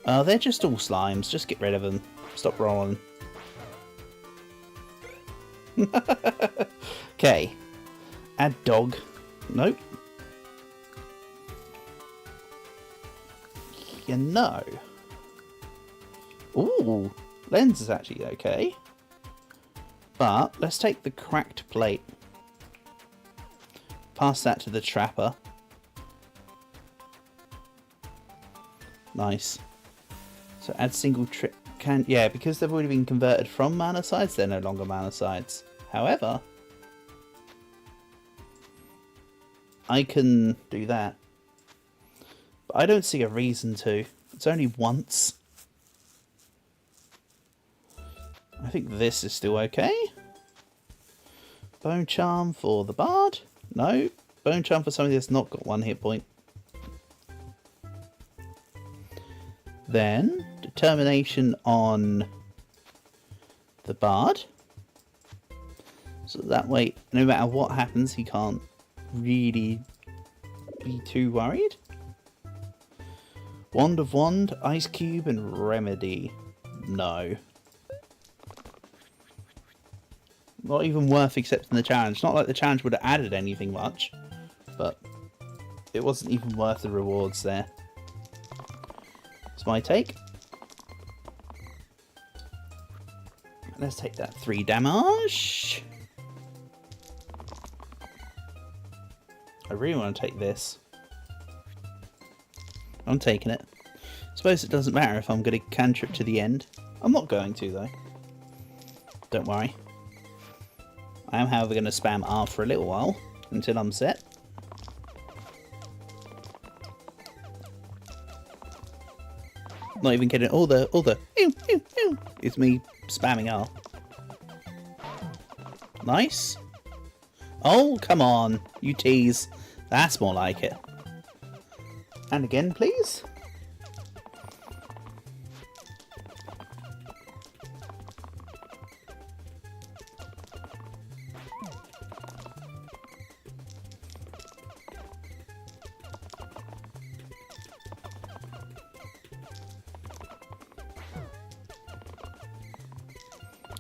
They're just all slimes. Just get rid of them. Stop rolling. Okay. Add dog. Nope. You know. Ooh. Lens is actually okay. But let's take the cracked plate. Pass that to the trapper. Nice. So add single trip. Yeah, because they've already been converted from mana sides, they're no longer mana sides. However, I can do that. But I don't see a reason to. It's only once. I think this is still okay. Bone Charm for the Bard. No. Bone Charm for somebody that's not got 1 hit point. Then, Determination on the Bard. So that way, no matter what happens, he can't really be too worried. Wand of Wand, Ice Cube, and Remedy. No. Not even worth accepting the challenge. Not like the challenge would have added anything much, but it wasn't even worth the rewards there. That's my take. Let's take that 3 damage. I really want to take this. I'm taking it. I suppose it doesn't matter if I'm going to cantrip to the end. I'm not going to, though. Don't worry. I am, however, going to spam R for a little while until I'm set. Not even kidding. All the ew, ew, ew, it's me spamming R. Nice. Oh, come on. You tease. That's more like it. And again, please.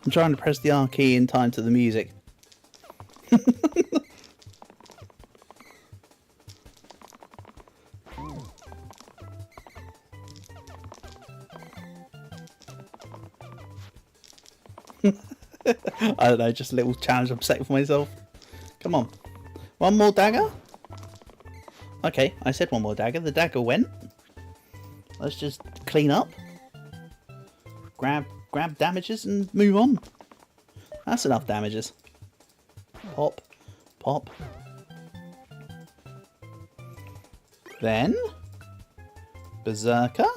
I'm trying to press the R key in time to the music. I don't know, just a little challenge I'm setting for myself. Come on. One more dagger? Okay, I said one more dagger. The dagger went. Let's just clean up. Grab damages and move on. That's enough damages. Pop. Pop. Then Berserker.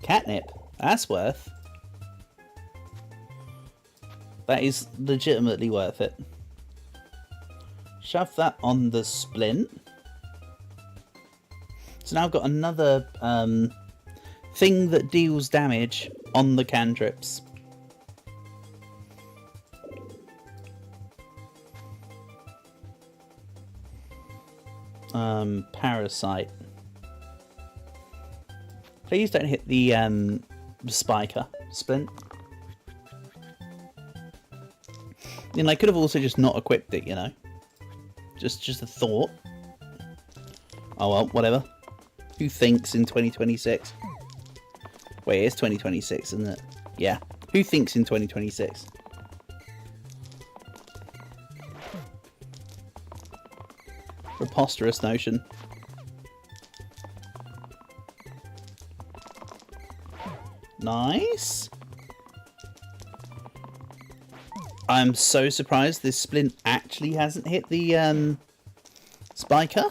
Catnip. That's worth. That is legitimately worth it. Shove that on the splint. So now I've got another thing that deals damage on the cantrips. Parasite. Please don't hit the spiker splint. And I could have also just not equipped it, you know. Just a thought. Oh well, whatever. Who thinks in 2026? Wait, it's 2026, isn't it? Yeah. Who thinks in 2026? Preposterous notion. Nice. I'm so surprised this splint actually hasn't hit the spiker.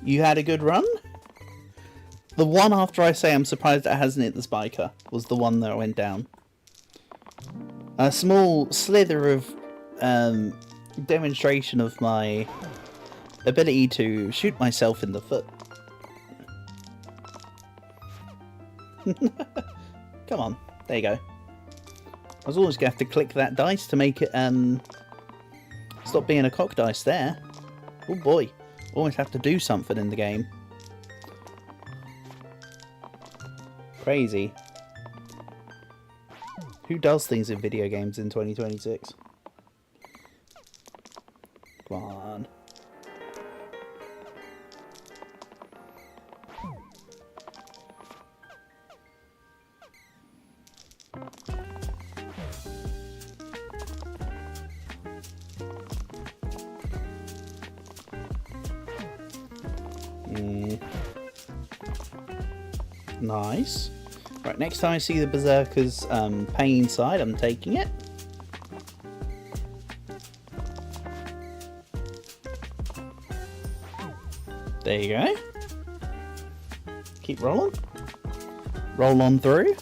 You had a good run. The one after I say I'm surprised it hasn't hit the spiker was the one that went down. A small slither of demonstration of my ability to shoot myself in the foot. Come on, there you go. I was always going to have to click that dice to make it stop being a cock dice there. Oh boy, always have to do something in the game. Crazy. Who does things in video games in 2026? Come on. Nice. Right, next time I see the Berserker's pain side, I'm taking it. There you go. Keep rolling. Roll on through.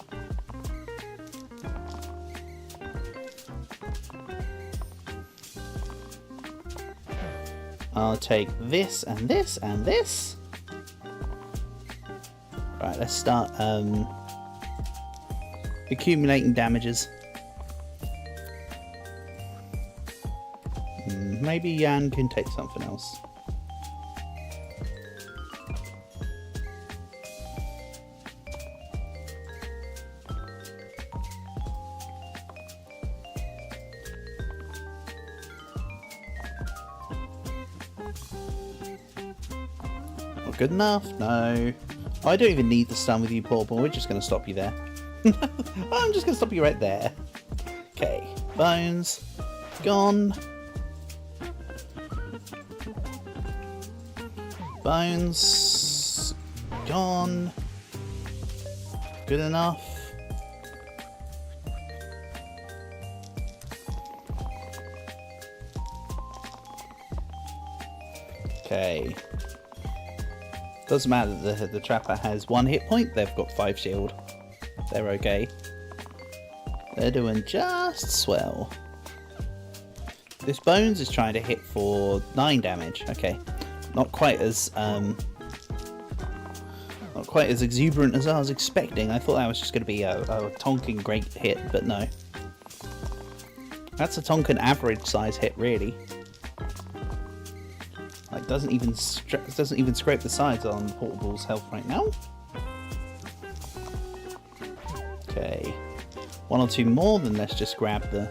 I'll take this and this and this. Right, let's start accumulating damages. Maybe Yan can take something else. good enough? No. I don't even need the stun with you, Portable. We're just going to stop you there. I'm just going to stop you right there. Okay. Bones. Gone. Bones. Gone. Good enough. Okay. Doesn't matter that the Trapper has 1 hit point, they've got 5 shield. They're okay. They're doing just swell. This Bones is trying to hit for 9 damage. Okay. Not quite as exuberant as I was expecting. I thought that was just going to be a Tonkin great hit, but no. That's a Tonkin average size hit, really. Like, doesn't even scrape the sides on Portable's health right now. Okay, 1 or 2 more, then let's just grab the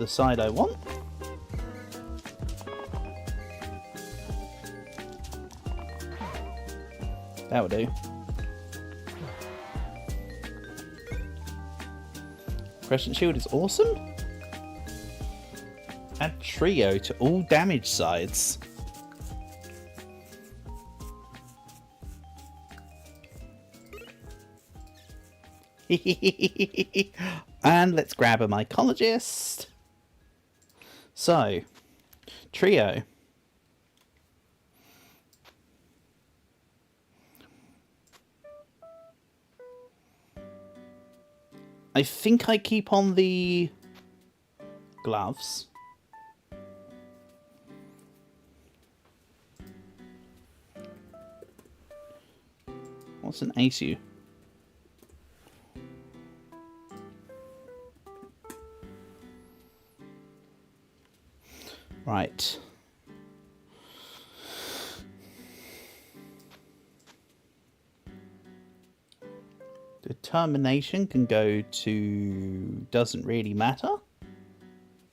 side I want. That'll do. Crescent Shield is awesome. Add Trio to all damage sides. And let's grab a Mycologist. So, Trio. I think I keep on the gloves. What's an ACU? Right. Determination can go to doesn't really matter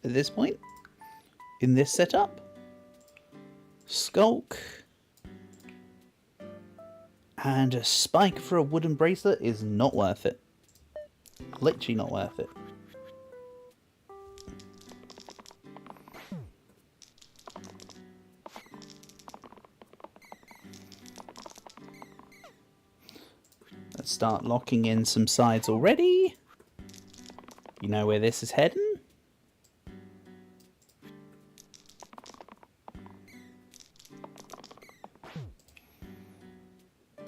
at this point in this setup. Skulk and a spike for a wooden bracelet is not worth it. Literally not worth it. Let's start locking in some sides already. You know where this is heading.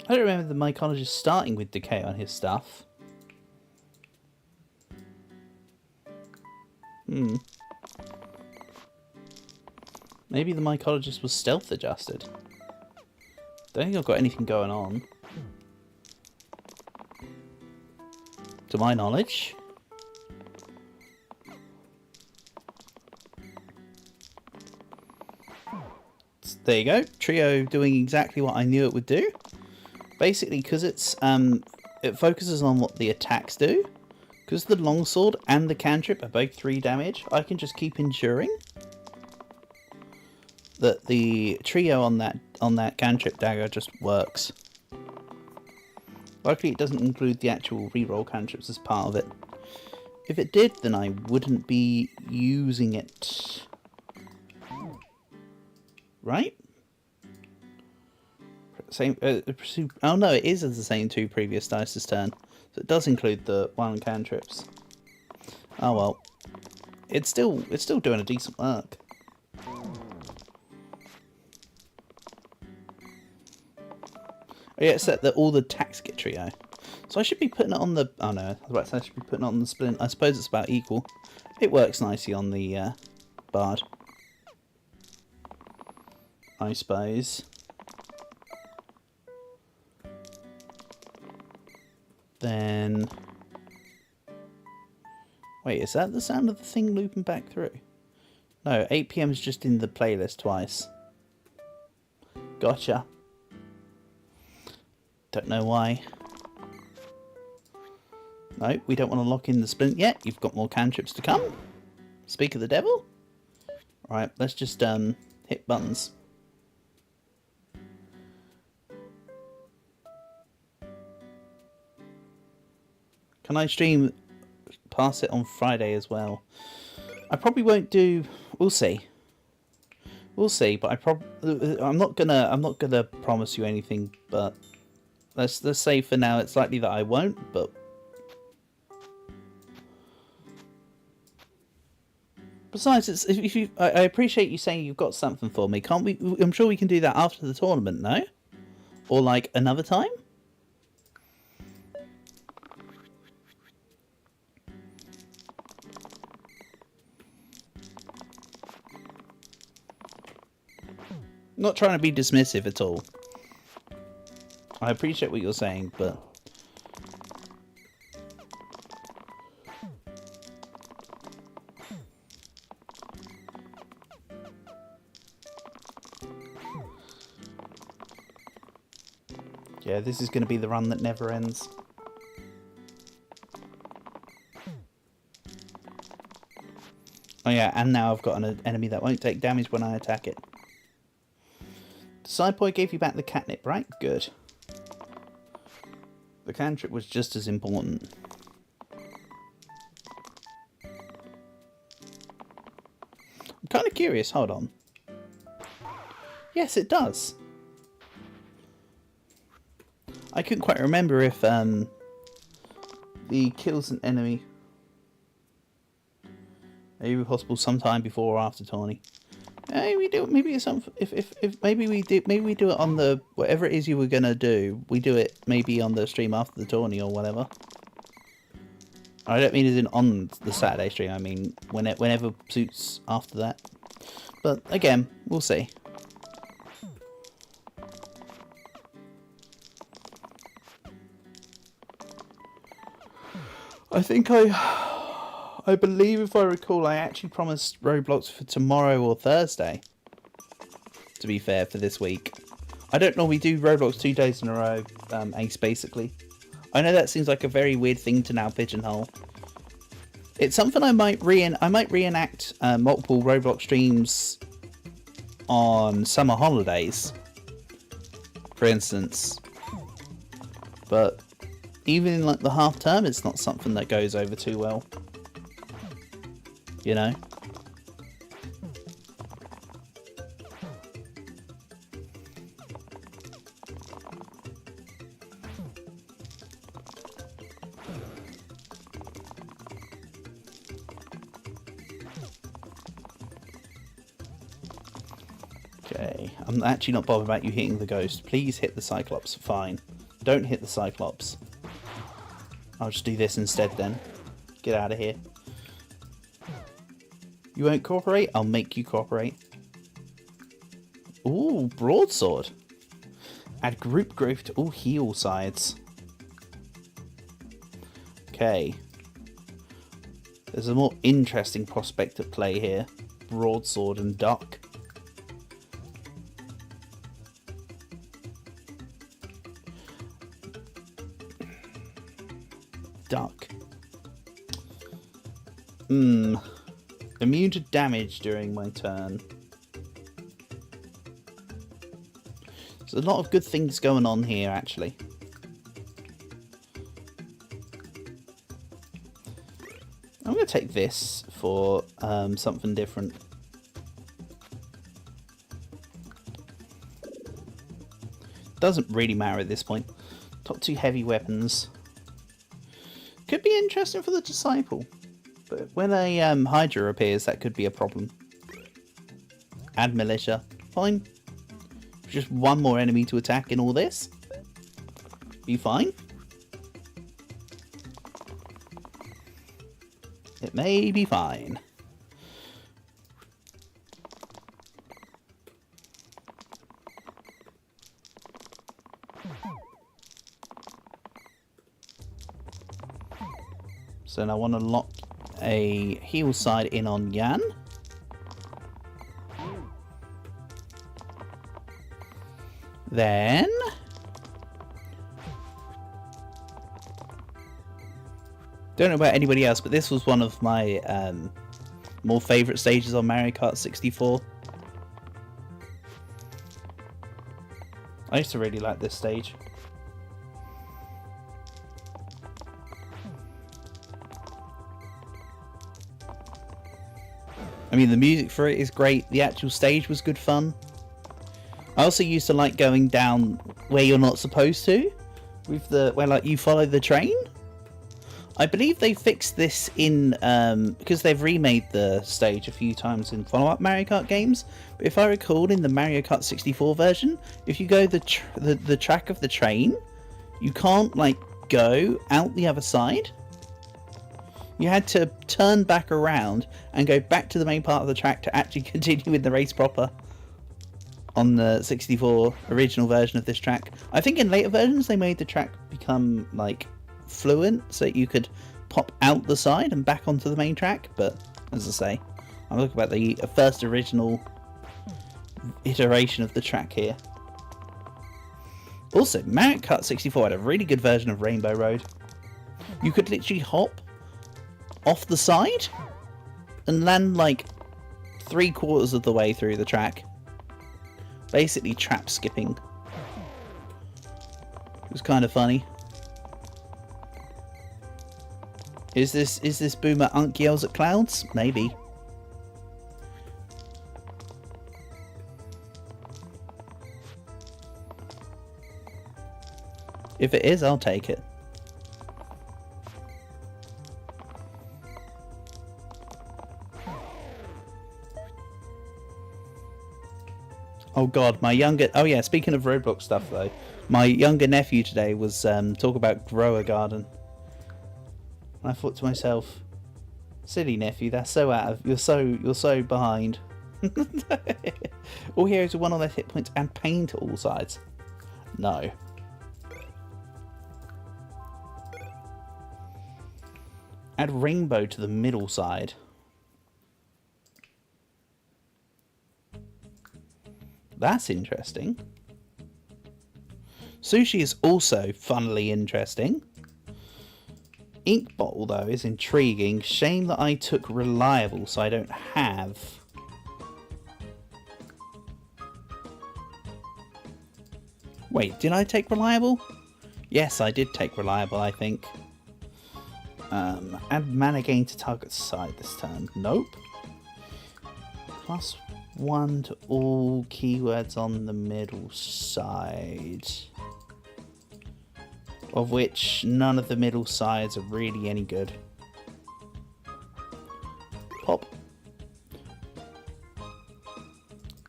I don't remember the Mycologist starting with decay on his stuff. Maybe the Mycologist was stealth adjusted. Don't think I've got anything going on. To my knowledge. There you go. Trio doing exactly what I knew it would do. Basically, because it focuses on what the attacks do. Because the longsword and the cantrip are both 3 damage, I can just keep ensuring that the trio on that cantrip dagger just works. Luckily, it doesn't include the actual reroll cantrips as part of it. If it did, then I wouldn't be using it. Right? Same. Oh no, it is as the same 2 previous dice's turn, so it does include the 1 cantrips. Oh well, it's still doing a decent work. Oh yeah, it's set that all the attacks get trio. So I should be putting it on the... Oh no, I was about to say I should be putting it on the splint. I suppose it's about equal. It works nicely on the bard. I suppose. Then... Wait, is that the sound of the thing looping back through? No, 8 PM is just in the playlist twice. Gotcha. Don't know why. No, we don't want to lock in the splint yet. You've got more cantrips to come. Speak of the devil. Right, let's just hit buttons. Can I stream past it on Friday as well? I probably won't do. We'll see. We'll see. But I'm not gonna promise you anything. But let's say for now it's likely that I won't. But besides, I appreciate you saying you've got something for me. Can't we? I'm sure we can do that after the tournament, no? Or like another time? Not trying to be dismissive at all. I appreciate what you're saying, but yeah, this is going to be the run that never ends. Oh yeah, and now I've got an enemy that won't take damage when I attack it. The side boy gave you back the catnip, right? Good. The cantrip was just as important. I'm kind of curious, hold on. Yes, it does. I couldn't quite remember if the kills an enemy maybe possible sometime before or after tourney. Maybe we do. Maybe it's something. If maybe we do. Maybe we do it on the whatever it is you were gonna do. We do it maybe on the stream after the tourney or whatever. I don't mean as in on the Saturday stream. I mean whenever suits after that. But again, we'll see. I think I believe, if I recall, I actually promised Roblox for tomorrow or Thursday. To be fair, for this week. I don't normally do Roblox 2 days in a row, Ace, basically. I know that seems like a very weird thing to now pigeonhole. It's something I might reenact multiple Roblox streams on summer holidays, for instance. But even in like the half term, it's not something that goes over too well. You know? Okay, I'm actually not bothered about you hitting the ghost. Please hit the Cyclops. Fine. Don't hit the Cyclops. I'll just do this instead then. Get out of here. You won't cooperate? I'll make you cooperate. Ooh, broadsword. Add group growth to all heal sides. Okay. There's a more interesting prospect at play here. Broadsword and duck. Duck. Immune to damage during my turn. There's a lot of good things going on here, actually. I'm going to take this for something different. Doesn't really matter at this point. Top 2 heavy weapons. Could be interesting for the Disciple. But when a Hydra appears, that could be a problem. Add Militia. Fine. Just one more enemy to attack in all this. Be fine. It may be fine. So now I want to lock a heal side in on Yan. Then don't know about anybody else, but this was one of my more favourite stages on Mario Kart 64. I used to really like this stage. I mean, the music for it is great. The actual stage was good fun. I also used to like going down where you're not supposed to, with where like you follow the train. I believe they fixed this in because they've remade the stage a few times in follow-up Mario Kart games. But if I recall, in the Mario Kart 64 version, if you go the track of the train, you can't like go out the other side. You had to turn back around and go back to the main part of the track to actually continue with the race proper. On the 64 original version of this track, I think in later versions they made the track become like fluent, so you could pop out the side and back onto the main track. But as I say, I'm looking about the first original iteration of the track here. Also, Mario Kart 64 had a really good version of Rainbow Road. You could literally hop off the side and land like 3/4 of the way through the track. Basically trap skipping. It was kind of funny. Is this Boomer Unk yells at clouds? Maybe. If it is, I'll take it. Oh god, my younger... Oh yeah, speaking of Roblox stuff though, my younger nephew today was talking about Grow a Garden. And I thought to myself, silly nephew, that's so out of... You're so behind. All heroes are 1 on their hit points and pain to all sides. No. Add rainbow to the middle side. That's interesting. Sushi is also funnily interesting. Ink bottle, though, is intriguing. Shame that I took reliable, so I don't have... Wait, did I take reliable? Yes, I did take reliable, I think. Add mana gain to target side this turn. Nope. +1 to all keywords on the middle side. Of which none of the middle sides are really any good. Pop.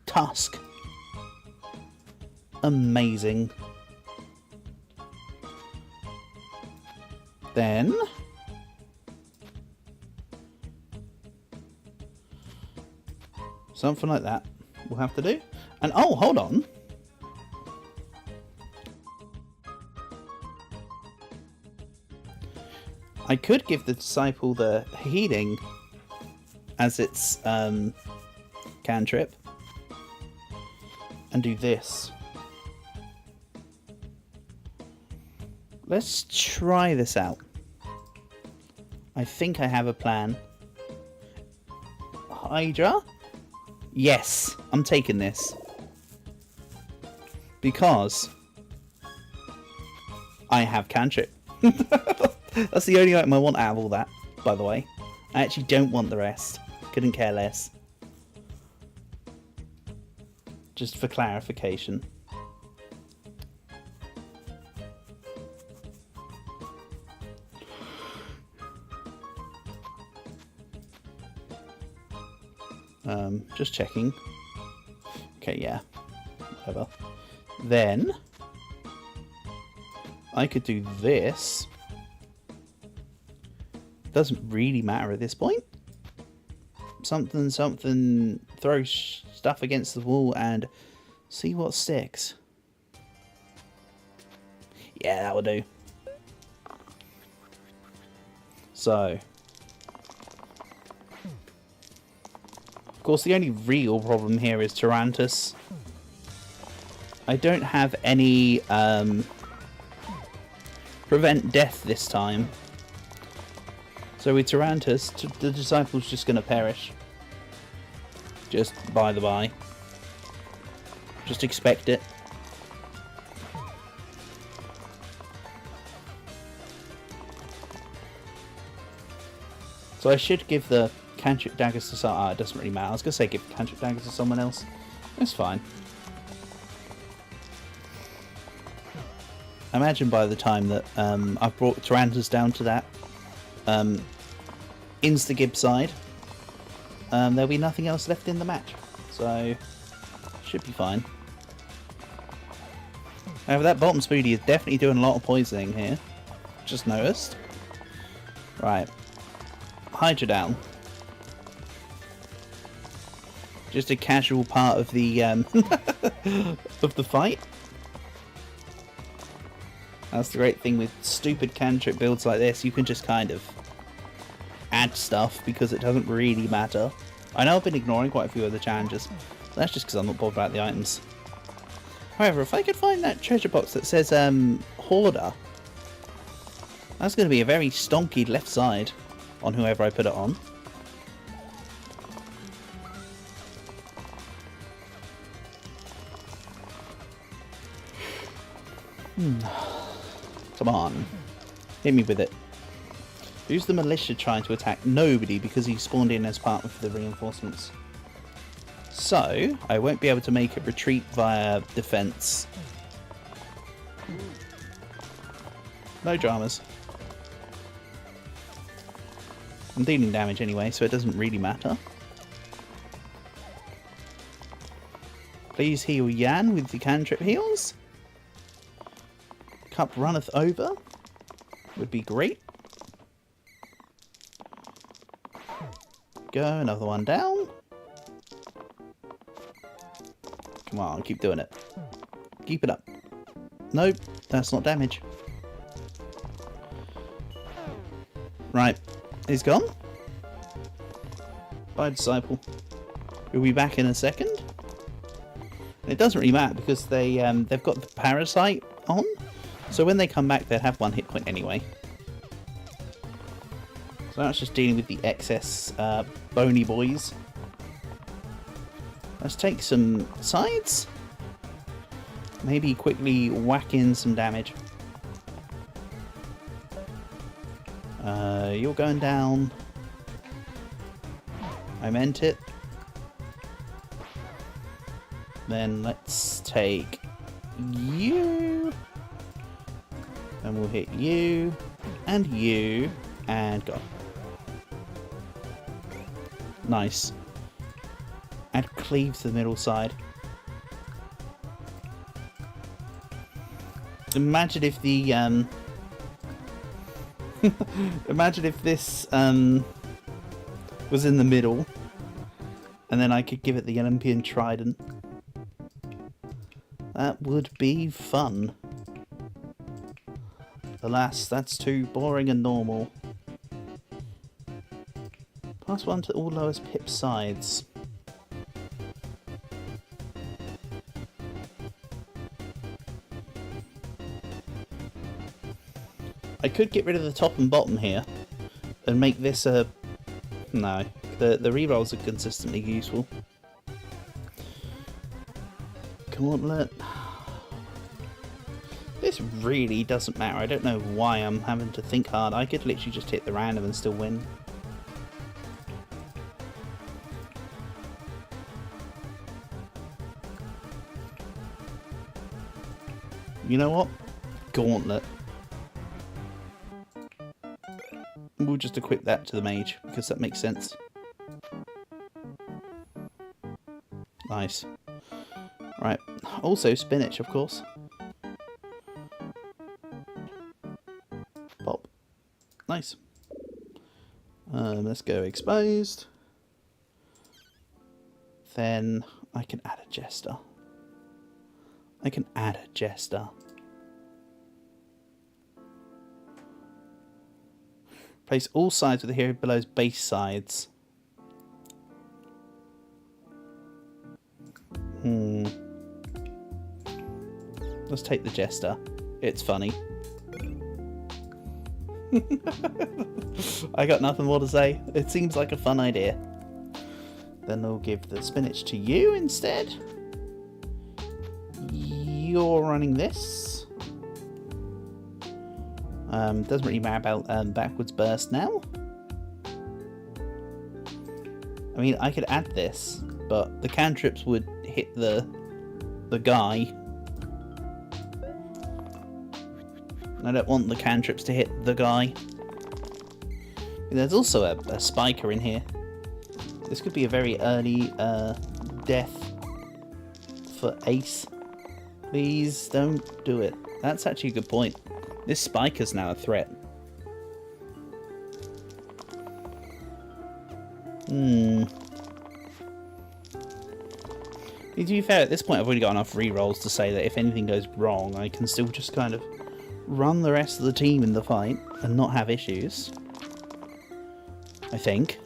Tusk. Amazing. Then... something like that we'll have to do. And oh, hold on. I could give the disciple the healing as its cantrip and do this. Let's try this out. I think I have a plan. Hydra? Yes, I'm taking this. Because I have cantrip. That's the only item I want out of all that, by the way. I actually don't want the rest. Couldn't care less. Just for clarification. Just checking. Okay, yeah. Whatever. Then I could do this. Doesn't really matter at this point. Something, throw stuff against the wall and see what sticks. Yeah, that will do. So, of course, the only real problem here is Tarantus. I don't have any prevent death this time. So with Tarantus, the disciple's just going to perish. Just by the by. Just expect it. So I should give the cantrip daggers to someone. Oh, it doesn't really matter. I was going to say give cantrip daggers to someone else. It's fine. I imagine by the time that I've brought Tyrantas down to that insta-gib side, there'll be nothing else left in the match. So, should be fine. However, that bottom Spoody is definitely doing a lot of poisoning here. Just noticed. Right. Hydra down. Just a casual part of the of the fight. That's the great thing with stupid cantrip builds like this. You can just kind of add stuff because it doesn't really matter. I know I've been ignoring quite a few of the challenges. That's just because I'm not bothered about the items. However, if I could find that treasure box that says Hoarder, that's going to be a very stonky left side on whoever I put it on. Come on. Hit me with it. Who's the militia trying to attack? Nobody, because he spawned in as part of the reinforcements. So, I won't be able to make a retreat via defense. No dramas. I'm dealing damage anyway, so it doesn't really matter. Please heal Yan with the cantrip heals. Cup runneth over. Would be great. Go, another one down. Come on, keep doing it. Keep it up. Nope, that's not damage. Right, he's gone. Bye, Disciple. We'll be back in a second. And it doesn't really matter because they've got the Parasite on. So when they come back, they'll have 1 hit point anyway. So that's just dealing with the excess bony boys. Let's take some sides. Maybe quickly whack in some damage. You're going down. I meant it. Then let's take you. And we'll hit you. And you. And go. Nice. And cleave to the middle side. Imagine if the imagine if this was in the middle, and then I could give it the Olympian Trident. That would be fun. Alas, that's too boring and normal. +1 to all lowest pip sides. I could get rid of the top and bottom here and make this a... No, the rerolls are consistently useful. Gauntlet. This really doesn't matter. I don't know why I'm having to think hard. I could literally just hit the random and still win. You know what? Gauntlet. We'll just equip that to the mage, because that makes sense. Nice. Right. Also spinach, of course. Pop. Nice. Let's go exposed. Then I can add a jester. I can add a jester. Place all sides with the hero below's base sides. Let's take the jester. It's funny. I got nothing more to say. It seems like a fun idea. Then I'll give the spinach to you instead. You're running this. Doesn't really matter about backwards burst now. I mean, I could add this, but the cantrips would hit the guy. I don't want the cantrips to hit the guy. There's also a spiker in here. This could be a very early death for Ace. Please don't do it. That's actually a good point. This spiker's now a threat. To be fair, at this point I've already got enough rerolls to say that if anything goes wrong, I can still just kind of run the rest of the team in the fight and not have issues. I think.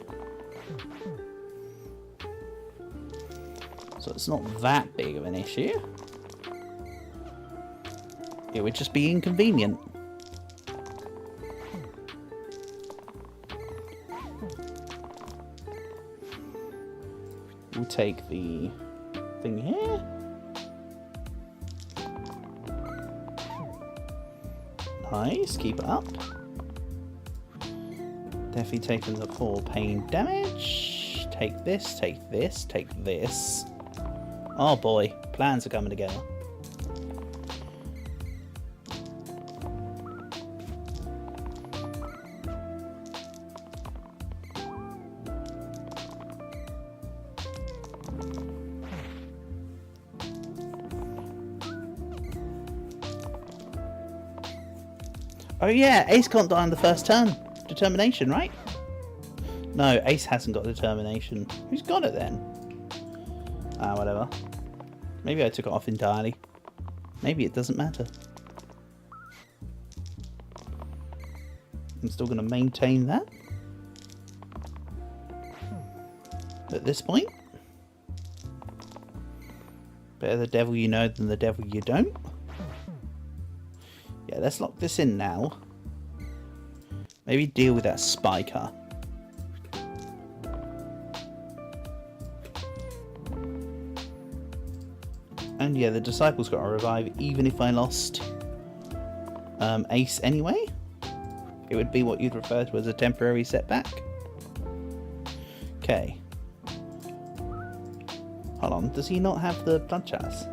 So it's not that big of an issue. It would just be inconvenient. We'll take the thing here. Nice, keep it up. Definitely taking the 4 pain damage. Take this, take this, take this. Oh boy, plans are coming together. Oh yeah, Ace can't die on the first turn. Determination, right? No, Ace hasn't got determination. Who's got it then? Ah, whatever. Maybe I took it off entirely. Maybe it doesn't matter. I'm still going to maintain that. At this point. Better the devil you know than the devil you don't. Yeah, let's lock this in now. Maybe deal with that spiker. And yeah, the disciple's got to revive even if I lost Ace anyway. It would be what you'd refer to as a temporary setback. Okay. Hold on, does he not have the blood chalice?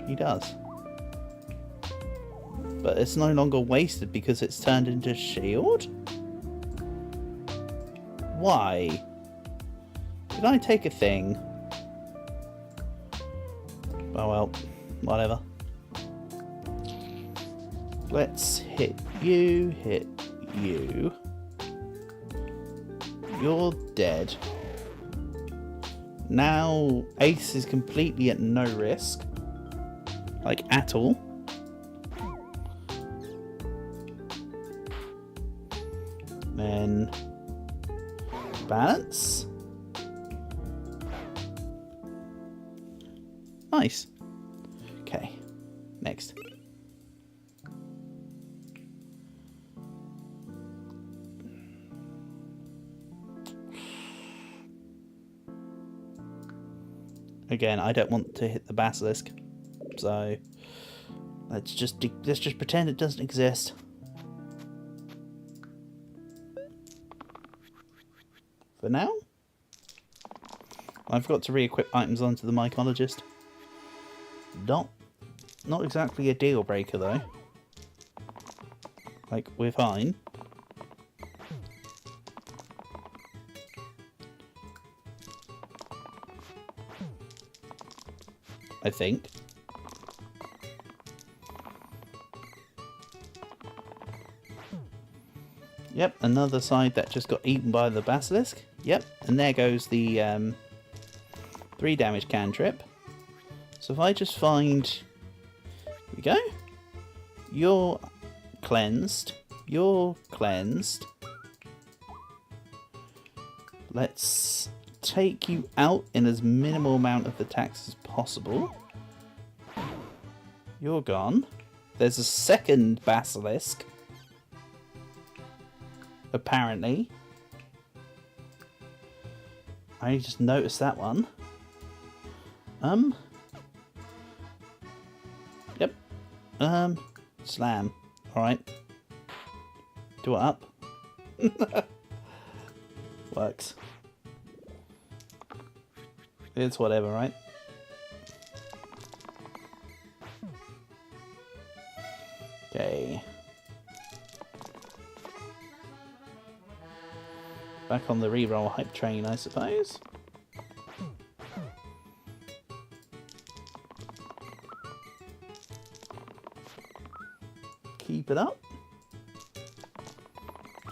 He does. But it's no longer wasted because it's turned into shield? Why? Did I take a thing? Oh well, whatever. Let's hit you, hit you. You're dead. Now Ace is completely at no risk. Like, at all. Then balance. Nice. Okay, next. Again, I don't want to hit the basilisk, so let's just pretend it doesn't exist. For now, I forgot to re-equip items onto the mycologist. Not exactly a deal breaker though. Like, we're fine. I think. Yep, another side that just got eaten by the basilisk. Yep, and there goes the 3 damage cantrip. So if I just find... Here we go. You're cleansed. You're cleansed. Let's take you out in as minimal amount of attacks as possible. You're gone. There's a second basilisk. Apparently. I just noticed that one. Yep. Slam. Alright. Do it up. Works. It's whatever, right? Okay. Back on the reroll hype train, I suppose. Keep it up.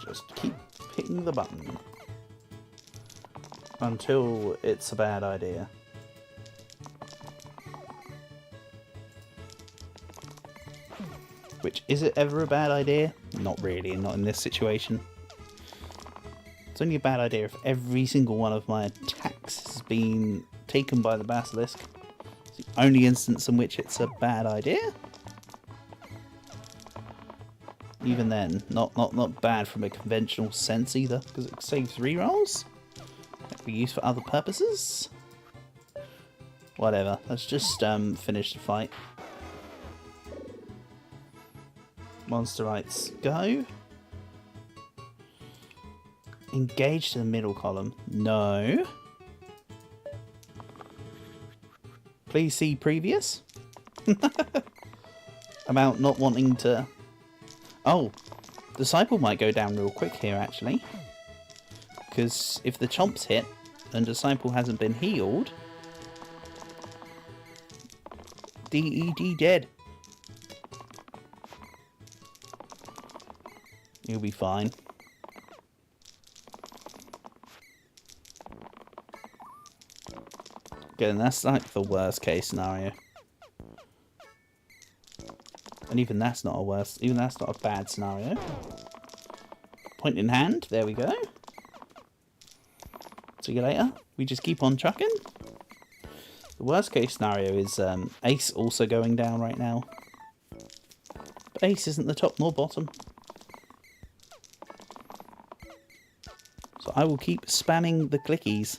Just keep hitting the button. Until it's a bad idea. Which, is it ever a bad idea? Not really, not in this situation. It's only a bad idea if every single one of my attacks has been taken by the basilisk. It's the only instance in which it's a bad idea. Even then, not bad from a conventional sense either, because it saves rerolls. That can be used for other purposes. Whatever, let's just finish the fight. Monsterites go. Engage to the middle column. No. Please see previous. About not wanting to... Oh, Disciple might go down real quick here, actually. Because if the Chomp's hit and Disciple hasn't been healed... DED dead. You'll be fine. Again, that's like the worst case scenario. And even that's not a worse, even that's not a bad scenario. Point in hand, there we go. See you later. We just keep on trucking. The worst case scenario is Ace also going down right now. But Ace isn't the top nor bottom. So I will keep spamming the clickies.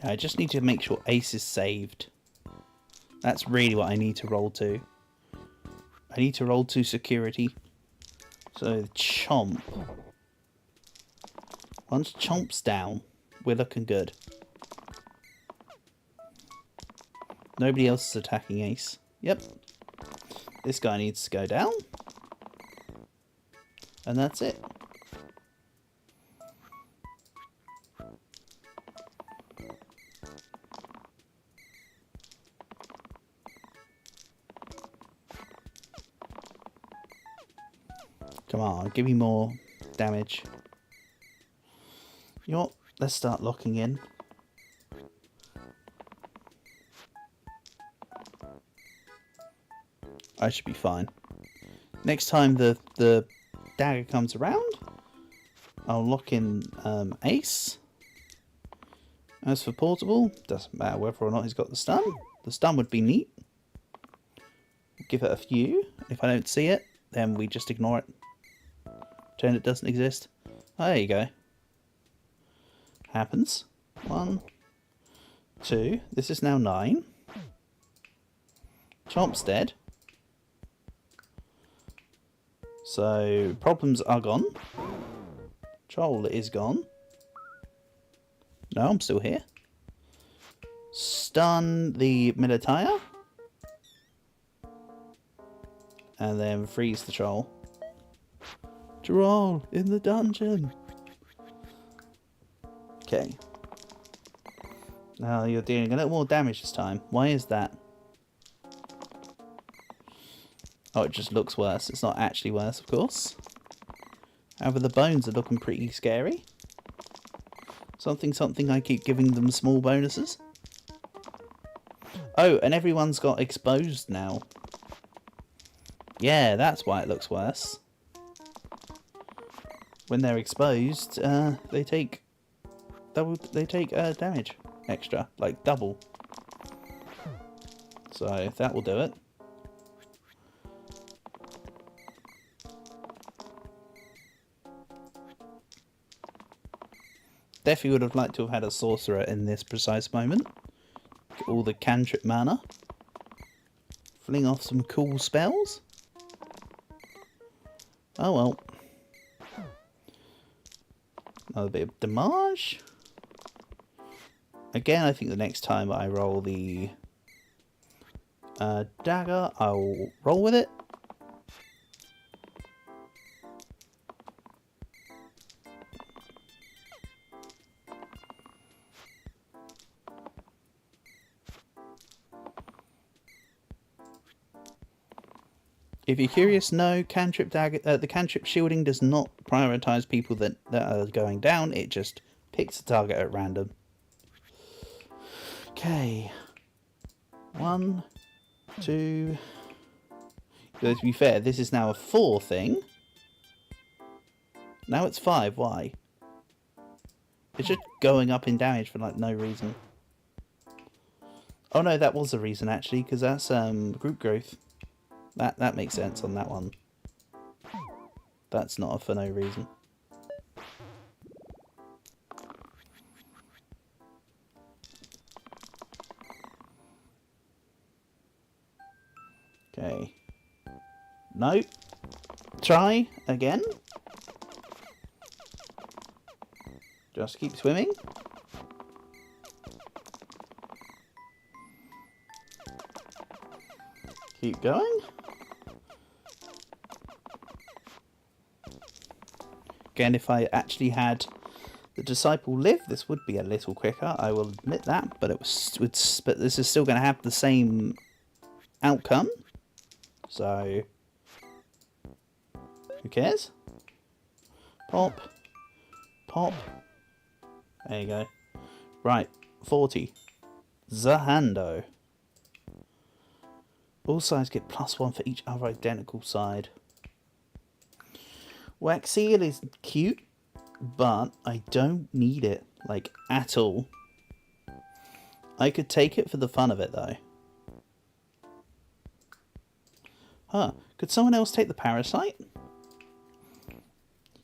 I just need to make sure Ace is saved. That's really what I need to roll to. I need to roll to security. So Chomp. Once Chomp's down, we're looking good. Nobody else is attacking Ace. Yep. This guy needs to go down. And that's it. Come on, give me more damage. You know what? Let's start locking in. I should be fine. Next time the dagger comes around, I'll lock in Ace. As for Portable, doesn't matter whether or not he's got the stun. The stun would be neat. Give it a few. If I don't see it, then we just ignore it. Pretend it doesn't exist. Oh, there you go. Happens. 1, 2. This is now 9. Chomp's dead. So, problems are gone. Troll is gone. No, I'm still here. Stun the Militire. And then freeze the troll. Troll in the dungeon. Okay. Now you're dealing a little more damage this time. Why is that? Oh, it just looks worse. It's not actually worse, of course. However, the bones are looking pretty scary. Something, I keep giving them small bonuses. Oh, and everyone's got exposed now. Yeah, that's why it looks worse. When they're exposed, they take damage extra, like double. So that will do it. definitely would have liked to have had a sorcerer in this precise moment. Get all the cantrip mana. Fling off some cool spells. Oh well. Another bit of damage. Again, I think the next time I roll the dagger, I'll roll with it. If you're curious, no, cantrip dagger, the cantrip shielding does not prioritize people that are going down. It just picks a target at random. Okay. 1, 2. To be fair, this is now a 4 thing. Now it's 5. Why? It's just going up in damage for like no reason. Oh no, that was a reason actually, because that's group growth. That makes sense on that one. That's not for no reason. Okay. Nope. Try again. Just keep swimming. Keep going. Again, if I actually had the disciple live, this would be a little quicker. I will admit that, but but this is still going to have the same outcome. So, who cares? Pop, pop. There you go. Right, 40. Zahando. All sides get +1 for each other identical side. Wax seal is cute, but I don't need it, like, at all. I could take it for the fun of it, though. Huh. Could someone else take the parasite?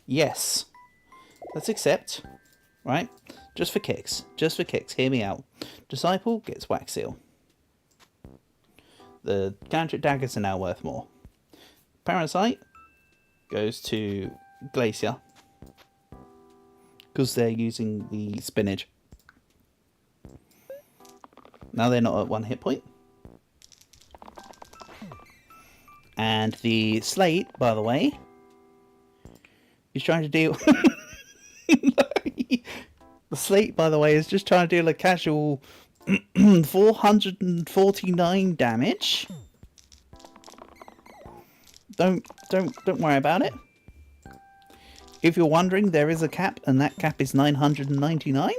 Yes. Let's accept. Right? Just for kicks. Just for kicks. Hear me out. Disciple gets wax seal. The cantrip daggers are now worth more. Parasite goes to Glacier because they're using the spinach. Now they're not at 1 hit point. And the slate, by the way, is trying to deal... The slate, by the way, is just trying to deal a casual 449 damage. Don't worry about it. If you're wondering, there is a cap, and that cap is 999.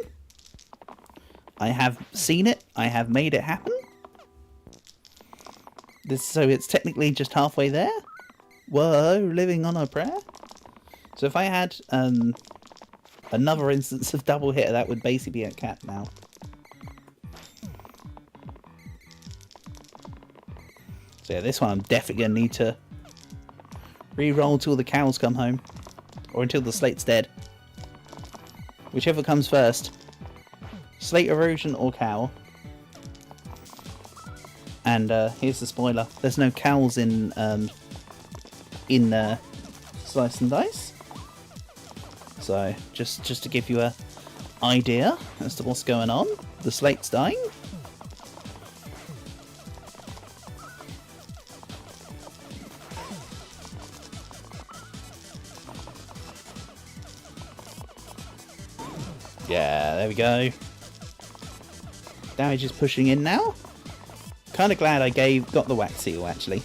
I have seen it. I have made it happen. So it's technically just halfway there. Whoa, living on a prayer. So if I had another instance of double hit, that would basically be a cap now. So yeah, this one I'm definitely going to need to re-roll till the cows come home. Or until the slate's dead. Whichever comes first. Slate erosion or cow. And here's the spoiler. There's no cows in Slice and Dice. So just to give you a idea as to what's going on. The slate's dying. Yeah, there we go. Damage is pushing in now. Kind of glad I got the wax seal actually,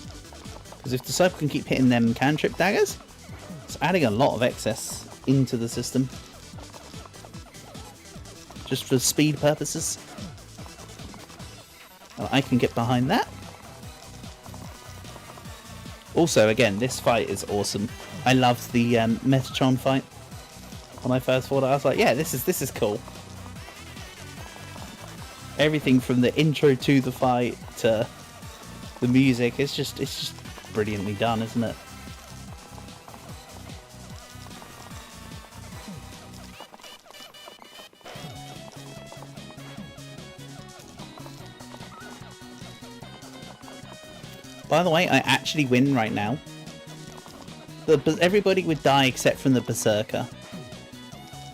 because if Disciple can keep hitting them cantrip daggers, it's adding a lot of excess into the system, just for speed purposes. I can get behind that. Also, again, this fight is awesome. I loved the Metatron fight. When I first thought it, I was like, yeah, this is cool. Everything from the intro to the fight to the music, it's just brilliantly done, isn't it? By the way, I actually win right now. Everybody would die except from the Berserker.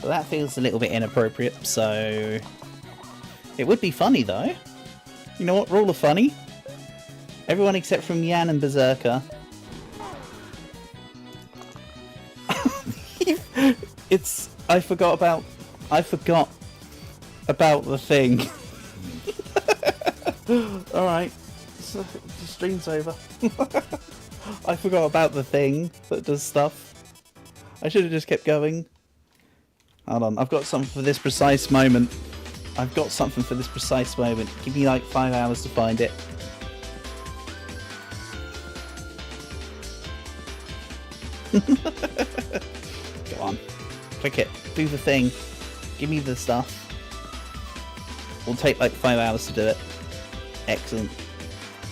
But that feels a little bit inappropriate, so... It would be funny, though. You know what? Rule of funny. Everyone except from Yan and Berserker. I forgot about the thing. Alright. So, the stream's over. I forgot about the thing that does stuff. I should have just kept going. Hold on, I've got something for this precise moment. Give me like 5 hours to find it. Go on. Click it. Do the thing. Give me the stuff. Will take like 5 hours to do it. Excellent.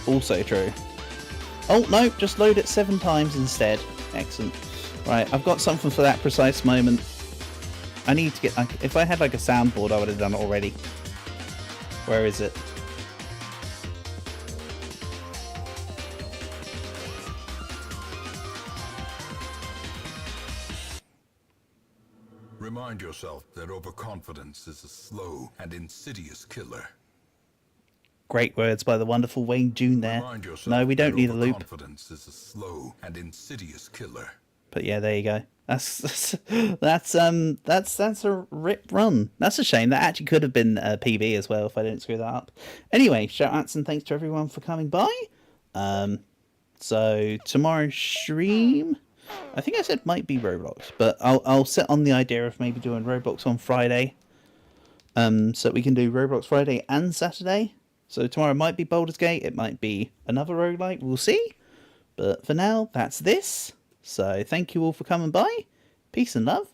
Also true. Oh no, just load it 7 times instead. Excellent. Right, I've got something for that precise moment. I need to get... if I had like a soundboard, I would have done it already. Where is it? Remind yourself that overconfidence is a slow and insidious killer. Great words by the wonderful Wayne June there. No, we don't need a loop. Overconfidence is a slow and insidious killer. But yeah, there you go. That's a rip run. That's a shame. That actually could have been a PB as well if I didn't screw that up. Anyway, shout outs and thanks to everyone for coming by. So tomorrow's stream, I think I said might be Roblox, but I'll set on the idea of maybe doing Roblox on Friday. So that we can do Roblox Friday and Saturday. So tomorrow might be Baldur's Gate, it might be another roguelike, we'll see. But for now, that's this. So thank you all for coming by. Peace and love.